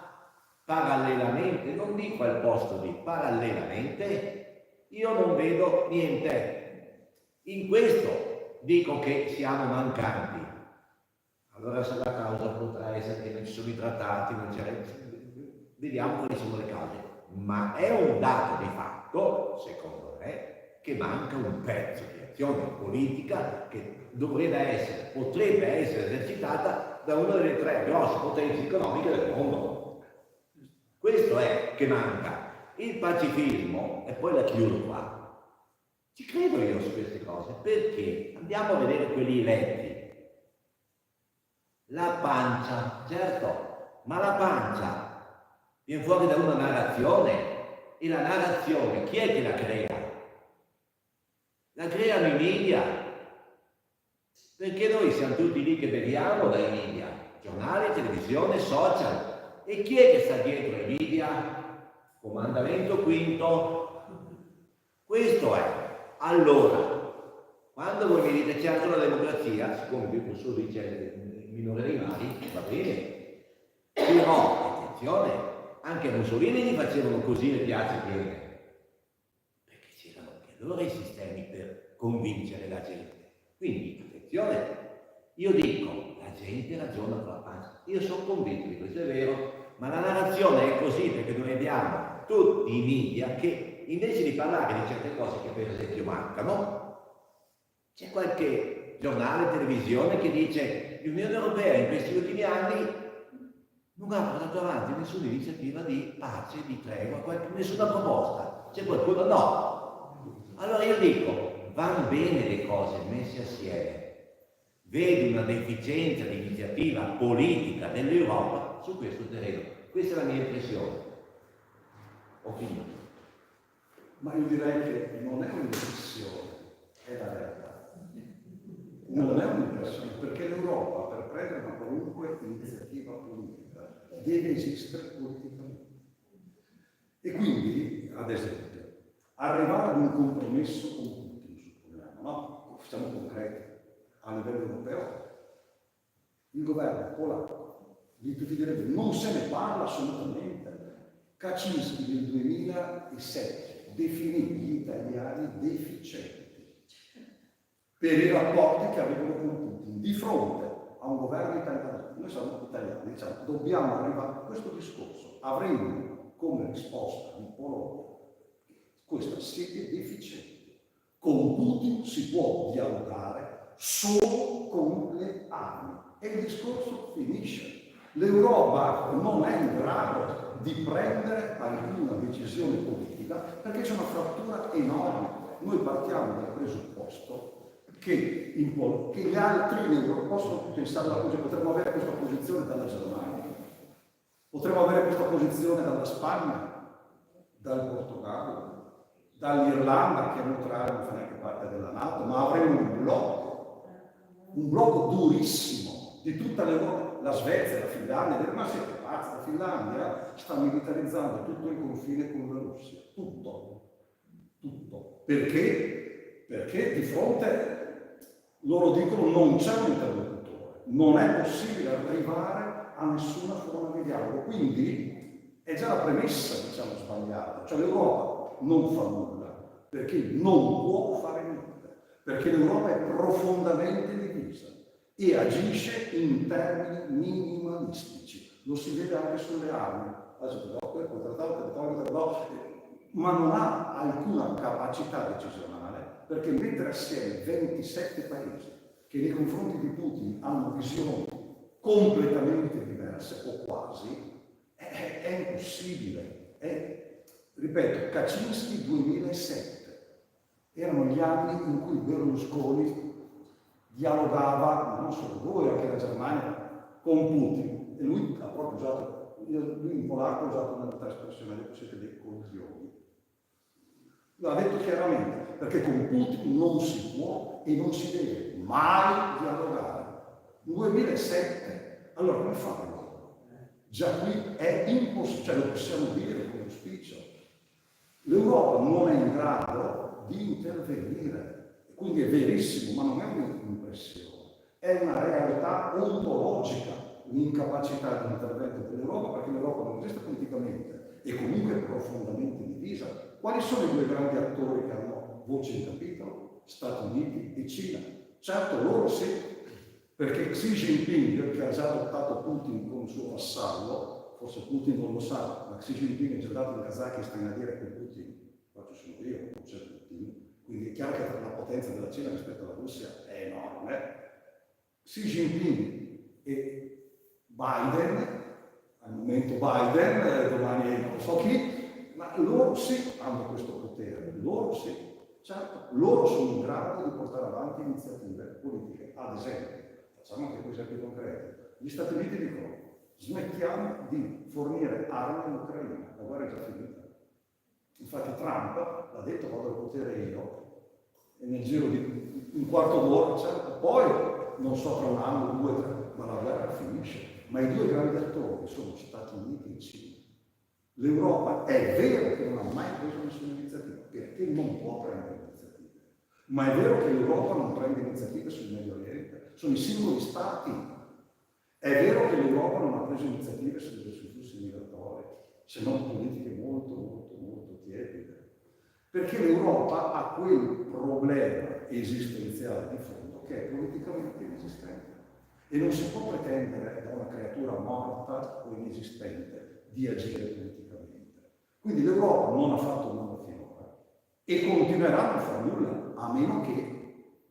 [SPEAKER 1] Parallelamente, non dico al posto di, parallelamente, io non vedo niente. In questo dico che siamo mancanti. Allora se la causa potrà essere che non ci sono i trattati, non c'è... Vediamo quali sono le cause. Ma è un dato di fatto, secondo me, che manca un pezzo di azione politica che potrebbe essere esercitata da una delle tre grosse potenze economiche del mondo. Questo è che manca. Il pacifismo, e poi la chiudo qua, ci credo io su queste cose, perché andiamo a vedere quelli eletti. La pancia, certo, ma la pancia viene fuori da una narrazione, e la narrazione chi è che la crea? La creano i media, perché noi siamo tutti lì che beviamo dai media, giornali, televisione, social. E chi è che sta dietro ai media? Comandamento quinto. Questo è. Allora, quando voi mi dite certo la democrazia, siccome vi posso dire il minore dei mali, va bene. Però, attenzione, anche a Mussolini gli facevano così le piazze piene. Perché c'erano anche loro i sistemi per convincere la gente. Quindi, attenzione, io dico, la gente ragiona con la pancia. Io sono convinto di questo, è vero, ma la narrazione è così perché noi abbiamo tutti i media che invece di parlare di certe cose che per esempio mancano, c'è qualche giornale, televisione che dice l'Unione Europea in questi ultimi anni non ha portato avanti nessuna iniziativa di pace, di tregua, nessuna proposta. C'è qualcuno? No. Allora io dico, vanno bene le cose messe assieme. Vedo una deficienza di iniziativa politica dell'Europa su questo terreno. Questa è la mia impressione. Ho finito.
[SPEAKER 3] Ma io direi che non è un'impressione, è la realtà. Non è un'impressione, perché l'Europa, per prendere una qualunque iniziativa politica, deve esistere politicamente. E quindi, ad esempio, arrivare ad un compromesso con Putin, supponiamo, no? Siamo concreti. A livello europeo, il governo polacco di tutti direbbe non se ne parla assolutamente. Kaczynski nel 2007 definì gli italiani deficienti per i rapporti che avevano con Putin. Di fronte a un governo italiano, noi siamo italiani, diciamo, dobbiamo arrivare a questo discorso, avremo come risposta in Polonia questa siete deficienti. Con Putin si può dialogare solo con le armi e il discorso finisce. L'Europa non è in grado di prendere alcuna decisione politica perché c'è una frattura enorme. Noi partiamo dal presupposto che gli altri in Europa possono pensare alla cosa, potremmo avere questa posizione dalla Germania, potremmo avere questa posizione dalla Spagna, dal Portogallo, dall'Irlanda che è neutrale, non fa neanche parte della NATO, ma avremo un blocco durissimo di tutta l'Europa, la Svezia, la Finlandia, ma siete pazzi, la Finlandia sta militarizzando tutto il confine con la Russia, tutto. Perché? Perché di fronte, loro dicono, non c'è un interlocutore, non è possibile arrivare a nessuna forma di dialogo, quindi è già la premessa, diciamo, sbagliata, cioè l'Europa non fa nulla, perché non può fare niente. Perché l'Europa è profondamente divisa e agisce in termini minimalistici. Lo si vede anche sulle armi. Ma non ha alcuna capacità decisionale perché mettere assieme 27 paesi che nei confronti di Putin hanno visioni completamente diverse o quasi, è impossibile. Ripeto, Kaczynski 2007. Erano gli anni in cui Berlusconi dialogava, non solo lui, anche la Germania, con Putin. E lui ha proprio usato, lui in polacco ha usato un'altra espressione, detto siete dei coglioni. L'ha detto chiaramente, perché con Putin non si può e non si deve mai dialogare. 2007, allora come fanno? Già qui è impossibile, cioè lo possiamo dire con auspicio. L'Europa non è in grado di intervenire, quindi è verissimo, ma non è un'impressione, è una realtà ontologica, l'incapacità di intervento dell'Europa, perché l'Europa non esiste politicamente e comunque è profondamente divisa. Quali sono i due grandi attori che hanno voce in capitolo? Stati Uniti e Cina. Certo, loro sì, perché Xi Jinping, che ha già adottato Putin come suo vassallo, forse Putin non lo sa, ma Xi Jinping è già andato in Kazakistan a dire che Putin, qua ci sono io, non c'è Putin, quindi è chiaro che la potenza della Cina rispetto alla Russia è enorme. Xi Jinping e Biden, al momento Biden, domani non so chi, ma loro sì hanno questo potere, loro sì, certo, loro sono in grado di portare avanti iniziative politiche, ad esempio, facciamo anche esempi concreti, gli Stati Uniti dicono smettiamo di fornire armi all'Ucraina, la guerra è già finita. Infatti Trump l'ha detto, vado al potere io, e nel giro di un quarto d'ora, certo, poi non so tra un anno, 2, 3, ma la guerra finisce. Ma i due grandi attori sono Stati Uniti e Cina. L'Europa è vero che non ha mai preso nessuna iniziativa, perché non può prendere iniziative, ma è vero che l'Europa non prende iniziative sul Medio Oriente, sono i singoli Stati. È vero che l'Europa non ha preso iniziative sui flussi migratori, se non politiche molto tiepide, perché l'Europa ha quel problema esistenziale di fondo che è politicamente inesistente e non si può pretendere da una creatura morta o inesistente di agire politicamente. Quindi l'Europa non ha fatto nulla finora e continuerà a non fare nulla, a meno che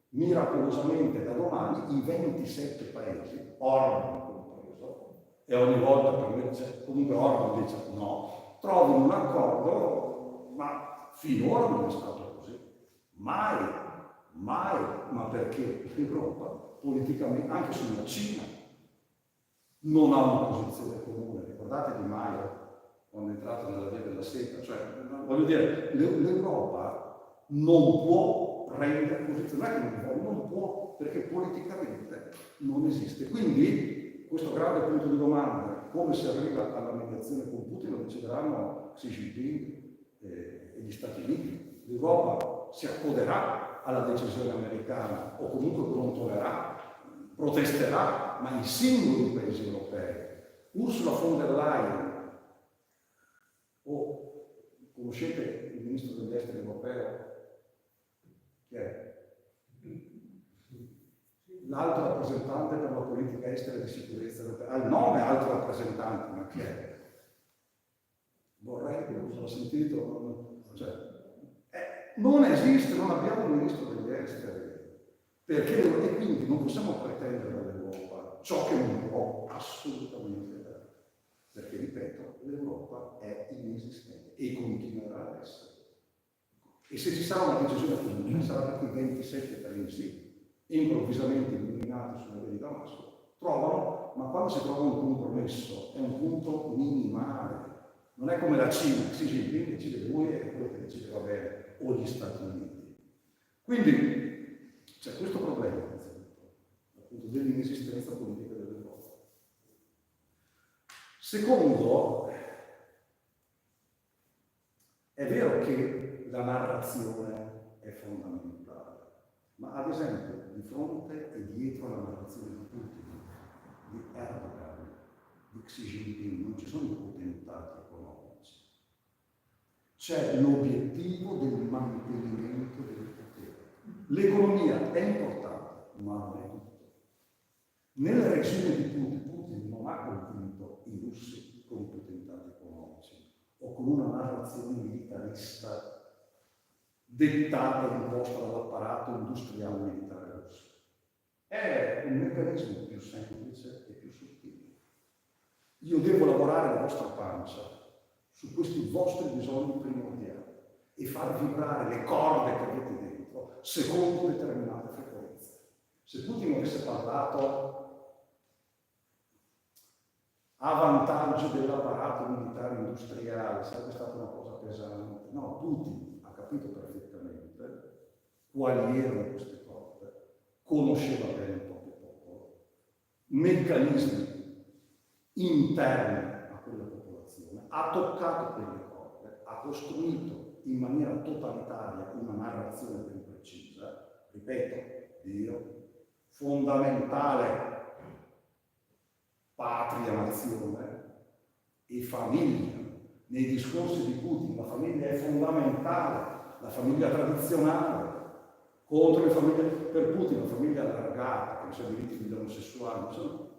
[SPEAKER 3] miracolosamente da domani i 27 paesi, Orban compreso, e ogni volta per me comunque Orban dice no, trovino un accordo, ma finora non è stato così. Mai, ma perché l'Europa politicamente, anche sulla Cina, non ha una posizione comune. Ricordate Di Maio quando è entrato nella via della seta? Cioè, voglio dire, l'Europa non può prendere posizione, non può, perché politicamente non esiste. Quindi questo grave punto di domanda, come si arriva alla mediazione con Putin, lo decideranno Xi Jinping e gli Stati Uniti. L'Europa si accoderà alla decisione americana o comunque brontolerà, protesterà, ma i singoli paesi europei. Ursula von der Leyen, conoscete il ministro degli esteri europeo? Che è? L'alto rappresentante per la politica estera e di sicurezza europea. Ha il nome alto rappresentante, ma che è? Vorrei che l'ho sentito, non esiste, non abbiamo un ministro degli esteri, perché e quindi non possiamo pretendere dall'Europa ciò che non può assolutamente dare, perché ripeto, l'Europa è inesistente e continuerà ad essere. E se ci sarà una decisione comune, sarà perché i 27 paesi improvvisamente illuminati sulla via di Damasco trovano, ma quando si trova un compromesso è un punto minimale. Non è come la Cina, Xi Jinping decide lui e quello che decide va bene, o gli Stati Uniti. Quindi c'è questo problema, appunto, dell'inesistenza politica dell'Europa. Secondo, è vero che la narrazione è fondamentale, ma ad esempio di fronte e dietro alla narrazione di Putin, di Erdogan, di Xi Jinping non ci sono i potentati economici, c'è l'obiettivo del mantenimento del potere. L'economia è importante, ma non è tutto. Nel regime di Putin non ha convinto i russi con i potentati economici o con una narrazione militarista dettata e imposta dall'apparato industriale militare russo. È un meccanismo più semplice e più sottile. io devo lavorare la vostra pancia su questi vostri bisogni primordiali e far vibrare le corde che avete dentro secondo determinate frequenze. Se Putin avesse parlato a vantaggio dell'apparato militare industriale, sarebbe stata una cosa pesante. No, Putin ha capito perfettamente quali erano queste corde, conosceva bene il proprio popolo, meccanismi interni a quella popolazione, ha toccato quelle corde, ha costruito in maniera totalitaria una narrazione ben precisa, ripeto, Dio, fondamentale, patria, nazione e famiglia. Nei discorsi di Putin la famiglia è fondamentale, la famiglia tradizionale, contro le famiglie, per Putin la famiglia allargata, che non sia diritti degli omosessuali,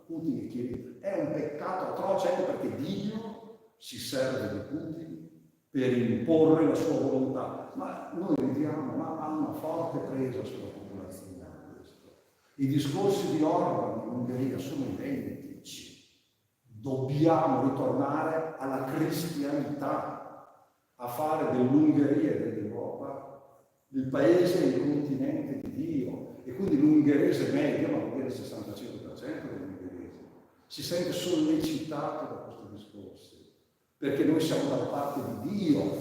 [SPEAKER 3] Putin che chiede, è un peccato atroce, ecco perché Dio si serve di Putin per imporre la sua volontà. Ma noi vediamo, ma ha una forte presa sulla popolazione questo. I discorsi di Orban in Ungheria sono identici. Dobbiamo ritornare alla cristianità, a fare dell'Ungheria e dell'Europa il paese e il continente di Dio. E quindi l'ungherese medio, ma vuol dire il 65% dell'ungherese, si sente sollecitato da questi discorsi, perché noi siamo dalla parte di Dio.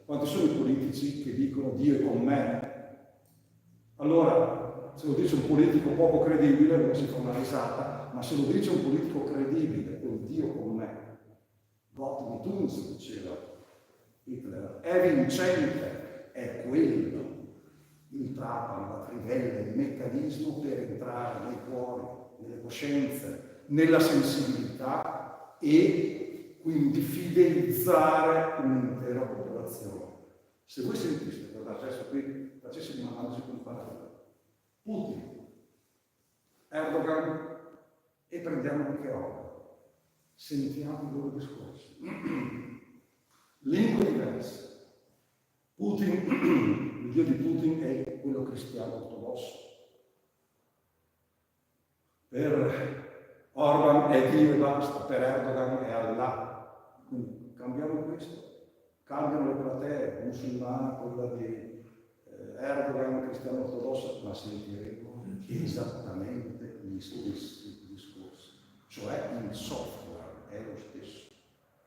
[SPEAKER 3] Quanti sono i politici che dicono Dio è con me? Allora, se lo dice un politico poco credibile, non si fa una risata, ma se lo dice un politico credibile, quel Dio con me, Gott mit uns, diceva Hitler, è vincente, è quello, il trapano, la trivella, il meccanismo per entrare nei cuori, nelle coscienze, nella sensibilità e quindi fidelizzare un'intera popolazione. Se voi sentiste, guardate adesso qui, facessi un'analisi comparativa, Putin, Erdogan e prendiamo anche Orban, sentiamo i loro discorsi. Lingue diverse. Putin, il dio di Putin è quello cristiano ortodosso. Per Orban è Dio e basta, per Erdogan è Allah. Quindi cambiamo questo. Cambiano le platee, musulmana, quella di Erdogan, cristiano ortodosso, ma sentiremo esattamente gli stessi discorsi. Cioè il software è lo stesso.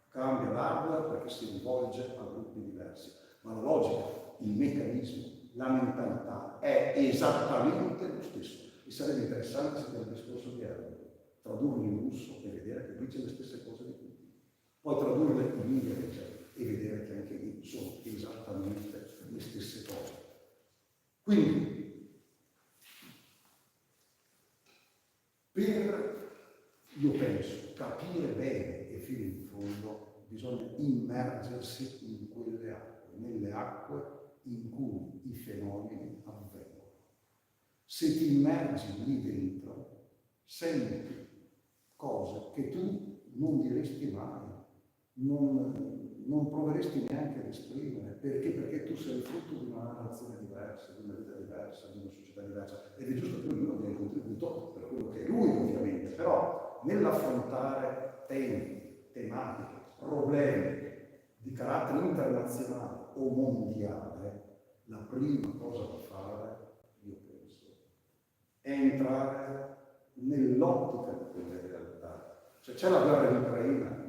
[SPEAKER 3] Cambia l'hardware perché si rivolge a gruppi diversi, ma la logica, il meccanismo, la mentalità è esattamente lo stesso. E sarebbe interessante se il discorso di Erdogan, tradurlo in russo e vedere che dice le stesse cose di tutti, poi tradurle in inglese e vedere che anche lì sono esattamente le stesse cose. Quindi, io penso, capire bene e fino in fondo, bisogna immergersi in quelle acque, nelle acque in cui i fenomeni avvengono. Se ti immergi lì dentro, senti cose che tu non diresti mai, non proveresti neanche ad esprimere. Perché? Perché tu sei il frutto di una narrazione diversa, di una vita diversa, di una società diversa. Ed è giusto che ognuno dia un contributo per quello che è lui, ovviamente, però nell'affrontare temi, tematiche, problemi di carattere internazionale o mondiale, la prima cosa da fare, io penso, è entrare nell'ottica di quelle realtà. Cioè c'è la guerra in Ucraina,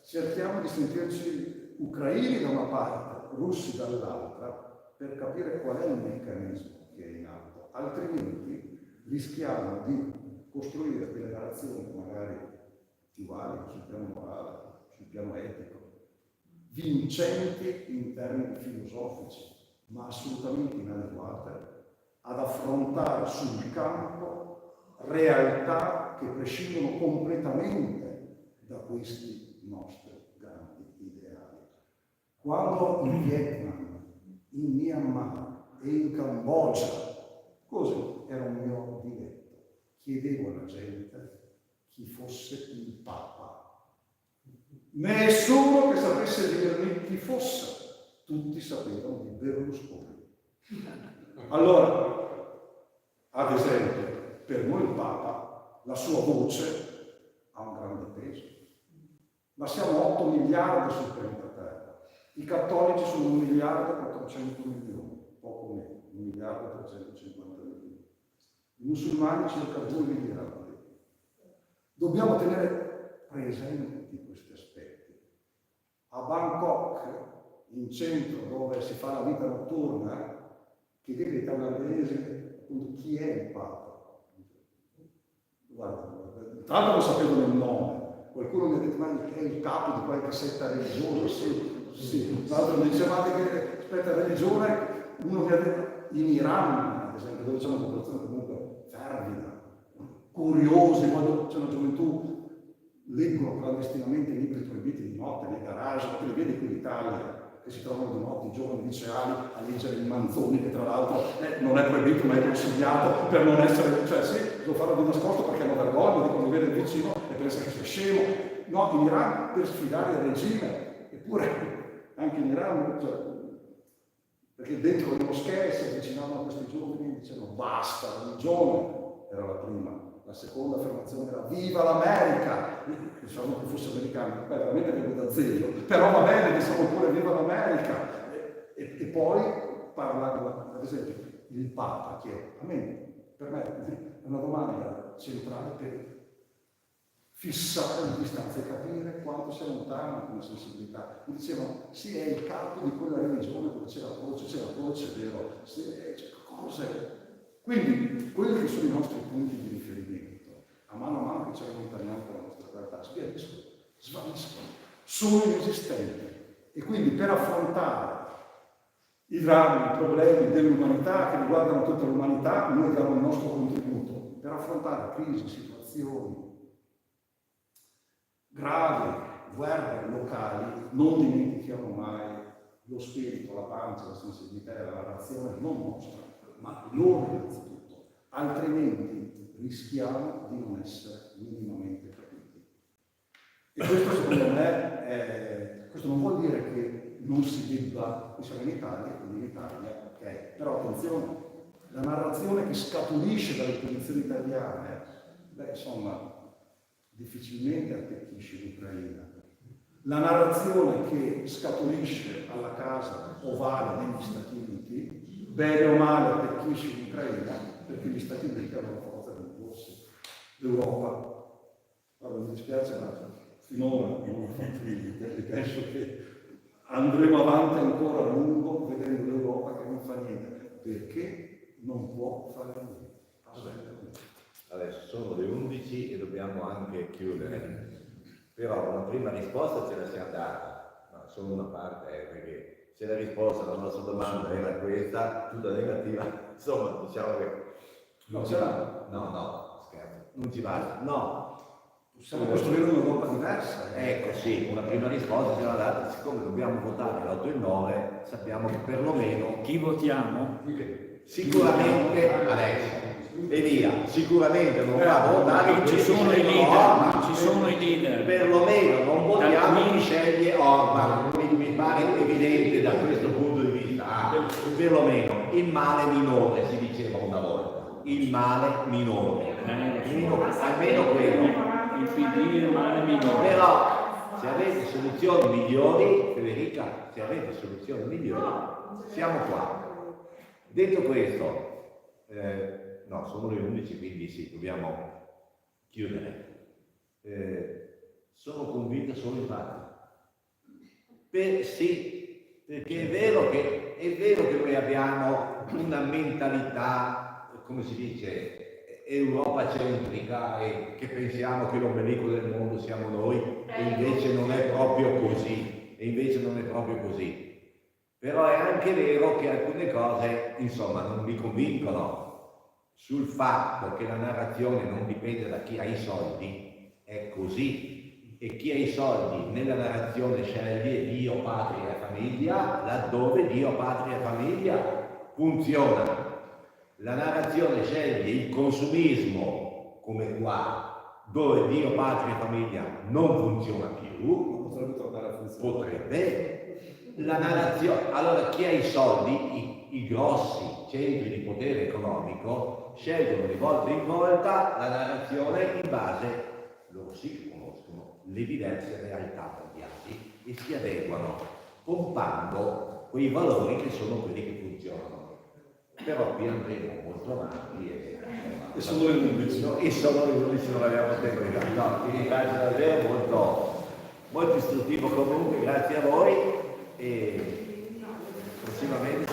[SPEAKER 3] cerchiamo di sentirci ucraini da una parte, russi dall'altra, per capire qual è il meccanismo che è in atto, altrimenti rischiamo di costruire delle narrazioni che magari ti valgono sul piano morale, sul piano etico, vincenti in termini filosofici, ma assolutamente inadeguate ad affrontare sul campo realtà che prescindono completamente da questi nostri grandi ideali. Quando in Vietnam, in Myanmar e in Cambogia, così era un mio diletto, chiedevo alla gente chi fosse il Papa. Nessuno che sapesse dirmi chi fosse, tutti sapevano di Berlusconi. Allora, ad esempio, per noi il Papa, la sua voce ha un grande peso. Ma siamo 8 miliardi sul pianeta Terra. I cattolici sono 1 miliardo e 400 milioni, poco meno, 1 miliardo e 350 milioni. I musulmani circa 2 miliardi. Dobbiamo tenere presenti questi aspetti. A Bangkok, in centro dove si fa la vita notturna, chiedete ai thailandesi appunto chi è il Papa. Guarda, tanto non sapevano il nome. Qualcuno mi ha detto, ma è il capo di qualche setta religiosa? Sì. L'altro mi diceva che aspetta, religione, uno mi ha detto, in Iran, ad esempio, dove c'è una popolazione comunque fervida, curiosi, quando c'è una gioventù, leggono clandestinamente i libri proibiti di notte nei garage, te li vedi qui in Italia, che si trovano di notte i giovani liceali a leggere il Manzoni, che tra l'altro non è proibito ma è consigliato per non essere, cioè sì, lo fanno di nascosto perché hanno vergogna, dicono vede il vicino e pensa che sia scemo. No, in Iran per sfidare il regime, eppure anche in Iran, cioè, perché dentro le moschee si avvicinavano a questi giovani e dicevano basta, religione, era la prima. La seconda affermazione era viva l'America, diciamo che fosse americano, beh veramente vedo da zero, però va bene, diciamo pure viva l'America. E poi parlando, ad esempio, il Papa, che a me, per me è una domanda centrale per fissare le distanze e capire quanto sia lontana come sensibilità. Mi dicevano, sì, è il capo di quella religione dove c'è la croce, è vero, sì, c'è cose. Quindi, quelli che sono i nostri punti di riferimento, a mano che ci allontaniamo dalla nostra realtà, svaniscono, sono inesistenti. E quindi per affrontare i drammi, i problemi dell'umanità che riguardano tutta l'umanità, noi diamo il nostro contributo. Per affrontare crisi, situazioni gravi, guerre locali, non dimentichiamo mai lo spirito, la pancia, la sensibilità e la narrazione non nostra, ma loro innanzitutto, altrimenti rischiamo di non essere minimamente capiti. E questo secondo me, questo non vuol dire che non si debba, qui siamo in Italia, quindi in Italia, ok, però attenzione, la narrazione che scaturisce dalle posizioni italiane, insomma, difficilmente attecchisce l'Ucraina. La narrazione che scaturisce alla casa ovale degli Stati Uniti, bene o male attecchisce l'Ucraina, perché gli Stati Uniti hanno la forza dell'imposto. L'Europa, allora, mi dispiace, ma finora non ho fatto niente, penso che andremo avanti ancora a lungo vedendo l'Europa che non fa niente, perché non può fare niente.
[SPEAKER 1] Adesso sono le 11 e dobbiamo anche chiudere, però una prima risposta ce la siamo data, ma solo una parte, perché se la risposta alla nostra domanda era questa, tutta negativa, insomma diciamo che
[SPEAKER 3] Non ce l'ha.
[SPEAKER 1] No, scherzo, non ci basta, no.
[SPEAKER 3] Possiamo costruire un'Europa diversa.
[SPEAKER 1] Ecco sì, una prima risposta ce l'ha data, siccome dobbiamo votare l'8 e il 9, sappiamo che perlomeno
[SPEAKER 5] Chi votiamo?
[SPEAKER 1] sicuramente adesso. Elia, sicuramente non va a votare,
[SPEAKER 5] Ci sono i leader, ci sono i leader.
[SPEAKER 1] Perlomeno non votiamo chi sceglie Orban, mi pare evidente da questo punto di vista. Perlomeno il male minore, si diceva una volta, il male minore, almeno quello.
[SPEAKER 5] Il PD è il male minore.
[SPEAKER 1] Però se avete soluzioni migliori, Federica, se avete soluzioni migliori, siamo qua. Detto questo, no, sono le 11, quindi sì, dobbiamo chiudere. Sono convinto solo in parte. Sì, perché è vero che noi abbiamo una mentalità, come si dice, Europa centrica e che pensiamo che l'ombelico del mondo siamo noi, e invece non è proprio così. Però è anche vero che alcune cose, insomma, non mi convincono. Sul fatto che la narrazione non dipende da chi ha i soldi, è così, e chi ha i soldi nella narrazione sceglie Dio, patria e famiglia, laddove Dio, patria e famiglia funziona. La narrazione sceglie il consumismo, come qua, dove Dio, patria e famiglia non funziona più,
[SPEAKER 3] Potrebbe tornare a funzionare.
[SPEAKER 1] potrebbe. La narrazione, allora chi ha i soldi, i grossi centri di potere economico, scelgono di volta in volta la narrazione in base, loro sì, le diverse realtà mondiali e si adeguano pompando quei valori che sono quelli che funzionano. Però qui andremo molto avanti
[SPEAKER 3] E sono le 11.
[SPEAKER 1] e sono le 11, non abbiamo tempo di fare. No, ti ringrazio davvero, molto istruttivo comunque, grazie a voi e prossimamente